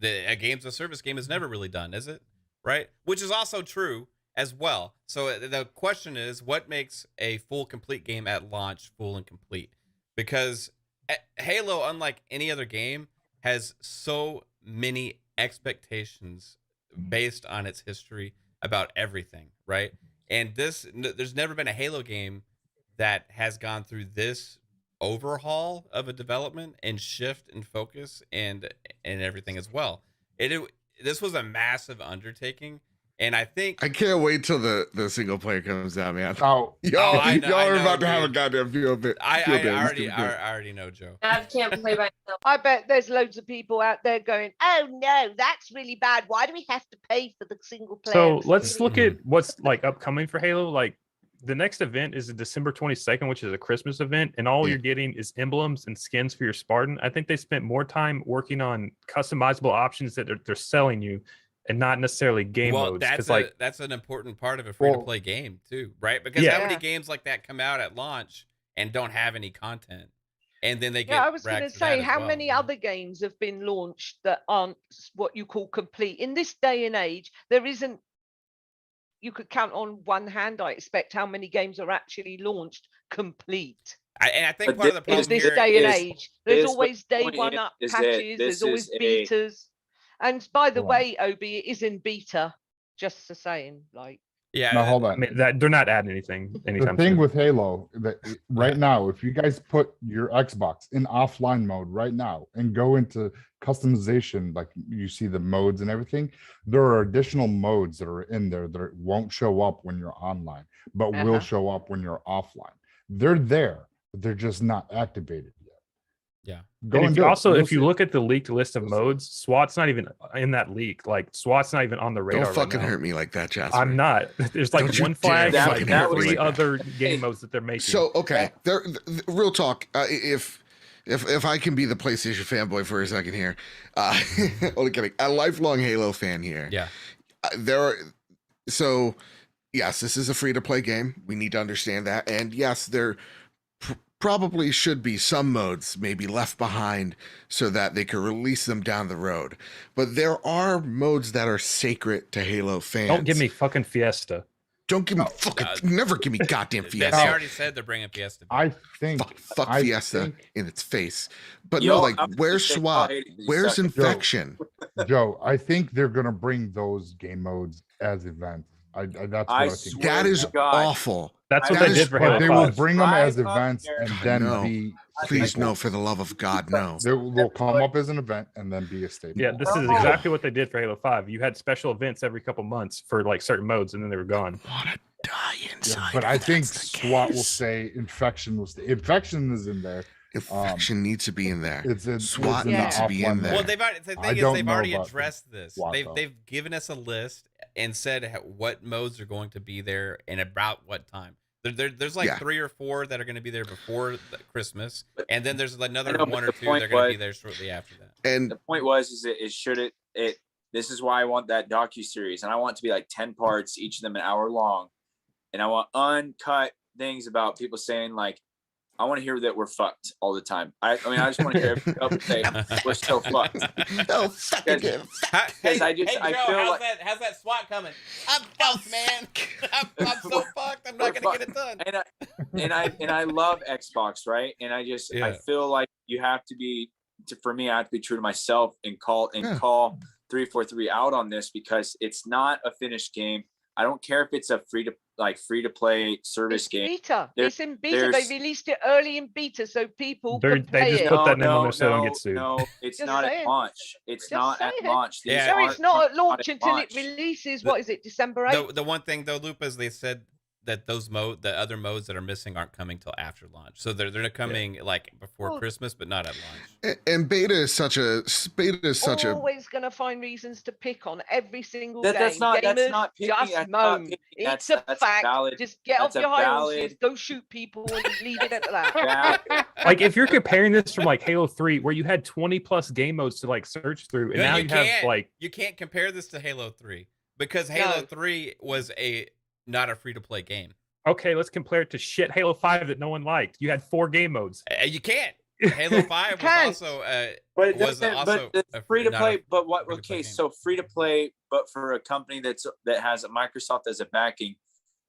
S3: a games of service game is never really done, is it? Right, which is also true as well. So the question is, what makes a full complete game at launch full and complete? Because Halo, unlike any other game, has so many expectations based on its history about everything, right? And there's never been a Halo game that has gone through this overhaul of a development and shift and focus and everything as well. This was a massive undertaking. And I think
S5: I can't wait till the single player comes out, man.
S8: Oh,
S5: Y'all,
S3: I know,
S5: y'all
S3: I
S5: are
S3: know,
S5: about to have a
S3: dude.
S5: goddamn field day.
S3: I already know, Joe.
S2: I can't play by myself.
S7: I bet there's loads of people out there going, "Oh no, that's really bad. Why do we have to pay for the single player?"
S1: So let's look at what's like upcoming for Halo. Like the next event is December 22nd, which is a Christmas event, and all you're getting is emblems and skins for your Spartan. I think they spent more time working on customizable options that they're selling you, and not necessarily game
S3: Well,
S1: modes.
S3: that's an important part of a free-to-play game too, right? Because how many games like that come out at launch and don't have any content, and then they get
S7: I was going to
S3: racked for that
S7: say,
S3: as
S7: how
S3: well,
S7: many
S3: you know?
S7: other games have been launched that aren't what you call complete? In this day and age, there isn't. You could count on one hand, I expect, how many games are actually launched complete.
S3: And I think
S6: But
S3: part of the
S7: In
S3: problem
S7: this
S3: here
S7: day and
S3: is
S7: age, there's
S6: the
S7: always day
S6: point
S7: one up
S6: is that
S7: patches.
S6: this
S7: There's always
S6: is a-
S7: betas. And by the
S8: Hold on.
S7: way, Obi, it is in beta. Just to saying, like.
S8: Now hold
S1: I
S8: on.
S1: mean, that they're not adding anything
S8: The
S1: anytime
S8: thing
S1: soon.
S8: with Halo that right now, if you guys put your Xbox in offline mode right now and go into customization, like you see the modes and everything, there are additional modes that are in there that won't show up when you're online, but will show up when you're offline. They're there, but they're just not activated yet.
S3: Yeah.
S8: Go
S1: And
S8: and
S1: if
S8: do
S1: you,
S8: it.
S1: also,
S8: You'll
S1: if you
S8: see.
S1: look at the leaked list of modes, SWAT's not even in that leak. Like SWAT's not even on the radar.
S5: Don't fucking
S1: right now.
S5: hurt me like that, Jasper.
S1: I'm not. There's like
S5: Don't you
S1: one
S5: dare
S1: flag and
S5: fucking
S1: like
S5: hurt me
S1: 3
S5: like that.
S1: other game modes that they're making.
S5: So okay, real talk. If I can be the PlayStation fanboy for a second here, only kidding. A lifelong Halo fan here.
S3: Yeah.
S5: So yes, this is a free to play game. We need to understand that, and yes, there probably should be some modes maybe left behind so that they could release them down the road. But there are modes that are sacred to Halo fans.
S1: Don't give me fucking Fiesta.
S5: Don't give me fucking never give me goddamn
S3: They
S5: Fiesta.
S3: already said they're bringing Fiesta back.
S8: I think
S5: Fuck
S8: I
S5: Fiesta
S8: think-
S5: in its face. But
S6: Yo,
S5: no, like
S6: I'm gonna
S5: where's
S6: say
S5: SWAT?
S6: Paul hated these
S5: Where's
S6: seconds.
S5: Infection?
S8: Joe, I think they're gonna bring those game modes as events. That's what I think.
S6: swear
S5: That
S6: to
S5: is
S6: God.
S5: awful.
S1: That's what
S5: That
S1: they
S5: is-
S1: did for
S8: But
S1: Halo
S8: they will
S1: 5.
S8: bring them as
S6: Drive up
S8: events
S6: there.
S8: and
S5: God,
S8: then
S5: no.
S8: be
S5: Please
S8: staple.
S5: no, for the love of God, no.
S8: They'll come up as an event and then be a staple.
S1: Yeah, this is exactly what they did for Halo 5. You had special events every couple months for like certain modes, and then they were gone.
S5: Wanna die inside.
S8: But I
S5: if
S8: think
S5: that's the
S8: SWAT will
S5: case.
S8: say infection will stay. Infection is in there.
S5: Infection needs to be in there.
S8: It's in
S5: SWAT
S8: it's in the
S5: needs to be in
S8: offline
S5: there.
S3: Well,
S8: mode.
S3: they've already, the
S8: I
S3: thing is,
S8: don't
S3: they've
S8: know
S3: already
S8: about
S3: addressed this.
S8: SWAT,
S3: They've
S8: though.
S3: they've given us a list and said what modes are going to be there and about what time. There's like 3 or 4 that are going to be there before Christmas, and then there's another
S6: I know, but
S3: 1 or
S6: the
S3: 2 that are
S6: point
S3: going to be
S6: was-
S3: there shortly after that.
S5: And
S6: The point was is that it this is why I want that docu-series, and I want it to be like 10 parts, each of them an hour long, and I want uncut things about people saying like, I want to hear that we're fucked all the time. I mean, I just want to hear everybody say we're so fucked.
S5: oh, fucking get
S6: Because I feel
S3: how's
S6: like
S3: how's that SWAT coming? I'm fucked, man. I'm so fucked. I'm not gonna get it done.
S6: and I love Xbox, right? And I just I feel like you have to be for me, I have to be true to myself and call 343 out on this because it's not a finished game. I don't care if it's a free to play service
S7: It's
S6: game.
S7: beta. It's in beta. They
S6: there's-
S7: released it early in beta so people
S1: They
S7: can play
S1: just
S7: it.
S1: put that name on there so they don't
S6: no,
S1: get sued.
S6: no, it's
S7: Just
S6: not
S7: saying.
S6: at launch. It's
S7: Just
S6: not at
S7: saying.
S6: launch. These
S3: Yeah.
S7: No,
S6: aren't-
S7: it's not at launch
S6: at
S7: until
S6: launch.
S7: it releases. What is it, December 8th?
S3: The one thing though, Lupa, is they said that the other modes that are missing aren't coming till after launch. So they're coming like before
S7: Well-
S3: Christmas, but not at launch.
S5: and beta is such a
S7: Always going to find reasons to pick on every single game.
S6: That's not
S7: Gamers,
S6: picking,
S7: just
S6: that's not
S7: moan.
S6: picking.
S7: It's
S6: That's
S7: a fact.
S6: valid.
S7: Just get off
S6: that's a
S7: your high
S6: valid-
S7: horses, go shoot people, and leave it at that.
S1: Like if you're comparing this from like Halo 3, where you had 20 plus game modes to like search through, and
S3: No,
S1: now
S3: you
S1: you have
S3: can't.
S1: like
S3: You can't compare this to Halo 3 because Halo
S7: No.
S3: 3 was not a free to play game.
S1: okay, let's compare it to shit Halo 5 that no one liked. You had 4 game modes.
S3: You can't. Halo 5
S7: can't.
S3: was also
S6: But it
S3: was
S6: doesn't.
S3: also
S6: But
S3: a
S6: it's free to
S3: not
S6: play.
S3: a
S6: But what?
S3: free-to-play
S6: Okay,
S3: game.
S6: so free to play, but for a company that has a Microsoft as a backing.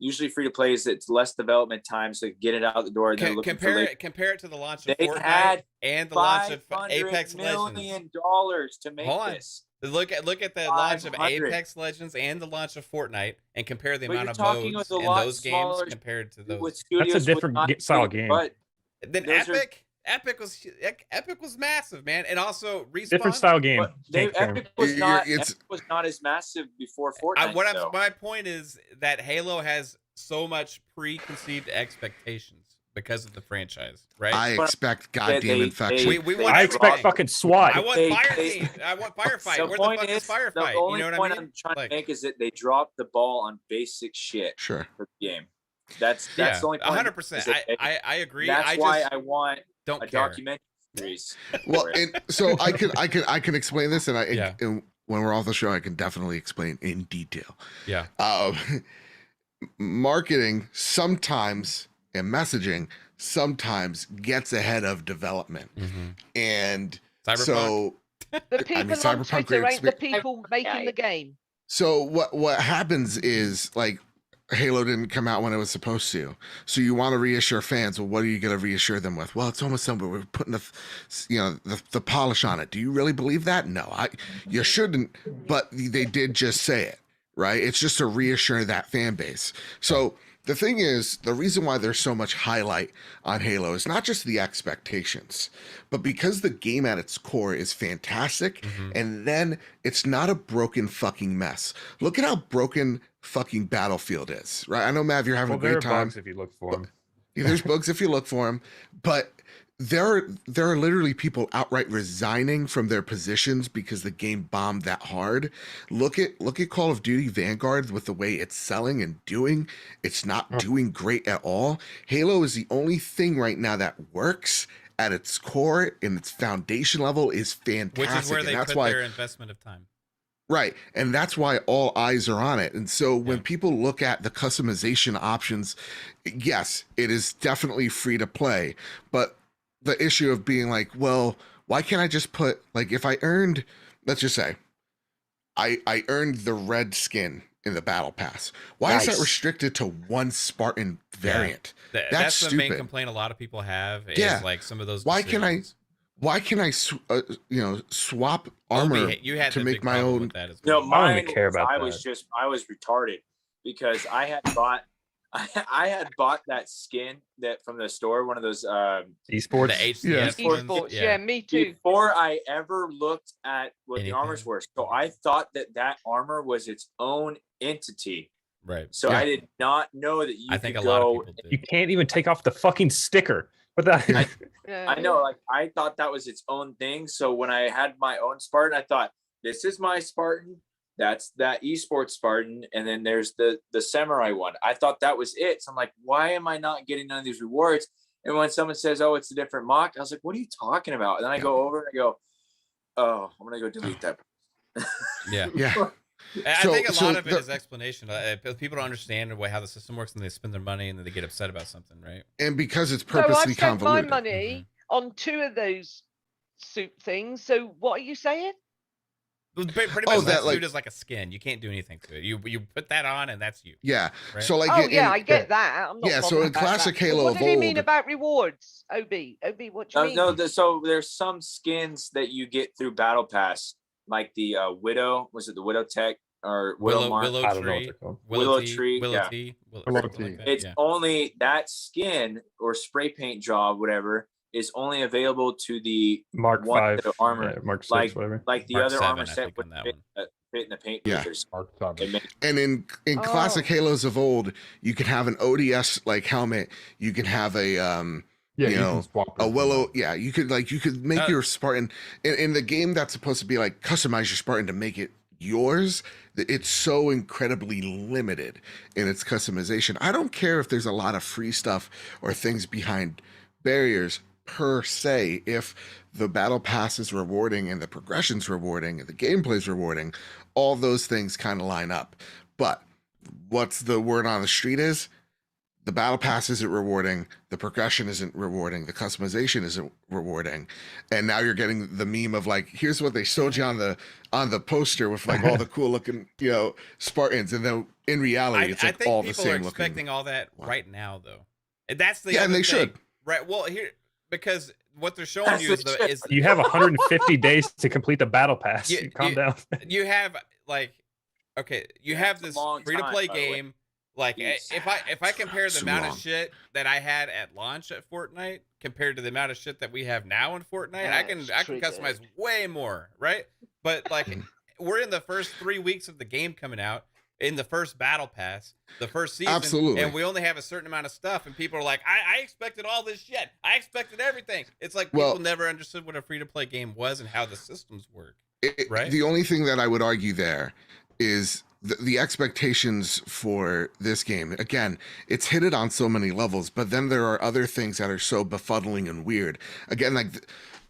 S6: Usually, free to play is it's less development time, so get it out the door. And they're looking for
S3: compare it to the launch of
S6: They
S3: Fortnite
S6: had
S3: and the launch of
S6: $500
S3: Apex Legends.
S6: million to make
S3: Hold on.
S6: this.
S3: Look at the launch of
S6: 500.
S3: Apex Legends and the launch of Fortnite, and compare the
S6: But
S3: amount
S6: you're
S3: of
S6: talking
S3: modes
S6: with a
S3: in
S6: lot
S3: those games
S6: smaller
S3: compared to
S6: With
S3: those.
S6: studios with
S1: different
S6: not
S1: style
S6: big,
S1: game.
S6: But
S3: Then
S6: those are-
S3: Epic Epic was massive, man, and also Respawn.
S1: Different style game.
S6: But Epic was not as massive before Fortnite.
S3: My point is that Halo has so much preconceived expectations because of the franchise, right?
S5: I expect goddamn infection.
S1: I expect fucking SWAT.
S3: I want fire team. I want firefight. Where the fuck is firefight?
S6: The only
S3: you know what
S6: point
S3: I mean?
S6: I'm trying to make is that they dropped the ball on basic shit
S5: Sure.
S6: for the game. That's the only point.
S3: 100%. I agree.
S6: That's why I want a documentary series.
S5: Well, and so I can explain this, and and when we're off the show, I can definitely explain in detail.
S3: Yeah.
S5: Marketing sometimes and messaging sometimes gets ahead of development, and so
S7: the people on Twitter ain't the people making the game.
S5: So what happens is, like, Halo didn't come out when it was supposed to, so you want to reassure fans. Well, what are you going to reassure them with? Well, it's almost done, but we're putting the polish on it. Do you really believe that? No, you shouldn't, but they did just say it, right? It's just to reassure that fan base. So the thing is, the reason why there's so much highlight on Halo is not just the expectations, but because the game at its core is fantastic, and then it's not a broken fucking mess. Look at how broken fucking Battlefield is, right? I know, Mav, you're having a great time.
S1: There are bugs if you look for them.
S5: There's bugs if you look for them, but there are literally people outright resigning from their positions because the game bombed that hard. Look at Call of Duty Vanguard with the way it's selling and doing. It's not doing great at all. Halo is the only thing right now that works at its core, and its foundation level is fantastic.
S3: Which is where they
S5: put
S3: their investment of time.
S5: Right. And that's why all eyes are on it. And so when people look at the customization options, yes, it is definitely free to play. But the issue of being like, well, why can't I just put, like, if I earned, let's just say, I earned the red skin in the battle pass. Why is that restricted to one Spartan variant? That's
S3: the
S5: stupid.
S3: main complaint a lot of people have is like some of those decisions.
S5: Why can I swap armor to make my own?
S6: No, mine,
S1: I don't even care about
S6: I was retarded because I had bought that skin that from the store, one of those
S1: esports.
S7: Esports. Yeah, me too.
S6: Before I ever looked at what the armors were, so I thought that armor was its own entity.
S3: Right.
S6: So I did not know that you.
S3: I think a lot of people did.
S1: You can't even take off the fucking sticker. But that
S6: I know, like, I thought that was its own thing. So when I had my own Spartan, I thought, this is my Spartan. That's that esports Spartan. And then there's the samurai one. I thought that was it. So I'm like, why am I not getting none of these rewards? And when someone says, oh, it's a different mock, I was like, what are you talking about? And then I go over and I go, oh, I'm going to go delete that.
S3: Yeah. I think a lot of it is explanation. People don't understand how the system works, and they spend their money, and then they get upset about something, right?
S5: And because it's purposely
S7: convoluted. So I spent my
S5: convoluted.
S7: money on 2 of those soup things. So what are you saying?
S3: Pretty much that suit is like a skin. You can't do anything to it. You put that on, and that's you.
S5: Yeah.
S3: Right?
S5: So like.
S7: I get that. I'm not
S5: so in classic Halo
S7: what do you mean about rewards, Ob? What do you mean?
S6: No. So there's some skins that you get through Battle Pass, like the Widow. Was it the Widow Tech? Or
S3: Willow Tree.
S6: It's only that skin or spray paint job, whatever, is only available to the
S1: Mark 5 armor, Mark 6, whatever.
S6: Like the
S3: Mark
S6: other
S3: 7,
S6: armor set would fit in the paint.
S5: And in classic Halos of old, you could have an ODS like helmet. You can have a a Willow. Yeah, you could make your Spartan in the game that's supposed to be like customize your Spartan to make it yours. It's so incredibly limited in its customization. I don't care if there's a lot of free stuff or things behind barriers per se. If the battle pass is rewarding and the progression's rewarding and the gameplay's rewarding, all those things kind of line up. But what's the word on the street is the battle pass isn't rewarding, the progression isn't rewarding, the customization isn't rewarding, and now you're getting the meme of like, here's what they showed you on the poster with like all the cool looking Spartans, and then in reality it's like all the same looking.
S3: I think people are expecting all that right now, though. And that's the
S5: and they should.
S3: Right. Well, here because what they're showing you is
S1: you have 150 days to complete the battle pass. Calm down.
S3: You have you have this free to play game. Like if I compare the
S5: So
S3: amount
S5: wrong.
S3: of shit that I had at launch at Fortnite compared to the amount of shit that we have now in Fortnite, I can customize way more, right? But like we're in the first 3 weeks of the game coming out, in the first battle pass, the first season,
S5: Absolutely.
S3: and we only have a certain amount of stuff, and people are like, I expected all this shit. I expected everything. It's like people never understood what a free-to-play game was and how the systems work. Right?
S5: The only thing that I would argue there is the expectations for this game. Again, it's hit it on so many levels, but then there are other things that are so befuddling and weird. Again, like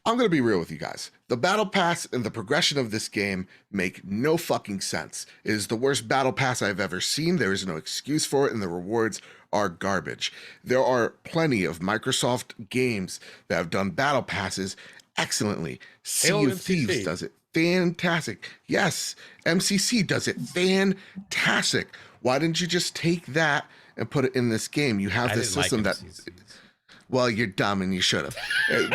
S5: I'm going to be real with you guys. The battle pass and the progression of this game make no fucking sense. It is the worst battle pass I've ever seen. There is no excuse for it, and the rewards are garbage. There are plenty of Microsoft games that have done battle passes excellently. Sea of Thieves does it fantastic. Yes, MCC does it fantastic. Why didn't you just take that and put it in this game? You have this system that... Well, you're dumb and you should have.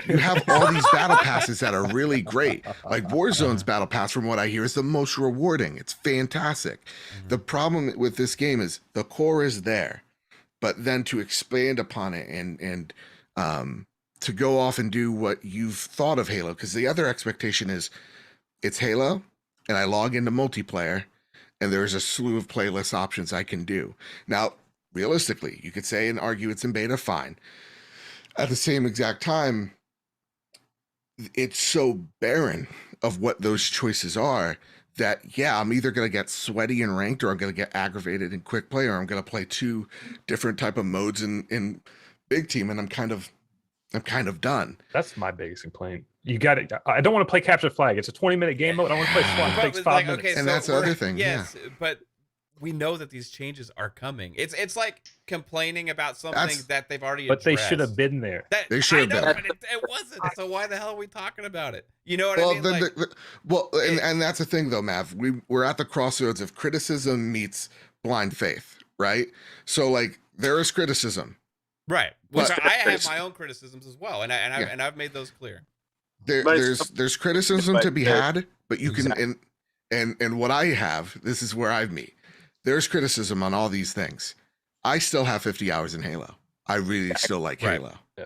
S5: You have all these battle passes that are really great. Like Warzone's battle pass, from what I hear, is the most rewarding. It's fantastic. The problem with this game is the core is there, but then to expand upon it and to go off and do what you've thought of Halo, because the other expectation is it's Halo, and I log into multiplayer, and there's a slew of playlist options I can do. Now, realistically, you could say and argue it's in beta, fine. At the same exact time, it's so barren of what those choices are that, yeah, I'm either going to get sweaty and ranked, or I'm going to get aggravated in quick play, or I'm going to play 2 different type of modes in big team, and I'm kind of done.
S1: That's my biggest complaint. You got it. I don't want to play capture flag. It's a 20-minute game mode. I want to play SWAT. It takes 5 minutes.
S3: Okay,
S5: and that's the other thing.
S3: Yes, but we know that these changes are coming. It's like complaining about something that they've already addressed.
S1: But they should have been there.
S5: They should have been.
S3: But it wasn't. So why the hell are we talking about it? You know what I mean?
S5: And that's the thing, though, Mav. We're at the crossroads of criticism meets blind faith, right? So, like, there is criticism.
S3: Right. Which I have my own criticisms as well, and I've made those clear.
S5: There's criticism to be had, but you can and what I have, this is where I've meet. There's criticism on all these things. I still have 50 hours in Halo. I really still like Halo. Yeah.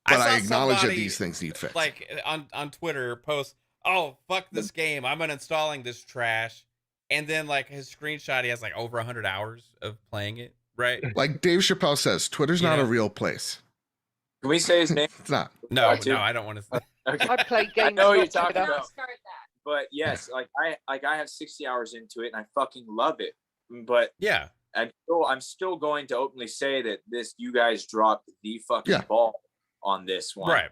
S5: But I acknowledge that these things need fixed.
S3: Like on Twitter post, oh, fuck this game, I'm uninstalling this trash. And then like his screenshot, he has like over 100 hours of playing it, right?
S5: Like Dave Chappelle says, Twitter's not a real place.
S6: Can we say his name?
S5: It's not.
S3: No, I don't want to.
S6: Okay.
S7: I play games.
S6: I know what you're talking
S2: Don't
S6: about.
S2: start that.
S6: But yes, I have 60 hours into it, and I fucking love it. But
S3: yeah,
S6: I'm still going to openly say that you guys dropped the fucking ball on this one.
S3: Right.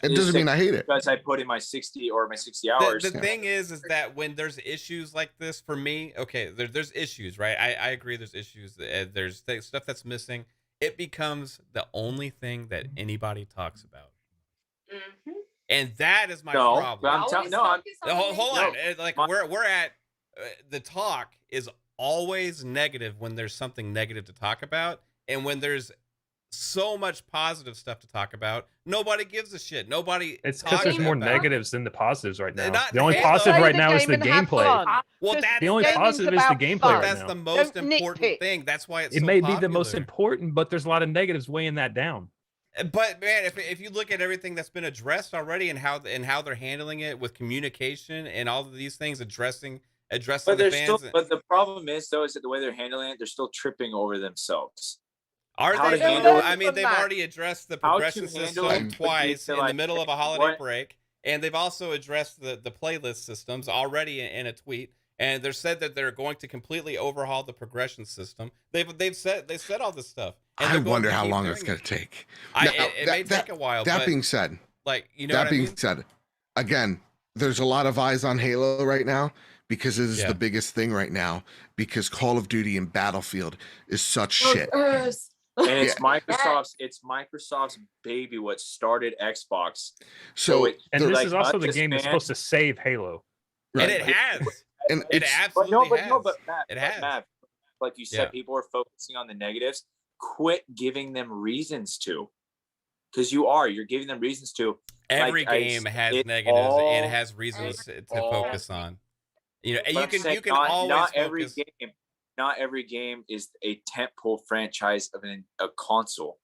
S5: It doesn't mean I hate it
S6: because I put in my 60 hours.
S3: The thing is that when there's issues like this, for me, okay, there's issues, right? I agree. There's issues. There's stuff that's missing. It becomes the only thing that anybody talks about.
S2: Mm-hmm.
S3: And that is my problem.
S2: Hold
S3: on. Like we're at the talk is always negative when there's something negative to talk about, and when there's so much positive stuff to talk about, nobody gives a shit. Nobody.
S1: It's because there's more negatives than the positives right now.
S3: Not
S1: the only
S3: Halo.
S1: positive right now is the gameplay.
S3: Well,
S1: the only positive is the gameplay right
S3: That's
S1: now.
S3: the most important thing. That's why it's.
S1: It
S3: so
S1: may
S3: popular.
S1: be the most important, but there's a lot of negatives weighing that down.
S3: But man, if you look at everything that's been addressed already and how they're handling it with communication and all of these things, addressing
S6: but
S3: the fans.
S6: But the problem is though, is that the way they're handling it, they're still tripping over themselves.
S3: Are they? I mean, they've already addressed the progression system twice in the middle of a holiday break, and they've also addressed the playlist systems already in a tweet. And they're said that they're going to completely overhaul the progression system. They've said all this stuff. And
S5: I wonder how long it's going to take.
S3: It may take a while.
S5: That being said,
S3: like you know,
S5: that being said, again, there's a lot of eyes on Halo right now because it is the biggest thing right now. Because Call of Duty and Battlefield is such shit.
S6: And it's Microsoft's baby. What started Xbox.
S1: And this is also the game that's supposed to save Halo.
S3: Right. And it has.
S5: And
S3: it absolutely has.
S6: It has. Matt, like you said, people are focusing on the negatives. Quit giving them reasons to, because you're giving them reasons to.
S3: Every game has negatives and has reasons to focus on. You know, and you can always
S6: not
S3: focus.
S6: every game. not every game is a tentpole franchise of a console.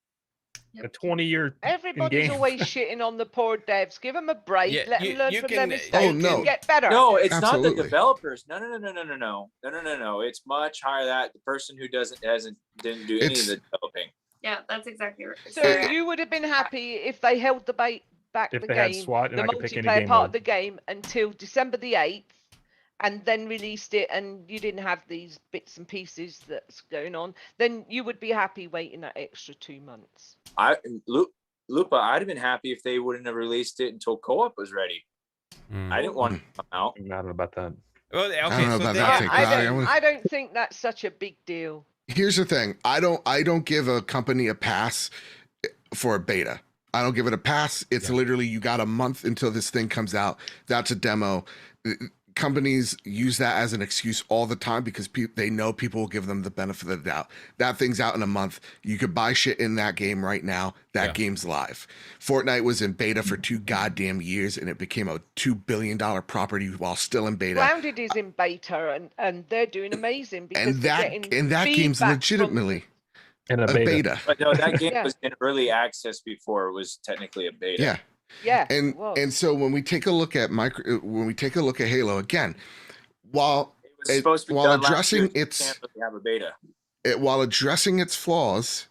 S1: A 20-year
S7: Everybody's
S1: game.
S7: always shitting on the poor devs. Give them a break.
S3: Yeah,
S7: Let them learn
S3: you
S7: from
S3: can-
S7: their
S3: oh,
S7: mistakes
S5: no.
S7: and get better.
S6: No, it's not
S5: Absolutely.
S6: the developers. No. It's much higher that the person who didn't do any of the developing.
S2: Yeah, that's exactly right.
S7: So you would have been happy if they held the back
S1: If
S7: the
S1: they had
S7: game,
S1: SWAT and
S7: the
S1: I could pick any
S7: multiplayer
S1: game
S7: part
S1: mode.
S7: of the game until December the 8th, and then released it, and you didn't have these bits and pieces that's going on, then you would be happy waiting that extra 2 months.
S6: Lupa, I'd have been happy if they wouldn't have released it until co-op was ready. I didn't want it to come out.
S1: I don't know about that.
S3: Well, okay,
S5: I don't know
S3: so
S5: about
S3: then-
S5: that take.
S7: I don't think that's such a big deal.
S5: Here's the thing. I don't give a company a pass for a beta. I don't give it a pass. It's literally you got a month until this thing comes out. That's a demo. Companies use that as an excuse all the time because they know people will give them the benefit of the doubt. That thing's out in a month. You could buy shit in that game right now. That game's live. Fortnite was in beta for 2 goddamn years, and it became a $2 billion property while still in beta.
S7: CLoWnZ is in beta, and they're doing amazing because
S5: And
S7: they're
S5: that
S7: getting
S5: game's
S7: feedback from-
S5: legitimately
S1: And
S5: a beta.
S6: But no, that game
S7: Yeah.
S6: was in early access before it was technically a beta.
S5: Yeah.
S7: Yeah,
S5: And
S7: it was.
S5: and so when we take a look at Halo again, while
S6: It was supposed to be
S5: while
S6: done last
S5: addressing
S6: year, you
S5: its
S6: can't really have a beta.
S5: while addressing its flaws,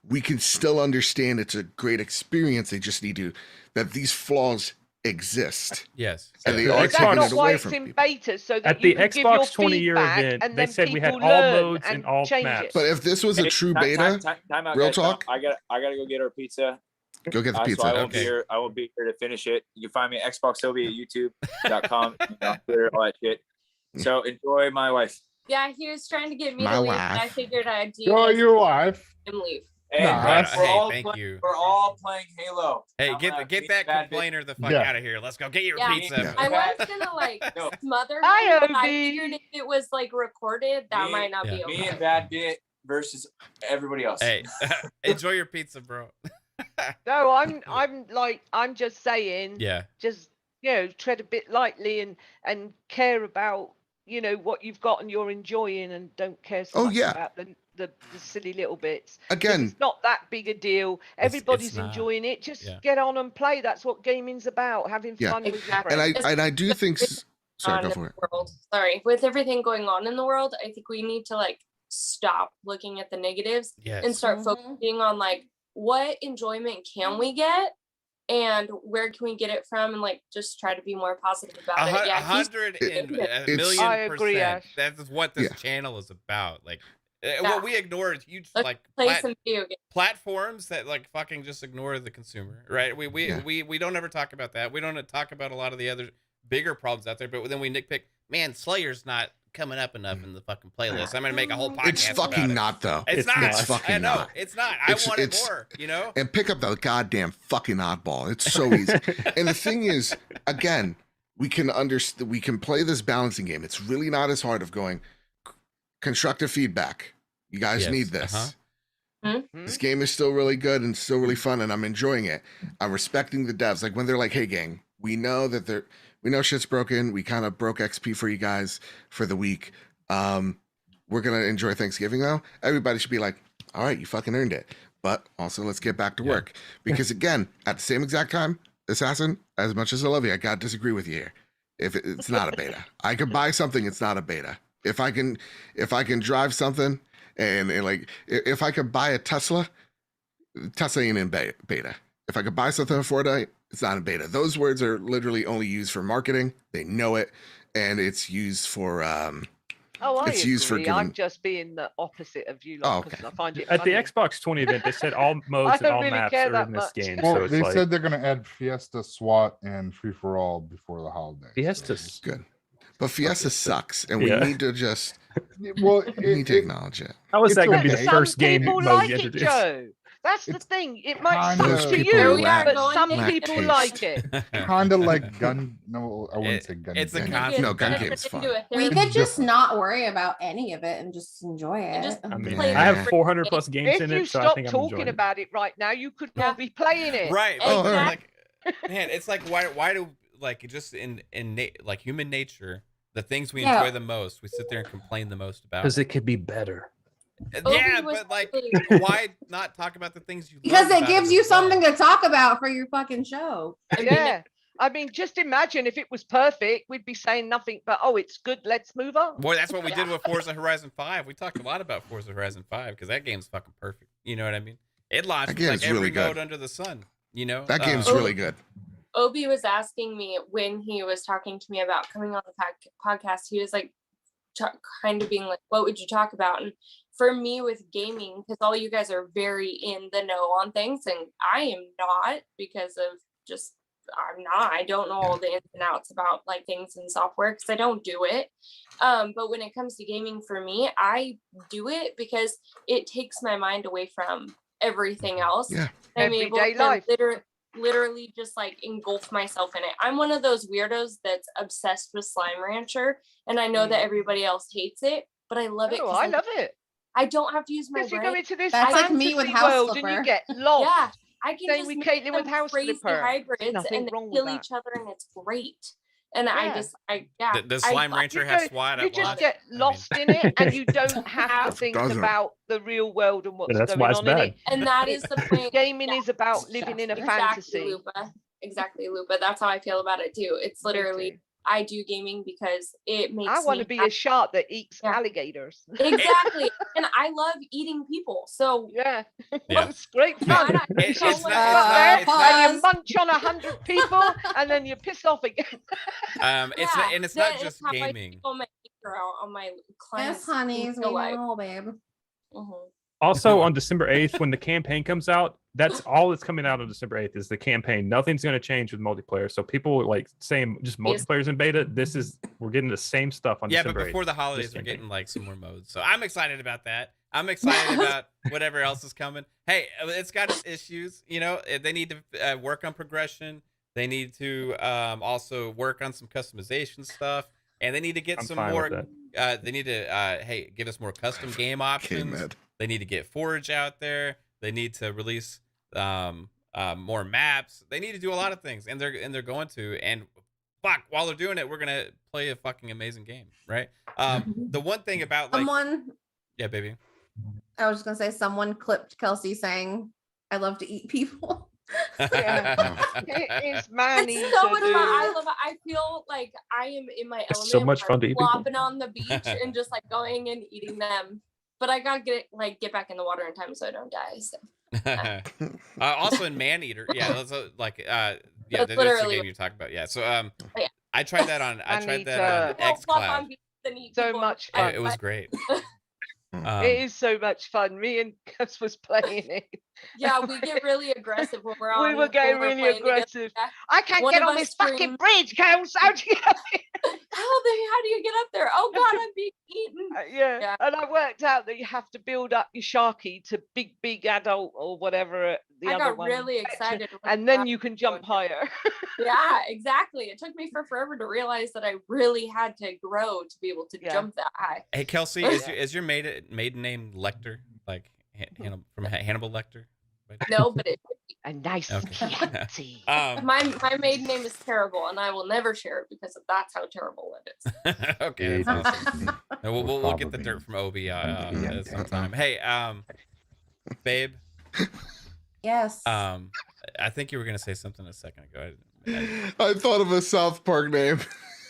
S5: we can still understand it's a great experience. They just need to that these flaws exist.
S3: Yes.
S5: And they
S1: The
S5: are
S7: Is that
S5: taking
S7: not
S5: it
S7: why
S5: away
S7: it's
S5: from
S7: in
S5: people.
S7: beta? So that
S1: At
S7: you
S1: the
S7: can give your
S1: Xbox 20-year
S7: feedback
S1: event,
S7: and
S1: they
S7: then
S1: said we had
S7: people
S1: all
S7: learn
S1: modes and
S7: and
S1: all
S7: change
S1: maps.
S7: it.
S5: But if this was a
S6: Hey,
S5: true
S6: time
S5: beta,
S6: out,
S5: real
S6: guys.
S5: talk?
S6: I gotta go get our pizza.
S5: go get the
S6: So
S5: pizza.
S6: I won't
S3: Okay.
S6: be here. I will be here to finish it. You can find me at Xbox Obi at YouTube.com, Twitter, all that shit. So enjoy my wife.
S2: Yeah, he was trying to get me
S5: My
S2: to leave, and I
S5: wife.
S2: figured I'd do
S8: Go
S2: this
S8: your wife.
S2: and leave.
S6: Hey,
S8: Nah,
S6: guys,
S8: that's-
S6: we're,
S3: Hey,
S6: all
S3: thank
S6: play-
S3: you.
S6: we're all playing Halo.
S3: Hey,
S6: I'm gonna
S3: get
S6: beat
S3: that
S6: bad bitch.
S3: complainer the fuck
S8: Yeah.
S3: out of here. Let's go get your
S2: Yeah.
S3: pizza.
S5: Yeah.
S2: I was gonna like
S6: No.
S2: smother him,
S7: Hi,
S2: but I
S7: Obi.
S2: figured if it was like recorded, that
S6: Me-
S2: might not be
S3: yeah.
S2: okay.
S6: Me and Bad Bit versus everybody else.
S3: Hey, enjoy your pizza, bro.
S7: No, I'm just saying.
S3: Yeah.
S7: Just tread a bit lightly and care about what you've got and you're enjoying, and don't care so
S5: Oh,
S7: much
S5: yeah.
S7: about the silly little bits. 'Cause
S5: Again,
S7: it's not that big a deal. Everybody's
S3: not.
S7: enjoying it. Just
S3: Yeah.
S7: get on and play. That's what gaming's about. Having
S5: Yeah.
S7: fun with your
S2: Exactly.
S7: friends.
S5: and I do think sorry,
S2: on
S5: go
S2: in
S5: for it.
S2: the world. Sorry, with everything going on in the world, I think we need to like stop looking at the negatives
S3: Yes.
S2: and start
S9: Mhm.
S2: focusing on like what enjoyment can we get and where can we get it from, and like just try to be more positive about it. Yeah, he's
S3: 100
S5: It-
S3: and a
S5: it's-
S3: million
S7: I agree,
S3: percent.
S7: Ash.
S3: That's what this
S5: Yeah.
S3: channel is about. Like,
S2: Yeah.
S3: what we ignore is huge,
S2: Let's
S3: like
S2: play some video games.
S3: platforms that like fucking just ignore the consumer, right?
S5: Yeah.
S3: We don't ever talk about that. We don't talk about a lot of the other bigger problems out there, but then we nitpick. Man, Slayer's not coming up enough in the fucking playlist. I'm gonna make a whole podcast.
S5: It's
S3: about
S5: fucking
S3: it.
S5: not though.
S3: It's
S1: It's
S3: not.
S1: not.
S5: It's fucking
S3: I know.
S5: not.
S3: It's not.
S5: It's-
S3: I want it
S5: it's-
S3: more. You know.
S5: And pick up the goddamn fucking oddball. It's so easy. And the thing is, again, we can play this balancing game. It's really not as hard of going constructive feedback. You guys
S3: Yes,
S5: need this.
S3: uh-huh.
S5: This game is still really good and still really fun, and I'm enjoying it. I'm respecting the devs. Like when they're like, "Hey, gang, we know shit's broken. We kind of broke XP for you guys for the week. We're gonna enjoy Thanksgiving though." Everybody should be like, "All right, you fucking earned it." But also, let's get back to work because again, at the same exact time, Assassin, as much as I love you, I gotta disagree with you here. If it's not a beta, I can buy something. It's not a beta. If I can drive something. And like, if I could buy a Tesla ain't in beta. If I could buy something in Fortnite, it's not in beta. Those words are literally only used for marketing. They know it, and it's used for
S7: I
S5: it's used for
S7: agree. I'm
S5: giving-
S7: just being the opposite of you,
S5: Oh,
S7: lot, 'cause
S5: okay.
S7: I find it
S1: At the
S7: funny.
S1: Xbox 20 event, they said all modes and
S7: don't
S1: all
S7: really
S1: maps
S7: care
S1: are
S7: that
S1: in this
S7: much.
S1: game.
S8: Well,
S1: so it's
S8: they
S1: like
S8: said they're gonna add Fiesta, SWAT, and free for all before the holidays.
S1: Fiesta's
S5: good. But Fiesta sucks, and
S1: Yeah.
S5: we need to just
S8: Well,
S5: we need to acknowledge it.
S1: how is
S8: It's
S1: that going to be
S8: okay.
S1: the first game
S7: Some
S1: mode
S7: people like
S1: you
S7: it,
S1: introduced?
S7: Joe. That's the
S8: It's
S7: thing. It might
S8: kind
S7: suck
S8: of-
S7: to
S5: Those people
S7: you,
S5: lack-
S7: but some
S2: lack
S7: people
S5: taste.
S7: like it.
S8: kind of like gun. No, I wouldn't
S3: It-
S8: say gun.
S3: it's a
S8: game.
S3: concept.
S5: No, gun
S2: Turn it
S5: game's
S2: into
S5: fun.
S2: a
S9: We
S2: therapy.
S9: could just not worry about any of it and just enjoy
S2: And
S9: it.
S2: just
S1: I mean,
S2: play
S1: I have
S2: the
S1: 400 plus games
S7: If
S1: in
S7: you
S1: it, so I
S7: stop
S1: think I'm
S7: talking
S1: enjoying it.
S7: about it right now, you could
S2: Yeah.
S7: not be playing it.
S3: Right.
S5: Oh,
S3: Like,
S5: all
S3: like, man, it's like why do like just in like human nature, The things we
S9: Yeah.
S3: enjoy the most, we sit there and complain the most about.
S1: Because it could be better.
S3: Yeah,
S2: Obi was
S3: but like,
S2: really-
S3: why not talk about the things you
S9: Because
S3: love
S9: it
S3: about
S9: gives
S3: as
S9: you
S3: well?
S9: something to talk about for your fucking show.
S7: Yeah. I mean, just imagine if it was perfect, we'd be saying nothing but, oh, it's good, let's move on.
S3: Well, that's what we did with Forza Horizon 5. We talked a lot about Forza Horizon 5 because that game's fucking perfect. You know what I mean? It launched
S5: That
S3: with
S5: game's
S3: like every
S5: really good.
S3: mode under the sun. You know?
S5: That game's
S2: Oh.
S5: really good.
S2: Obi was asking me when he was talking to me about coming on the podcast. He was like, kind of being like, "What would you talk about?" And for me, with gaming, because all you guys are very in the know on things, and I am not because of just I'm not. I don't know all the ins and outs about like things in software because I don't do it. But when it comes to gaming, for me, I do it because it takes my mind away from everything else.
S5: Yeah.
S2: I'm able
S7: Everyday
S2: to
S7: life.
S2: literally just like engulf myself in it. I'm one of those weirdos that's obsessed with Slime Rancher, and I know that everybody else hates it, but I love it.
S7: Oh,
S2: 'cause
S7: I love it.
S2: I don't have to use my
S7: Because you
S2: brain.
S7: go into this
S9: That's like me
S7: fantasy
S9: with House
S7: world and
S9: Flipper.
S7: you get lost.
S2: Yeah, I can
S7: Same
S2: just
S7: with
S2: make
S7: Kaitlin
S2: them
S7: with House
S2: crazy
S7: Flipper.
S2: hybrids
S7: Nothing
S2: and they
S7: wrong with
S2: kill
S7: that.
S2: each other, and it's great. And
S7: Yeah.
S3: Does Slime Rancher
S7: You
S3: have
S7: go-
S3: SWAT
S7: You
S3: at
S7: just
S3: launch?
S7: get lost in it and you don't have to think
S5: Doesn't.
S7: about the real world and what's
S1: that's
S7: going
S1: why it's
S7: on in
S1: bad.
S7: it.
S2: And that is the point.
S7: Gaming
S2: Yeah.
S7: is about living in a fantasy.
S2: Lupa. Exactly, Lupa. That's how I feel about it too. It's literally I do gaming because it makes
S7: I want
S2: me
S7: to be
S2: happy.
S7: a shark that eats
S2: Yeah.
S7: alligators.
S2: Exactly. And I love eating people. So
S7: Yeah,
S3: Yeah.
S7: it's great
S2: why
S7: fun.
S2: not?
S3: It's
S2: So
S3: not-
S2: much
S3: it's
S2: fun.
S3: not- it's not-
S7: And you
S9: Pause.
S7: munch on 100 people and then you piss off again.
S3: It's
S2: Yeah,
S3: not, and it's
S2: that
S3: not
S2: is
S3: just
S2: how I
S3: gaming.
S2: feel my anger out on my clients.
S9: Yes, honeys, we
S2: feel like.
S9: know, babe.
S2: Mhm.
S1: Also, on December 8th, when the campaign comes out, that's all that's coming out on December 8th is the campaign. Nothing's going to change with multiplayer. So people like saying just
S2: Yes.
S1: multiplayer's in beta. We're getting the same stuff on
S3: Yeah, but
S1: December 8th.
S3: before the holidays,
S1: Just
S3: we're
S1: thinking.
S3: getting like some more modes. So I'm excited about that. I'm excited about whatever else is coming. Hey, it's got its issues. You know, they need to work on progression. They need to also work on some customization stuff, and they need to get
S1: I'm
S3: some
S1: fine
S3: more.
S1: with
S3: They need to give us more custom game options.
S5: Mad.
S3: They need to get Forge out there. They need to release more maps. They need to do a lot of things, and they're going to. And fuck, while they're doing it, we're gonna play a fucking amazing game, right? The one thing about like,
S9: Someone,
S3: yeah, baby.
S9: I was just gonna say, someone clipped Kelsee saying, "I love to eat people."
S7: It is money
S2: It's so
S7: to
S2: much
S7: do.
S2: fun. I love it. I feel like I am in my
S1: It's
S2: element.
S1: so much
S2: when
S1: fun
S2: I'm
S1: to eat people.
S2: flopping on the beach and just like going and eating them. But I gotta get back in the water in time so I don't die. So
S3: Also in Maneater, yeah, that's yeah,
S2: That's
S3: that's the
S2: literally
S3: game you're talking about. Yeah, so
S2: yeah.
S3: I tried that on
S7: Maneater.
S3: X
S2: Flop on
S3: Cloud.
S2: beach and eat
S7: So
S2: people.
S7: much
S3: It,
S7: fun.
S3: it was great.
S7: It is so much fun. Me and Gus was playing it.
S2: Yeah, we get really aggressive when we're on.
S7: We were getting
S2: when
S7: really
S2: playing together.
S7: aggressive.
S2: Yeah.
S7: I can't
S2: One
S7: get
S2: of
S7: on
S2: us
S7: this fucking
S2: screamed-
S7: bridge, Kels. How'd you get up here?
S2: How do you get up there? Oh God, I'm being eaten.
S7: Yeah.
S2: Yeah.
S7: And I worked out that you have to build up your Sharky to big adult or whatever the
S2: I
S7: other
S2: got
S7: one.
S2: really excited. when
S7: And then
S2: I-
S7: you can jump higher.
S2: Yeah, exactly. It took me forever to realize that I really had to grow to be able to
S7: Yeah.
S2: jump that high.
S3: Hey Kelsey, is your maiden name Lecter, like from Hannibal Lecter?
S2: No, but it,
S7: A nice
S3: Okay.
S7: Chianti.
S2: my maiden name is terrible, and I will never share it because that's how terrible it is.
S3: Okay, that's awesome. And we'll
S8: We'll
S3: get the
S8: probably
S3: dirt from Obi
S8: Yeah.
S3: at some time. Hey, babe,
S9: Yes.
S3: I think you were gonna say something a second ago.
S5: I thought of a South Park name.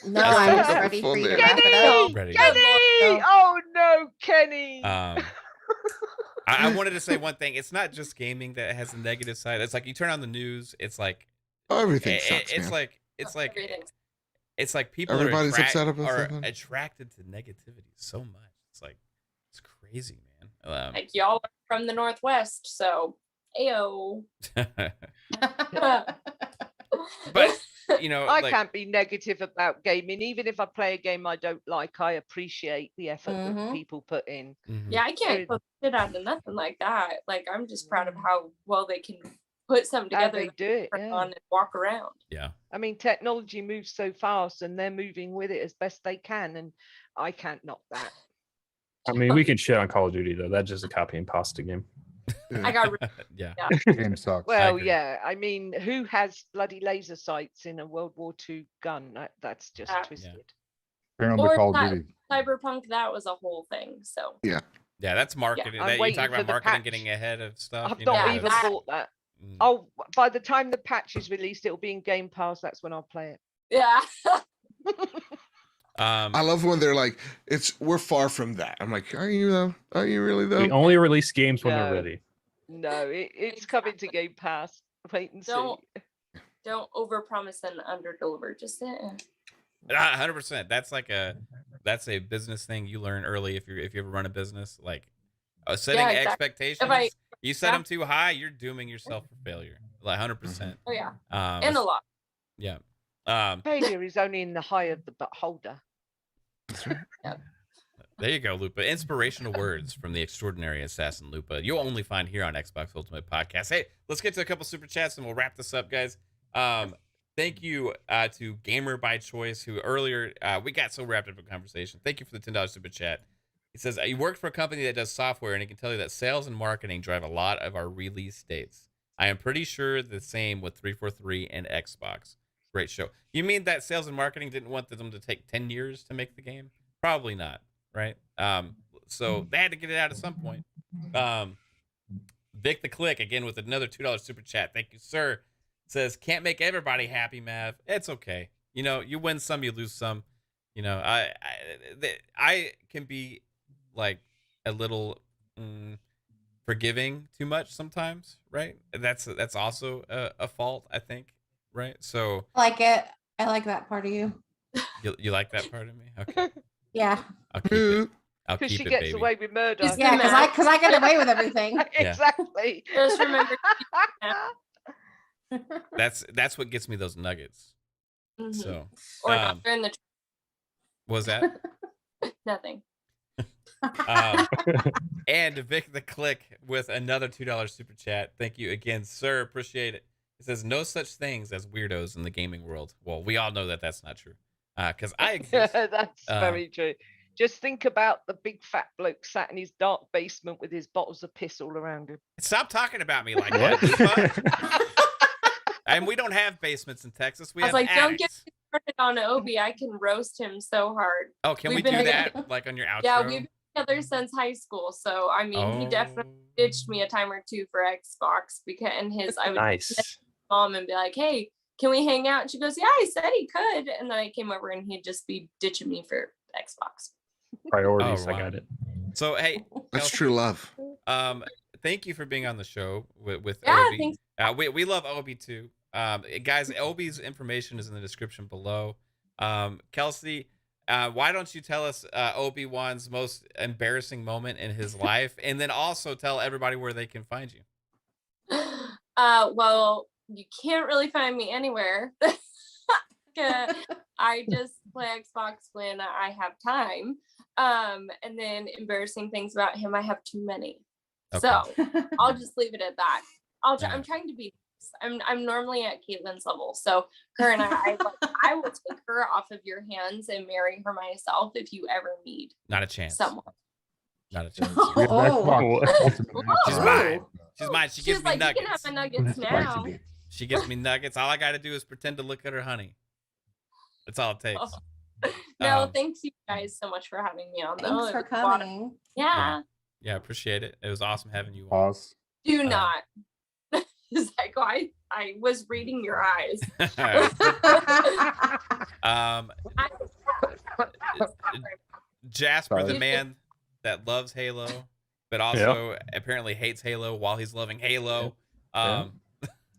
S9: No, I'm just
S5: Full
S9: ready for you to
S5: name.
S9: wrap it up.
S3: Ready?
S7: Kenny! Oh no, Kenny!
S3: I wanted to say one thing. It's not just gaming that has a negative side. It's like you turn on the news. It's like
S5: Everything sucks,
S3: it's
S5: man.
S2: Everything.
S3: it's like people
S5: Everybody's
S3: are,
S5: upset about
S3: are
S5: something.
S3: attracted to negativity so much. It's crazy, man.
S2: Like y'all are from the Northwest, so ayo.
S3: But you know,
S7: I
S3: like,
S7: can't be negative about gaming. Even if I play a game I don't like, I appreciate the effort that
S9: Mhm.
S7: people put in.
S3: mhm.
S2: Yeah, I can't put shit out of nothing like that. Like I'm just proud of how well they can put something
S7: How
S2: together
S7: they do it.
S2: turn
S7: Yeah.
S2: on and walk around.
S3: Yeah.
S7: I mean, technology moves so fast and they're moving with it as best they can. And I can't knock that.
S1: I mean, we can shit on Call of Duty though. That's just a copy and pasta game.
S2: I got
S3: Yeah.
S8: Game sucks.
S7: Well,
S3: agree.
S7: yeah. I mean, who has bloody laser sights in a World War II gun? That's just
S2: Yeah.
S7: twisted.
S8: Apparently,
S2: Or
S8: Call of
S2: that
S8: Duty.
S2: Cyberpunk, that was a whole thing. So
S3: Yeah, that's marketing.
S7: I'm
S3: That you
S7: waiting
S3: talk
S7: for
S3: about
S7: the
S3: marketing
S7: patch.
S3: getting ahead of stuff.
S7: I've
S3: you
S7: not
S3: know,
S2: Yeah,
S7: even
S3: that's-
S7: bought that.
S3: Mm.
S7: Oh, by the time the patch is released, it'll be in Game Pass. That's when I'll play it.
S2: yeah.
S5: I love when they're like, we're far from that. I'm like, are you though? Are you really though?
S1: We only release games when
S7: No.
S1: they're ready.
S7: No, it's coming to Game Pass. Wait and see.
S2: Don't overpromise and underdeliver. Just
S3: 100%. That's a business thing you learn early if you ever run a business. Like setting
S2: Yeah, exactly.
S3: expectations. You set
S2: yeah.
S3: them too high, you're dooming yourself for failure. Like 100%.
S2: Oh yeah,
S3: And
S2: and a lot.
S3: Yeah.
S7: Failure is only in the high of the beholder.
S3: There you go, Lupa. Inspirational words from the extraordinary assassin Lupa. You'll only find here on Xbox Ultimate Podcast. Hey, let's get to a couple super chats and we'll wrap this up, guys. Thank you to Gamer by Choice, who earlier we got so wrapped up in conversation. Thank you for the $10 super chat. He says you worked for a company that does software, and he can tell you that sales and marketing drive a lot of our release dates. I am pretty sure the same with 343 and Xbox. Great show. You mean that sales and marketing didn't want them to take 10 years to make the game? Probably not, right? So they had to get it out at some point. Vic the Click, again, with another $2 super chat. Thank you, sir. Says, can't make everybody happy, Mav. It's okay. You know, you win some, you lose some. You know, I can be like a little forgiving too much sometimes, right? That's also a fault, I think, right? So
S9: I like it. I like that part of you.
S3: you like that part of me? Okay.
S9: Yeah.
S3: I'll keep it. I'll
S7: Because
S3: keep
S7: she
S3: it,
S7: gets
S3: baby.
S7: away with murder.
S2: Just
S9: Yeah,
S2: mad.
S9: because I get away with everything.
S7: Exactly.
S2: Just remember.
S3: That's what gets me those nuggets.
S2: Mhm.
S3: So
S2: Or not in the
S3: was that?
S2: nothing.
S3: And Vic the Click with another $2 super chat. Thank you again, sir. Appreciate it. It says no such things as weirdos in the gaming world. Well, we all know that that's not true. Because I exist.
S7: That's very true. Just think about the big fat bloke sat in his dark basement with his bottles of piss all around him.
S3: Stop talking about me like that, Lupa. And we don't have basements in Texas. We
S2: I
S3: have
S2: was like, don't get
S3: attics.
S2: me started on Obi. I can roast him so hard.
S3: Oh, can we
S2: We've
S3: do
S2: been
S3: that like on your outro?
S2: Yeah, we've been together since high school. So I mean, he definitely ditched me a time or two for Xbox because I would
S1: Nice.
S2: text mom and be like, hey, can we hang out? And she goes, yeah, I said he could. And then I came over and he'd just be ditching me for Xbox.
S1: Priorities.
S3: Oh, wow.
S1: I got it.
S3: So hey,
S5: That's
S3: Kelsee,
S5: true love.
S3: thank you for being on the show with
S2: Yeah,
S3: Obi.
S2: thanks.
S3: We love Obi too. Guys, Obi's information is in the description below. Kelsee, why don't you tell us Obiiwan's most embarrassing moment in his life, and then also tell everybody where they can find you.
S2: Well, you can't really find me anywhere. I just play Xbox when I have time. And then embarrassing things about him, I have too many.
S3: Okay.
S2: So I'll just leave it at that. I'm
S3: Yeah.
S2: trying to be. I'm normally at Kaitlin's level, so her and I will take her off of your hands and marry her myself if you ever need
S3: Not a chance.
S2: someone.
S3: Not a chance.
S8: We have
S9: Oh.
S8: Xbox Ultimate.
S3: She's
S9: Oh.
S3: mine. She's mine. She
S2: She's
S3: gives me
S2: like, you can have
S3: nuggets.
S2: my nuggets now.
S3: She gives me nuggets. All I got to do is pretend to look at her honey. That's all it takes.
S2: No,
S3: Um,
S2: thanks you guys so much for having me on. though.
S9: Thanks
S2: It
S9: for
S2: was a lot of-
S9: coming.
S2: Yeah.
S3: Yeah, appreciate it. It was awesome having you on.
S8: Pause.
S2: Do not. It's like, I was reading your eyes.
S3: Jasper, the
S8: Sorry.
S3: man that loves Halo, but also apparently hates Halo while he's loving Halo.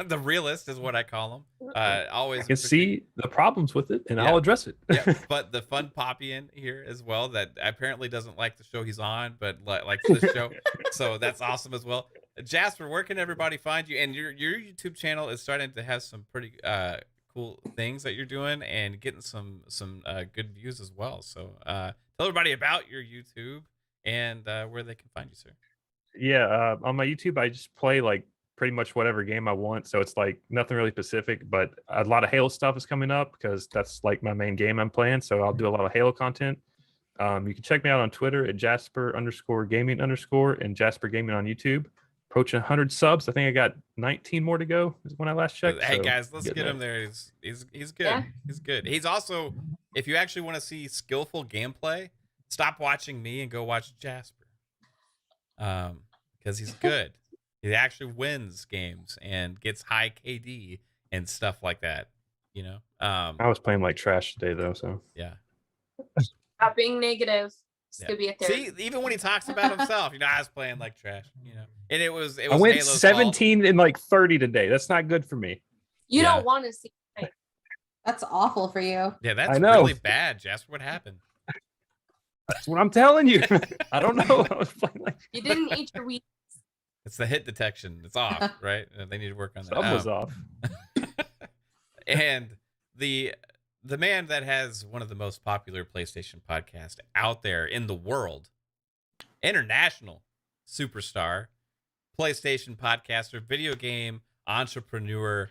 S3: The realist is what I call him. Always
S1: I can see the problems with it, and
S3: Yeah.
S1: I'll address it.
S3: Yeah, but the fun poppy in here as well that apparently doesn't like the show he's on, but likes the show. So that's awesome as well. Jasper, where can everybody find you? And your YouTube channel is starting to have some pretty cool things that you're doing and getting some good views as well. So tell everybody about your YouTube and where they can find you, sir.
S1: Yeah, on my YouTube, I just play like pretty much whatever game I want. So it's like nothing really specific, but a lot of Halo stuff is coming up because that's like my main game I'm playing. So I'll do a lot of Halo content. You can check me out on Twitter at Jasper_Gaming_ and Jasper Gaming on YouTube. approaching 100 subs. I think I got 19 more to go is when I last checked.
S3: Hey
S1: so
S3: guys, let's
S1: getting
S3: get him
S1: there.
S3: there. He's good.
S2: Yeah.
S3: He's good. He's also, if you actually want to see skillful gameplay, stop watching me and go watch Jasper. Because he's good. He actually wins games and gets high KD and stuff like that. You know.
S1: I was playing like trash today though, so
S3: Yeah.
S2: Stop being negative. This
S3: Yeah.
S2: could be a therapy.
S3: See, even when he talks about himself, I was playing like trash. And it was.
S1: I went
S3: Halo's
S1: 17 and like 30 today. That's not good for me.
S2: You
S3: Yeah.
S2: don't want to see.
S9: That's awful for you.
S3: Fault. Yeah, that's
S1: I know.
S3: really bad, Jasper. What happened?
S1: That's what I'm telling you. I don't know. I was playing like
S2: You didn't eat your wheat.
S3: It's the hit detection. It's off, right? They need to work on that.
S1: something was off.
S3: And the man that has one of the most popular PlayStation podcasts out there in the world, international superstar, PlayStation podcaster, video game entrepreneur,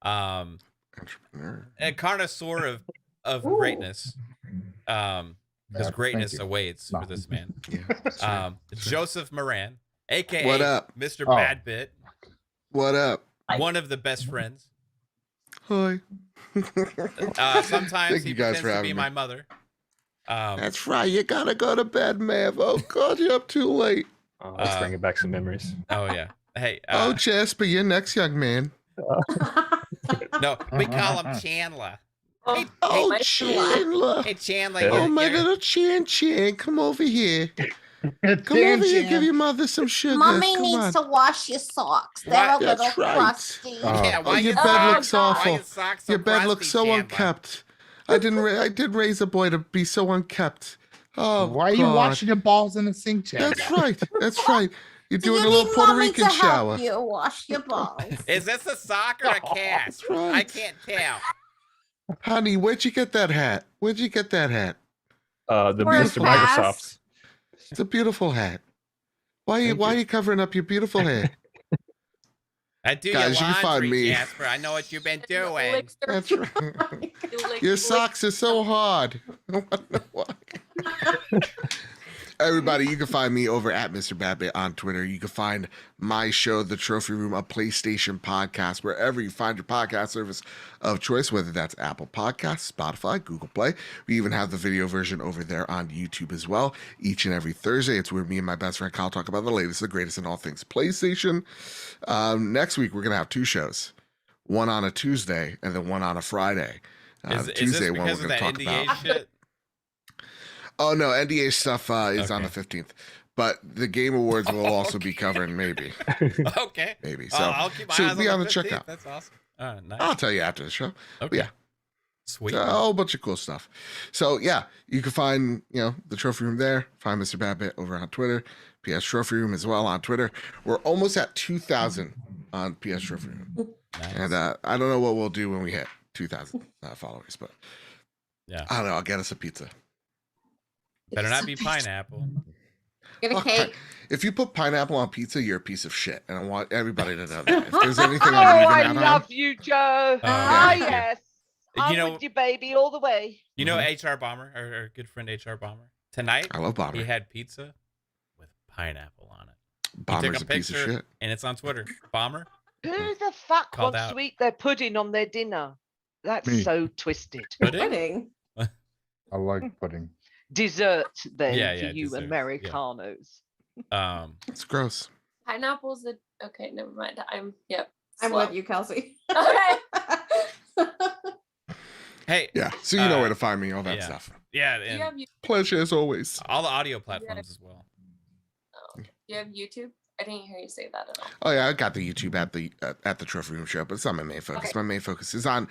S5: Entrepreneur.
S3: a connoisseur of
S2: Ooh.
S3: greatness. Because
S8: thank
S3: greatness
S8: you.
S3: awaits
S8: No.
S3: for this man.
S5: Yeah, that's right.
S3: Joseph Moran, aka
S5: What up?
S3: Mr.
S8: Oh.
S3: Badbit,
S5: What up?
S3: one of the best friends.
S5: Hi.
S3: Sometimes
S5: Thank
S3: he
S5: you guys
S3: pretends
S5: for
S3: to
S5: having
S3: be
S5: me.
S3: my mother.
S5: That's right. You gotta go to bed, Mav. Oh God, you're up too late.
S1: Oh, let's bring it back some memories.
S3: Oh yeah. Hey.
S5: Oh, Jasper, you're next, young man.
S3: No, we call him Chandler.
S2: Oh,
S3: Hey,
S5: Oh,
S2: my-
S5: Chandler.
S3: Hey, Chandler.
S1: Oh,
S5: Oh,
S3: you're-
S5: my
S3: you're-
S5: little Chan, come over here. Come over here, give your mother some sugar.
S9: Mommy
S5: Come
S9: needs
S5: on.
S9: to wash your socks. They're
S3: Why-
S9: a little
S5: That's right.
S9: crusty.
S3: Yeah, why
S5: your
S3: your
S5: bed
S3: socks-
S5: looks
S3: why
S5: awful.
S3: your socks so
S5: Your bed looks
S3: crusty,
S5: so
S3: Chandler?
S5: unkept. I did raise a boy to be so unkept. Oh,
S8: Why are you
S5: God.
S8: washing your balls in the sink, Chad?
S5: That's right. That's right. You're
S9: Do
S5: doing
S9: you
S5: a little
S9: need
S5: Puerto
S9: mommy
S5: Rican
S9: to
S5: shower.
S9: help you wash your balls?
S3: Is this a sock or a cast?
S5: right.
S3: I can't tell.
S5: Honey, where'd you get that hat? Where'd you get that hat?
S1: The
S9: Or a
S1: Mr.
S9: pass.
S1: Microsoft.
S5: It's a beautiful hat. Why
S1: Thank
S5: are
S1: you.
S5: you covering up your beautiful hair?
S3: I do
S5: Guys, you
S3: your
S5: can find
S3: laundry,
S5: me.
S3: Jasper. I know what you've been doing.
S2: Licks her-
S5: That's right.
S2: lick-
S5: Your
S2: lick-
S5: socks are so hard. I wonder why. Everybody, you can find me over at Mr. Badbit on Twitter. You can find my show, The Trophy Room, a PlayStation podcast, wherever you find your podcast service of choice, whether that's Apple Podcasts, Spotify, Google Play. We even have the video version over there on YouTube as well. Each and every Thursday, it's where me and my best friend Kyle talk about the latest, the greatest in all things PlayStation. Next week, we're going to have two shows, one on a Tuesday and then one on a Friday.
S3: Is
S5: The
S3: this
S5: Tuesday one
S3: because
S5: we're
S3: of
S5: going to
S3: that
S5: talk
S3: NDA
S5: about.
S3: shit?
S5: Oh no, NDA stuff is on the
S3: Okay.
S5: 15th, but the Game Awards will also be covering maybe,
S3: Okay.
S5: maybe.
S3: Oh,
S5: So
S3: I'll keep my
S5: should
S3: eyes
S5: be on the
S3: 15th.
S5: checkout.
S3: That's awesome. Nice.
S5: I'll tell you after the show.
S3: Okay.
S5: yeah.
S3: Sweet.
S5: A whole bunch of cool stuff. So yeah, you can find the Trophy Room there. Find Mr. Badbit over on Twitter. PS Trophy Room as well on Twitter. We're almost at 2,000 on PS Trophy Room,
S3: Nice.
S5: and I don't know what we'll do when we hit 2,000 followers, but
S3: Yeah.
S5: I don't know. I'll get us a pizza.
S3: Better not be pineapple.
S9: Get a
S5: Fuck,
S9: cake.
S5: If you put pineapple on pizza, you're a piece of shit, and I want everybody to know that. If there's anything
S7: Oh,
S5: I'm leaving
S7: I
S5: out
S7: love
S5: on,
S7: you, Joe.
S3: yeah.
S7: Yes. I'm
S3: know-
S7: with you, baby, all the way.
S3: You know HR Bomber, our good friend HR Bomber? Tonight,
S5: I love Bomber.
S3: he had pizza with pineapple on it.
S5: Bomber's
S3: took
S5: a piece of
S3: picture,
S5: shit.
S3: And it's on Twitter. Bomber?
S7: Who the fuck
S3: Called
S7: wants
S3: out.
S7: to eat their pudding on their dinner? That's
S8: Me.
S7: so twisted.
S3: Pudding?
S9: Pudding.
S8: I like pudding.
S7: Dessert, then,
S3: Yeah,
S7: for
S3: yeah,
S7: you
S3: dessert, yeah.
S7: Americanos.
S5: It's gross.
S2: Pineapple's a okay. Never mind. I'm
S9: I'm
S2: slow.
S9: with you, Kelsey.
S2: Okay.
S3: Hey.
S5: Yeah, so you know
S3: Uh,
S5: where to find me, all that
S3: yeah.
S5: stuff.
S3: Yeah,
S2: Do you
S3: and
S2: have
S5: Pleasure as always.
S3: all the audio platforms as well.
S2: you have YouTube? I didn't hear you say that at all.
S5: Oh yeah, I got the YouTube at the Trophy Room show, but it's not my main focus.
S2: Okay.
S5: My main focus is on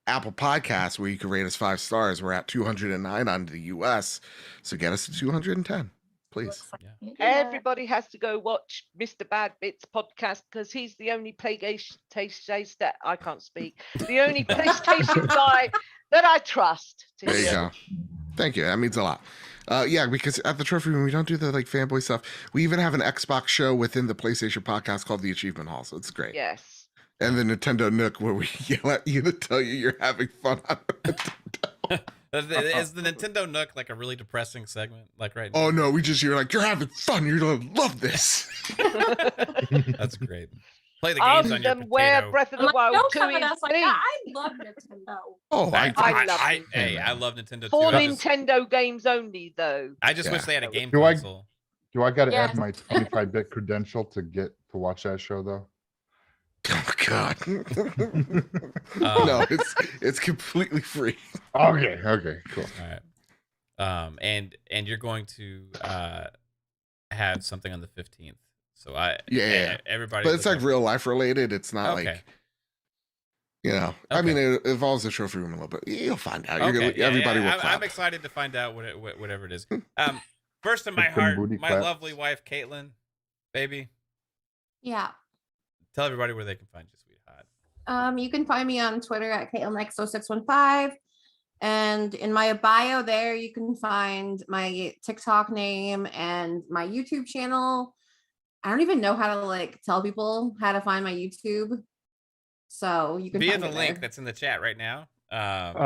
S5: Apple Podcasts, where you can rate us 5 stars. We're at 209 on the US, so get us to 210, please.
S2: Yeah.
S7: Everybody has to go watch Mr. Badbit's podcast because he's the only PlayStation that I can't speak. The only PlayStation guy that I trust. To
S5: There you
S7: hear.
S5: go. Thank you. That means a lot. Yeah, because at the Trophy Room, we don't do the fanboy stuff. We even have an Xbox show within the PlayStation podcast called the Achievement Hall, so it's great.
S7: Yes.
S5: And the Nintendo Nook, where we yell at you to tell you you're having fun on Nintendo.
S3: Is the Nintendo Nook like a really depressing segment? Like right now?
S5: Oh no, you're like, you're having fun. You're gonna love this.
S3: That's great. Play the games on your
S7: where
S3: potato.
S7: Breath of
S2: I'm
S7: the
S2: like,
S7: Wild
S2: don't
S7: 2
S2: come at
S7: is
S2: us like
S7: big.
S2: that. I love Nintendo.
S5: Oh,
S7: I love
S3: Hey,
S8: it.
S3: I love Nintendo
S7: For
S3: too.
S7: Nintendo games only, though.
S3: I just wish
S5: Yeah.
S3: they had a game
S8: Do I-
S3: console.
S8: Do I got to
S2: Yes.
S8: add my 25-bit credential to get to watch that show though?
S5: Oh God.
S3: Uh,
S5: No, it's completely free.
S8: Okay, cool.
S3: All right. And you're going to have something on the 15th. So
S5: Yeah.
S3: everybody.
S5: But it's like real life related. It's not
S3: Okay.
S5: like, you know. I mean, it involves the trophy room a little bit. You'll find out. Everybody will clap.
S3: I'm excited to find out whatever it is. First in my
S8: Get them
S3: heart,
S8: booty
S3: my
S8: claps.
S3: lovely wife, Kaitlin, baby.
S9: Yeah.
S3: Tell everybody where they can find you, sweetheart.
S9: You can find me on Twitter at KaitlinX0615. And in my bio there, you can find my TikTok name and my YouTube channel. I don't even know how to like tell people how to find my YouTube. So you can
S3: Via
S9: find
S3: the
S9: it
S3: link
S9: there.
S3: that's in the chat right now.
S9: That's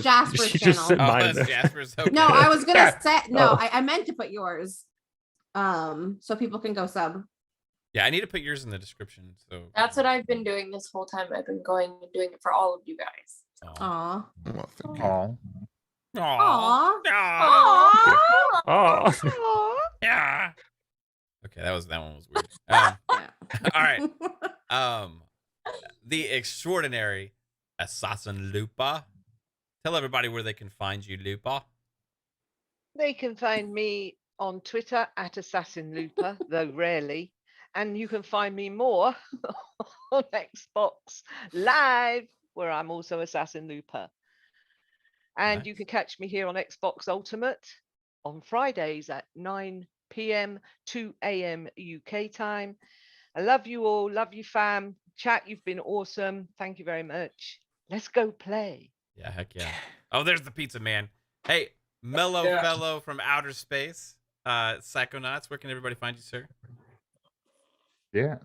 S9: Jasper's
S1: she just
S9: channel.
S1: said
S3: Oh,
S1: mine
S3: that's
S1: there.
S3: Jasper's. Okay.
S9: No, I was gonna say no.
S1: Oh.
S9: I meant to put yours, so people can go sub.
S3: Yeah, I need to put yours in the description. So
S2: That's what I've been doing this whole time. I've been going and doing it for all of you guys.
S9: Aw.
S5: Well, thank you.
S8: Oh,
S9: Aw.
S3: Aw.
S1: Oh,
S3: Yeah. Okay, that one was weird. All right. The extraordinary AssassinLupa. Tell everybody where they can find you, Lupa.
S7: They can find me on Twitter at AssassinLupa, though rarely. And you can find me more on Xbox Live, where I'm also AssassinLupa. And you
S3: Nice.
S7: can catch me here on Xbox Ultimate on Fridays at 9 p.m. 2 a.m. UK time. I love you all. Love you, fam. Chat, you've been awesome. Thank you very much. Let's go play.
S3: Yeah, heck yeah. Oh, there's the pizza man. Hey, mellow
S6: Yeah.
S3: fellow from outer space. Psychonauts, where can everybody find you, sir?
S8: yeah.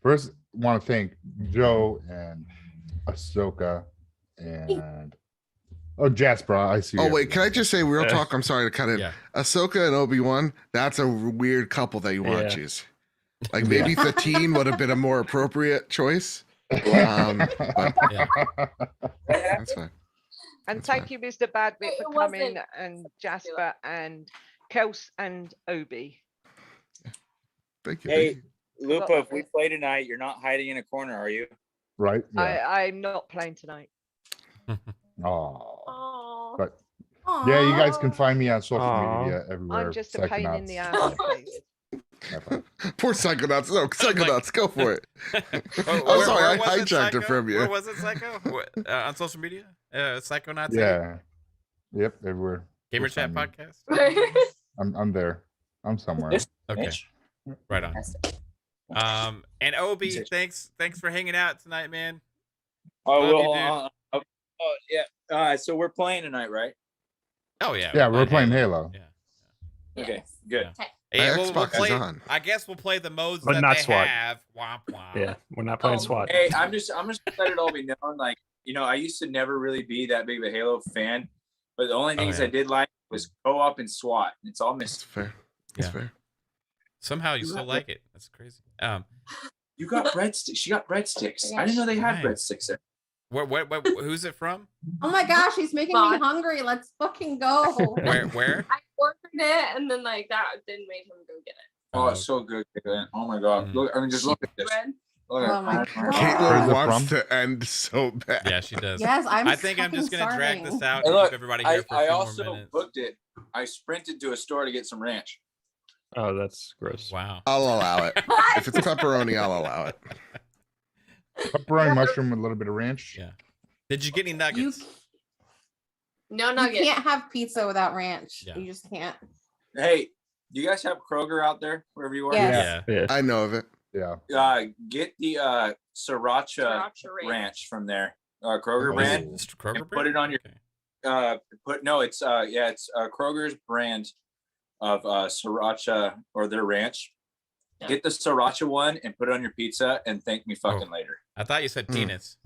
S8: First, want to thank Joe and Ahsoka and Jasper. I see.
S5: Oh
S8: you.
S5: wait, can I just say real
S1: Yeah.
S5: talk? I'm sorry to cut in.
S3: Yeah.
S5: Ahsoka and Obi-Wan, that's a weird couple that you want to
S1: Yeah.
S5: choose. Like maybe Satine would have been a more appropriate choice. But
S3: Yeah.
S5: that's fine.
S7: And
S5: That's
S7: thank
S5: fine.
S7: you, Mr. Badbit,
S2: It
S7: for coming,
S2: wasn't
S7: and Jasper and Kelsee and Obi.
S5: Thank you.
S6: Hey,
S5: thank you.
S6: Lupa, if we play tonight, you're not hiding in a corner, are you?
S8: Right? Yeah.
S7: I'm not playing tonight.
S8: Oh.
S2: Oh.
S8: But yeah, you guys can find me on social
S1: Aw.
S8: media everywhere.
S7: I'm just a pain in the
S8: Psychonauts.
S7: ass.
S8: Have fun.
S5: Poor Psychonauts. No, Psychonauts, go for it.
S3: Where
S5: sorry, I
S3: was it,
S5: hijacked it
S3: Psycho?
S5: from you.
S3: Where was it, Psycho? On social media? Psychonauts?
S8: Yeah. Yep, everywhere.
S3: Gamer
S8: You'll
S3: Chat
S8: find me.
S3: Podcast?
S8: I'm there. I'm somewhere.
S6: Yes.
S3: Okay.
S6: Mitch?
S3: Right on. And Obi, thanks for hanging out tonight, man.
S6: Oh,
S3: Love you,
S6: well, oh, yeah. So we're playing tonight, right?
S3: Oh yeah.
S8: Yeah, we're playing Halo.
S3: Yeah.
S6: Okay, good.
S3: Yeah.
S5: My
S3: Yeah, we'll
S5: Xbox is
S3: play,
S5: on.
S3: I guess we'll play the modes
S1: But
S3: that
S1: not
S3: they
S1: SWAT.
S3: have. Womp womp.
S1: Yeah, we're not playing
S2: Oh.
S1: SWAT.
S6: Hey, I'm just let it all be known. Like, you know, I used to never really be that big of a Halo fan, but the only things
S3: yeah.
S6: I did like was co-op and SWAT. It's all
S5: That's
S6: missed.
S5: fair. That's
S3: Yeah.
S5: fair.
S3: Somehow you still like it. That's crazy.
S6: You got breadsticks. She got breadsticks. I didn't know they had
S3: Nice.
S6: breadsticks there.
S3: What who's it from?
S9: Oh my gosh, he's making me
S2: Bye.
S9: hungry. Let's fucking go.
S3: Where?
S2: I ordered it and then like that didn't make him go get it.
S6: Oh, it's so good. Man. Oh my god.
S3: Mhm.
S6: Look, I mean, just look at this.
S2: Bread.
S6: Look at
S9: Oh my
S6: it.
S9: God.
S8: Where's
S5: Caitlin
S8: it
S5: wants
S8: from?
S5: to end so bad.
S3: Yeah, she does.
S9: Yes,
S3: I think I'm just gonna drag this out
S6: Hey,
S3: and
S6: look,
S3: keep everybody here for a
S6: I
S3: few
S6: also
S3: more minutes.
S6: booked it. I sprinted to a store to get some ranch.
S1: Oh, that's gross.
S3: Wow.
S5: I'll allow it. If it's pepperoni, I'll allow it.
S8: Pepperoni mushroom with a little bit of ranch.
S3: Yeah. Did you get any nuggets?
S2: No
S9: You
S2: nuggets.
S9: can't have pizza without ranch.
S3: Yeah.
S9: You just can't.
S6: Hey, do you guys have Kroger out there wherever you are?
S9: Yes.
S3: Yeah.
S1: Yeah.
S5: I know of it.
S8: Yeah.
S6: Get the sriracha ranch from there. Kroger
S3: Oh,
S6: brand.
S3: is it Kroger
S6: And put
S3: brand?
S6: it on your-
S3: Okay.
S6: It's Kroger's brand of sriracha or their ranch.
S2: Yeah.
S6: Get the sriracha one and put it on your pizza and thank me fucking later.
S3: I thought you said
S5: Hmm.
S3: penis.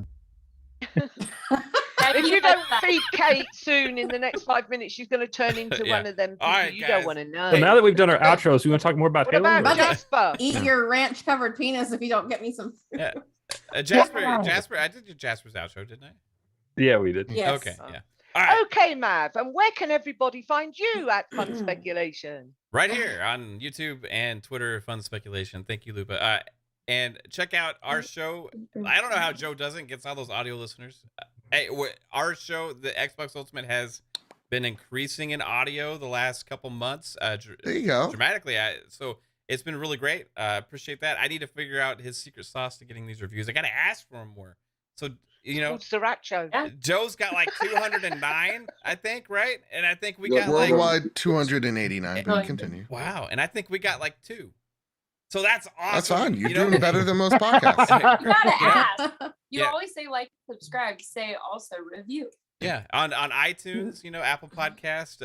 S2: I
S7: If you don't feed Kate soon in the next 5 minutes, she's going to turn into
S3: Yeah.
S7: one of them people
S3: All right,
S7: you
S3: guys.
S7: don't want to know.
S1: So now that we've done our outros, we want to talk more about
S7: What
S1: Halo.
S7: about
S1: or-
S7: Jasper?
S9: Eat your ranch covered penis if you don't get me some food.
S3: Yeah. Jasper, I did your Jasper's outro, didn't I?
S1: Yeah, we did.
S9: Yes.
S3: Okay, yeah. All right,
S7: Okay, Mav, and where can everybody find you at Fun Speculation?
S3: right here on YouTube and Twitter, Fun Speculation. Thank you, Lupa. And check out our show. I don't know how Joe doesn't gets all those audio listeners. Hey, our show, the Xbox Ultimate, has been increasing in audio the last couple months.
S5: There you go.
S3: Dramatically. So it's been really great. Appreciate that. I need to figure out his secret sauce to getting these reviews. I got to ask for him more. So, you know,
S7: Sriracha.
S3: Joe's got like 209, I think, right? And I think we got like,
S5: Worldwide 289. But continue.
S3: wow. And I think we got like 2. So that's awesome.
S5: That's fine. You're
S3: You know?
S5: doing better than most podcasts.
S2: You gotta ask. You
S3: Yeah.
S2: always say like, subscribe. Say also review.
S3: Yeah, on iTunes, you know, Apple Podcast,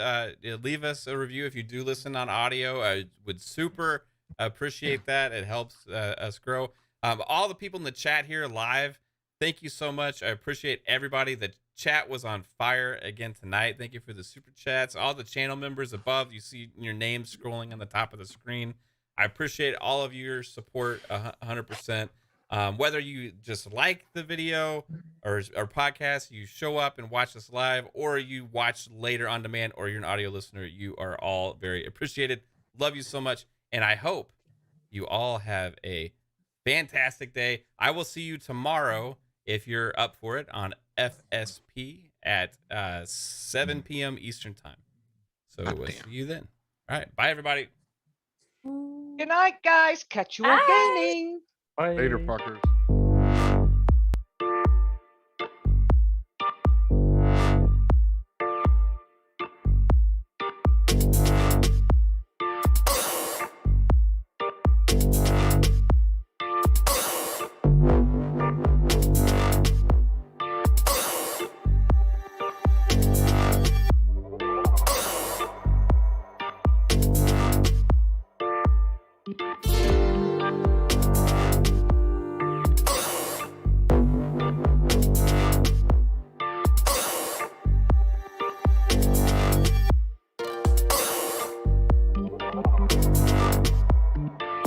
S3: leave us a review if you do listen on audio. I would super appreciate that. It helps us grow. All the people in the chat here live, thank you so much. I appreciate everybody. The chat was on fire again tonight. Thank you for the super chats. All the channel members above, you see your name scrolling on the top of the screen. I appreciate all of your support 100%. Whether you just like the video or podcast, you show up and watch us live, or you watch later on demand, or you're an audio listener, you are all very appreciated. Love you so much. And I hope you all have a fantastic day. I will see you tomorrow if you're up for it on FSP at 7 p.m. Eastern time. So we'll see you then. All right. Bye, everybody.
S7: Good night, guys. Catch you on gaming.
S1: Bye.
S8: Later, fuckers.